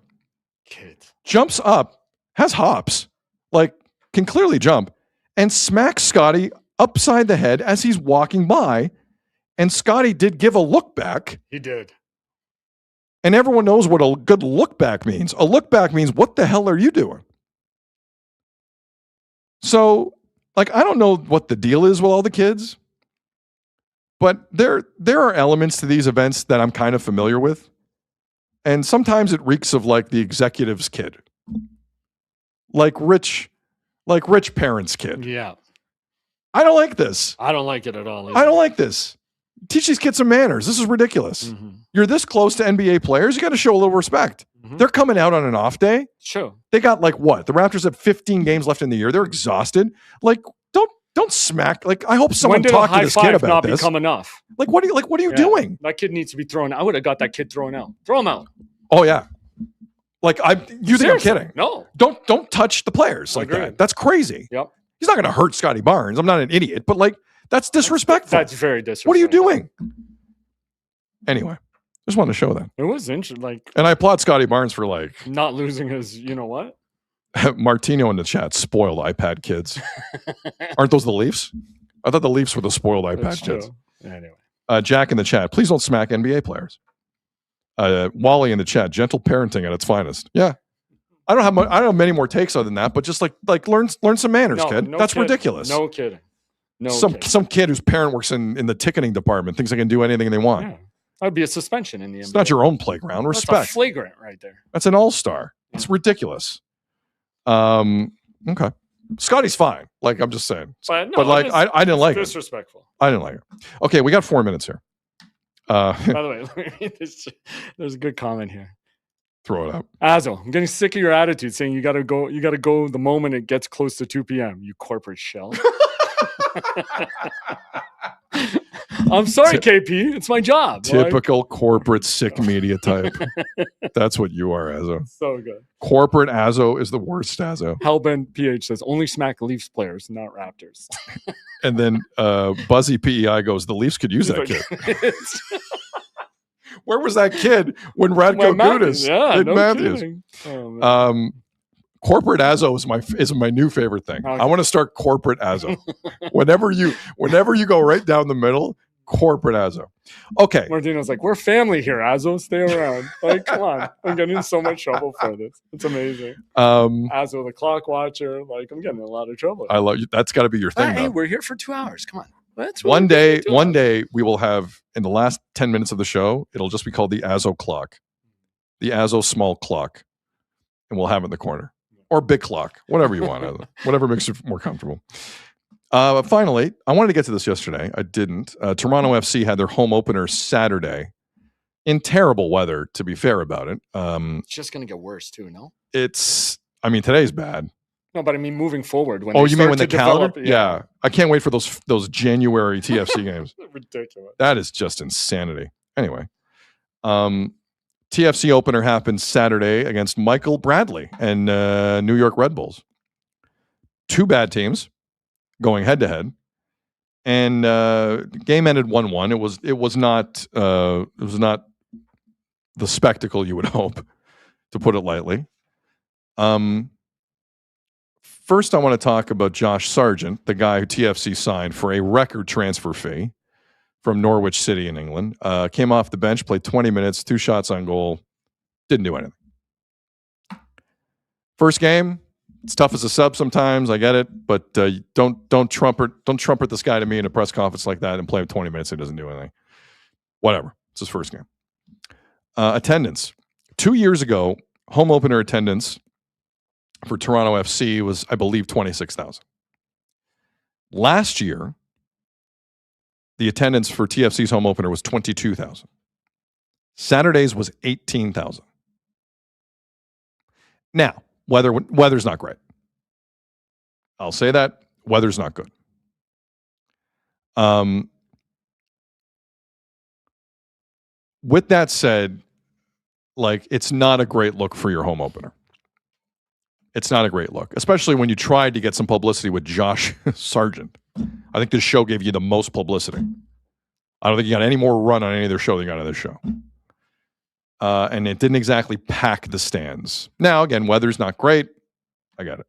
jumps up, has hops, like can clearly jump, and smacks Scotty upside the head as he's walking by. And Scotty did give a look back. He did. And everyone knows what a good look back means. A look back means, what the hell are you doing? So, like, I don't know what the deal is with all the kids, but there are elements to these events that I'm kind of familiar with. And sometimes it reeks of like the executive's kid. Like rich parents' kid. Yeah. I don't like this. I don't like it at all either. I don't like this. Teach these kids some manners. This is ridiculous. Mm-hmm. You're this close to NBA players. You got to show a little respect. Mm-hmm. They're coming out on an off day. Sure. They got like what? The Raptors have 15 games left in the year. They're exhausted. Like, don't smack. Like, I hope someone talked to this kid about not this. Become enough? Like, what are you doing? That kid needs to be thrown. I would have got that kid thrown out. Throw him out. Oh yeah. Like you think I'm kidding? No. Don't touch the players like that. That's crazy. Yep. He's not going to hurt Scotty Barnes. I'm not an idiot, but like that's disrespectful. That's very disrespectful. What are you doing? Anyway, just wanted to show that. It was interesting. Like, and I applaud Scotty Barnes for like not losing his. You know what? Martino in the chat, spoiled iPad kids. Aren't those the Leafs? I thought the Leafs were the spoiled iPad kids. Anyway, Jack in the chat, please don't smack NBA players. Wally in the chat, gentle parenting at its finest. Yeah, I don't have many more takes other than that, but just like learn some manners, kid. That's kidding. ridiculous. No kidding. No. Some kid whose parent works in the ticketing department thinks they can do anything they want. Yeah. That'd be a suspension in the NBA. It's not your own playground. Respect. That's a flagrant right there. That's an all-star. It's ridiculous. Okay. Scotty's fine. Like, I'm just saying. But like, I didn't like it. Disrespectful. I didn't like it. Okay, we got 4 minutes here. By the way, let me read this. There's a good comment here. Throw it up. Azo, I'm getting sick of your attitude saying you gotta go the moment it gets close to 2 p.m. You corporate shell. I'm sorry, KP. It's my job. Typical corporate sick media type. That's what you are, Azo. So good. Corporate Azo is the worst Azo. Hellbent PH says only smack Leafs players, not Raptors. And then Buzzy PEI goes, the Leafs could use that kid. Where was that kid when Radko Gudas did Matthews? Oh, corporate Azo is my new favorite thing. Okay. I want to start corporate Azo. whenever you go right down the middle, corporate Azo. Okay. Martino's like, we're family here, Azo. Stay around. Like, come on. I'm getting in so much trouble for this. It's amazing. Azo, the clock watcher. Like, I'm getting in a lot of trouble. I love you. That's got to be your thing. Hey, we're here for 2 hours. Come on. One day we will have, in the last 10 minutes of the show, it'll just be called the Azo clock. The Azo small clock. And we'll have it in the corner. Or big clock. Whatever you want. Whatever makes you more comfortable. Finally, I wanted to get to this yesterday. I didn't. Toronto FC had their home opener Saturday in terrible weather, to be fair about it. It's just going to get worse, too, no? Today's bad. No, but I mean, moving forward. You mean when the calendar? Yeah. I can't wait for those January TFC games. Ridiculous. That is just insanity. Anyway, TFC opener happens Saturday against Michael Bradley and New York Red Bulls. 2 bad teams going head to head, and game ended 1-1. It was not the spectacle you would hope, to put it lightly. First, I want to talk about Josh Sargent, the guy who TFC signed for a record transfer fee from Norwich City in England. Came off the bench, played 20 minutes, 2 shots on goal, didn't do anything. First game, it's tough as a sub sometimes, I get it, but don't trumpet this guy to me in a press conference like that and play him 20 minutes and he doesn't do anything. Whatever, it's his first game. Attendance. 2 years ago, home opener attendance for Toronto FC was, I believe, 26,000. Last year, the attendance for TFC's home opener was 22,000. Saturday's was 18,000. Now, weather's not great. I'll say that. Weather's not good. With that said, like, it's not a great look for your home opener. It's not a great look, especially when you tried to get some publicity with Josh Sargent. I think this show gave you the most publicity. I don't think you got any more run on any other show than you got on this show. And it didn't exactly pack the stands. Now, again, weather's not great. I get it.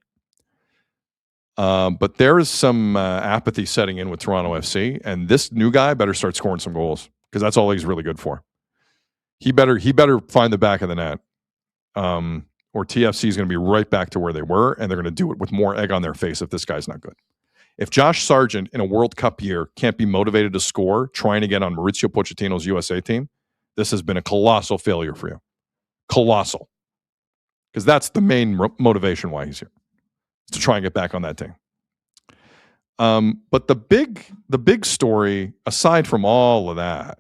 But there is some apathy setting in with Toronto FC, and this new guy better start scoring some goals because that's all he's really good for. He better find the back of the net, or TFC is going to be right back to where they were, and they're going to do it with more egg on their face if this guy's not good. If Josh Sargent in a World Cup year can't be motivated to score, trying to get on Mauricio Pochettino's USA team, this has been a colossal failure for you. Colossal. Because that's the main motivation why he's here, is to try and get back on that team. But the big story, aside from all of that,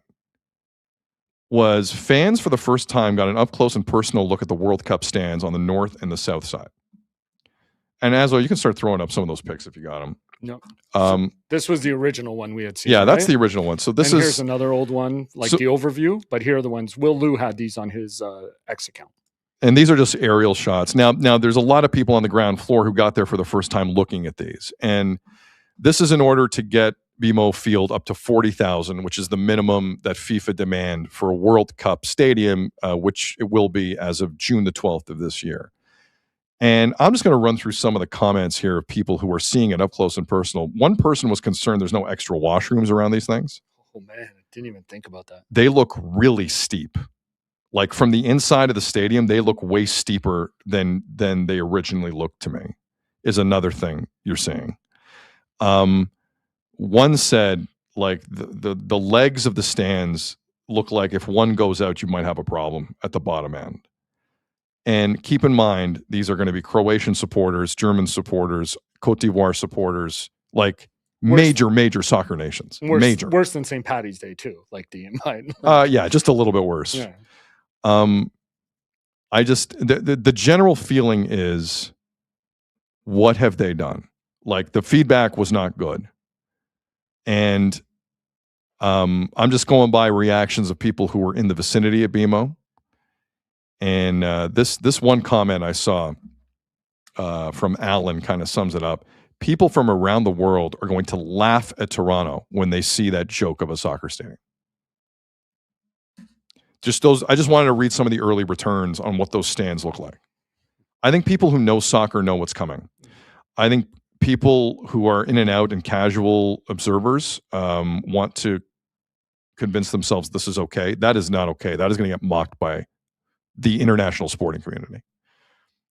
was fans for the first time got an up-close and personal look at the World Cup stands on the north and the south side. And Azo, you can start throwing up some of those pics if you got them. No. This was the original one we had seen. Yeah, that's right? the original one. So this is here's another old one, like the overview. But here are the ones. Will Lou had these on his X account. And these are just aerial shots. Now, there's a lot of people on the ground floor who got there for the first time looking at these. And this is in order to get BMO Field up to 40,000, which is the minimum that FIFA demand for a World Cup stadium, which it will be as of June the 12th of this year. And I'm just going to run through some of the comments here of people who are seeing it up close and personal. One person was concerned there's no extra washrooms around these things. Oh, man, I didn't even think about that. They look really steep. Like from the inside of the stadium, they look way steeper than they originally looked to me, is another thing you're seeing. One said, like, the legs of the stands look like if one goes out, you might have a problem at the bottom end. And keep in mind, these are going to be Croatian supporters, German supporters, Cote d'Ivoire supporters, like major soccer nations. Worse than St. Paddy's Day, too, like the invite. Yeah, just a little bit worse. Yeah. I just, the general feeling is, what have they done? Like, the feedback was not good. And I'm just going by reactions of people who were in the vicinity at BMO. And this one comment I saw from Alan kind of sums it up. People from around the world are going to laugh at Toronto when they see that joke of a soccer stadium. I just wanted to read some of the early returns on what those stands look like. I think people who know soccer know what's coming. I think people who are in and out and casual observers want to convince themselves this is okay. That is not okay. That is going to get mocked by the international sporting community.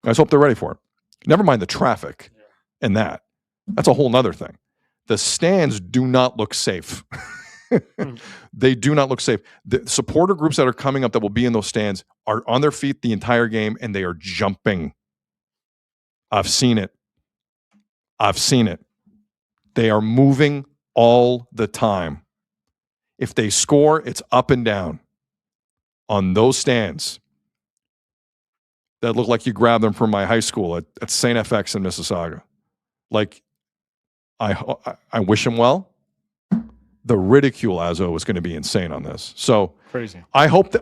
I just hope they're ready for it. Never mind the traffic and that. That's a whole nother thing. The stands do not look safe. They do not look safe. The supporter groups that are coming up that will be in those stands are on their feet the entire game and they are jumping. I've seen it. They are moving all the time. If they score, it's up and down on those stands that look like you grabbed them from my high school at St. FX in Mississauga. Like, I wish him well. The ridicule, Azo, is going to be insane on this. So crazy. I hope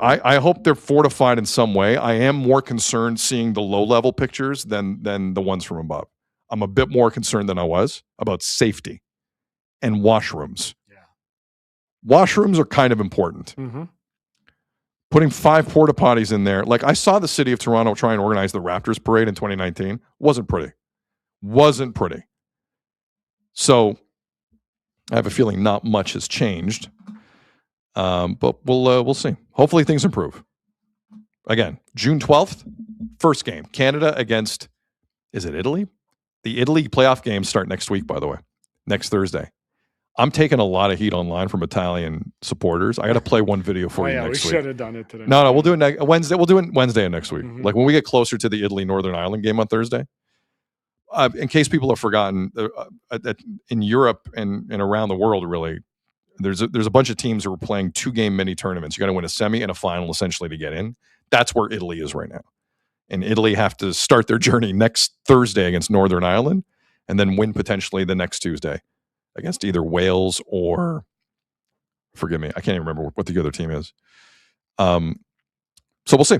they're fortified in some way. I am more concerned seeing the low-level pictures than the ones from above. I'm a bit more concerned than I was about safety and washrooms. Yeah. Washrooms are kind of important. Mm-hmm. Putting 5 porta potties in there. Like, I saw the city of Toronto try and organize the Raptors parade in 2019. Wasn't pretty. So I have a feeling not much has changed. But we'll see. Hopefully things improve. Again, June 12th, first game. Canada against, is it Italy? The Italy playoff games start next week, by the way. Next Thursday. I'm taking a lot of heat online from Italian supporters. I got to play one video for you next week. We should have done it today. No, we'll do it Wednesday. We'll do it Wednesday of next week. Mm-hmm. Like when we get closer to the Italy-Northern Ireland game on Thursday. In case people have forgotten, in Europe and around the world, really, there's a bunch of teams who are playing 2-game mini tournaments. You got to win a semi and a final essentially to get in. That's where Italy is right now. And Italy have to start their journey next Thursday against Northern Ireland and then win potentially the next Tuesday against either Wales or, forgive me, I can't even remember what the other team is. So we'll see.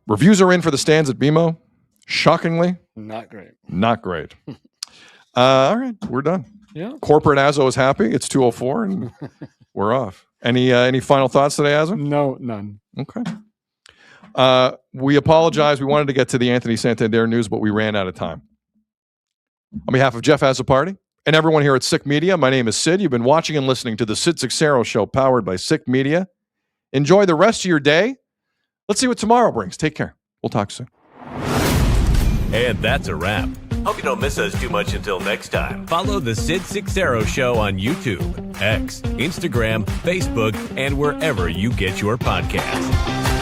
Reviews are in for the stands at BMO. Shockingly, Not great. not great. All right, we're done. Yeah. Corporate Azo is happy. It's 2:04 and we're off. Any final thoughts today, Azo? No, none. Okay. We apologize. We wanted to get to the Anthony Santander news, but we ran out of time. On behalf of Jeff Azzopardi and everyone here at Sick Media, my name is Sid. You've been watching and listening to the Sid Seixeiro Show, powered by Sick Media. Enjoy the rest of your day. Let's see what tomorrow brings. Take care. We'll talk soon. And that's a wrap. Hope you don't miss us too much until next time. Follow the Sid Seixeiro Show on YouTube, X, Instagram, Facebook, and wherever you get your podcasts.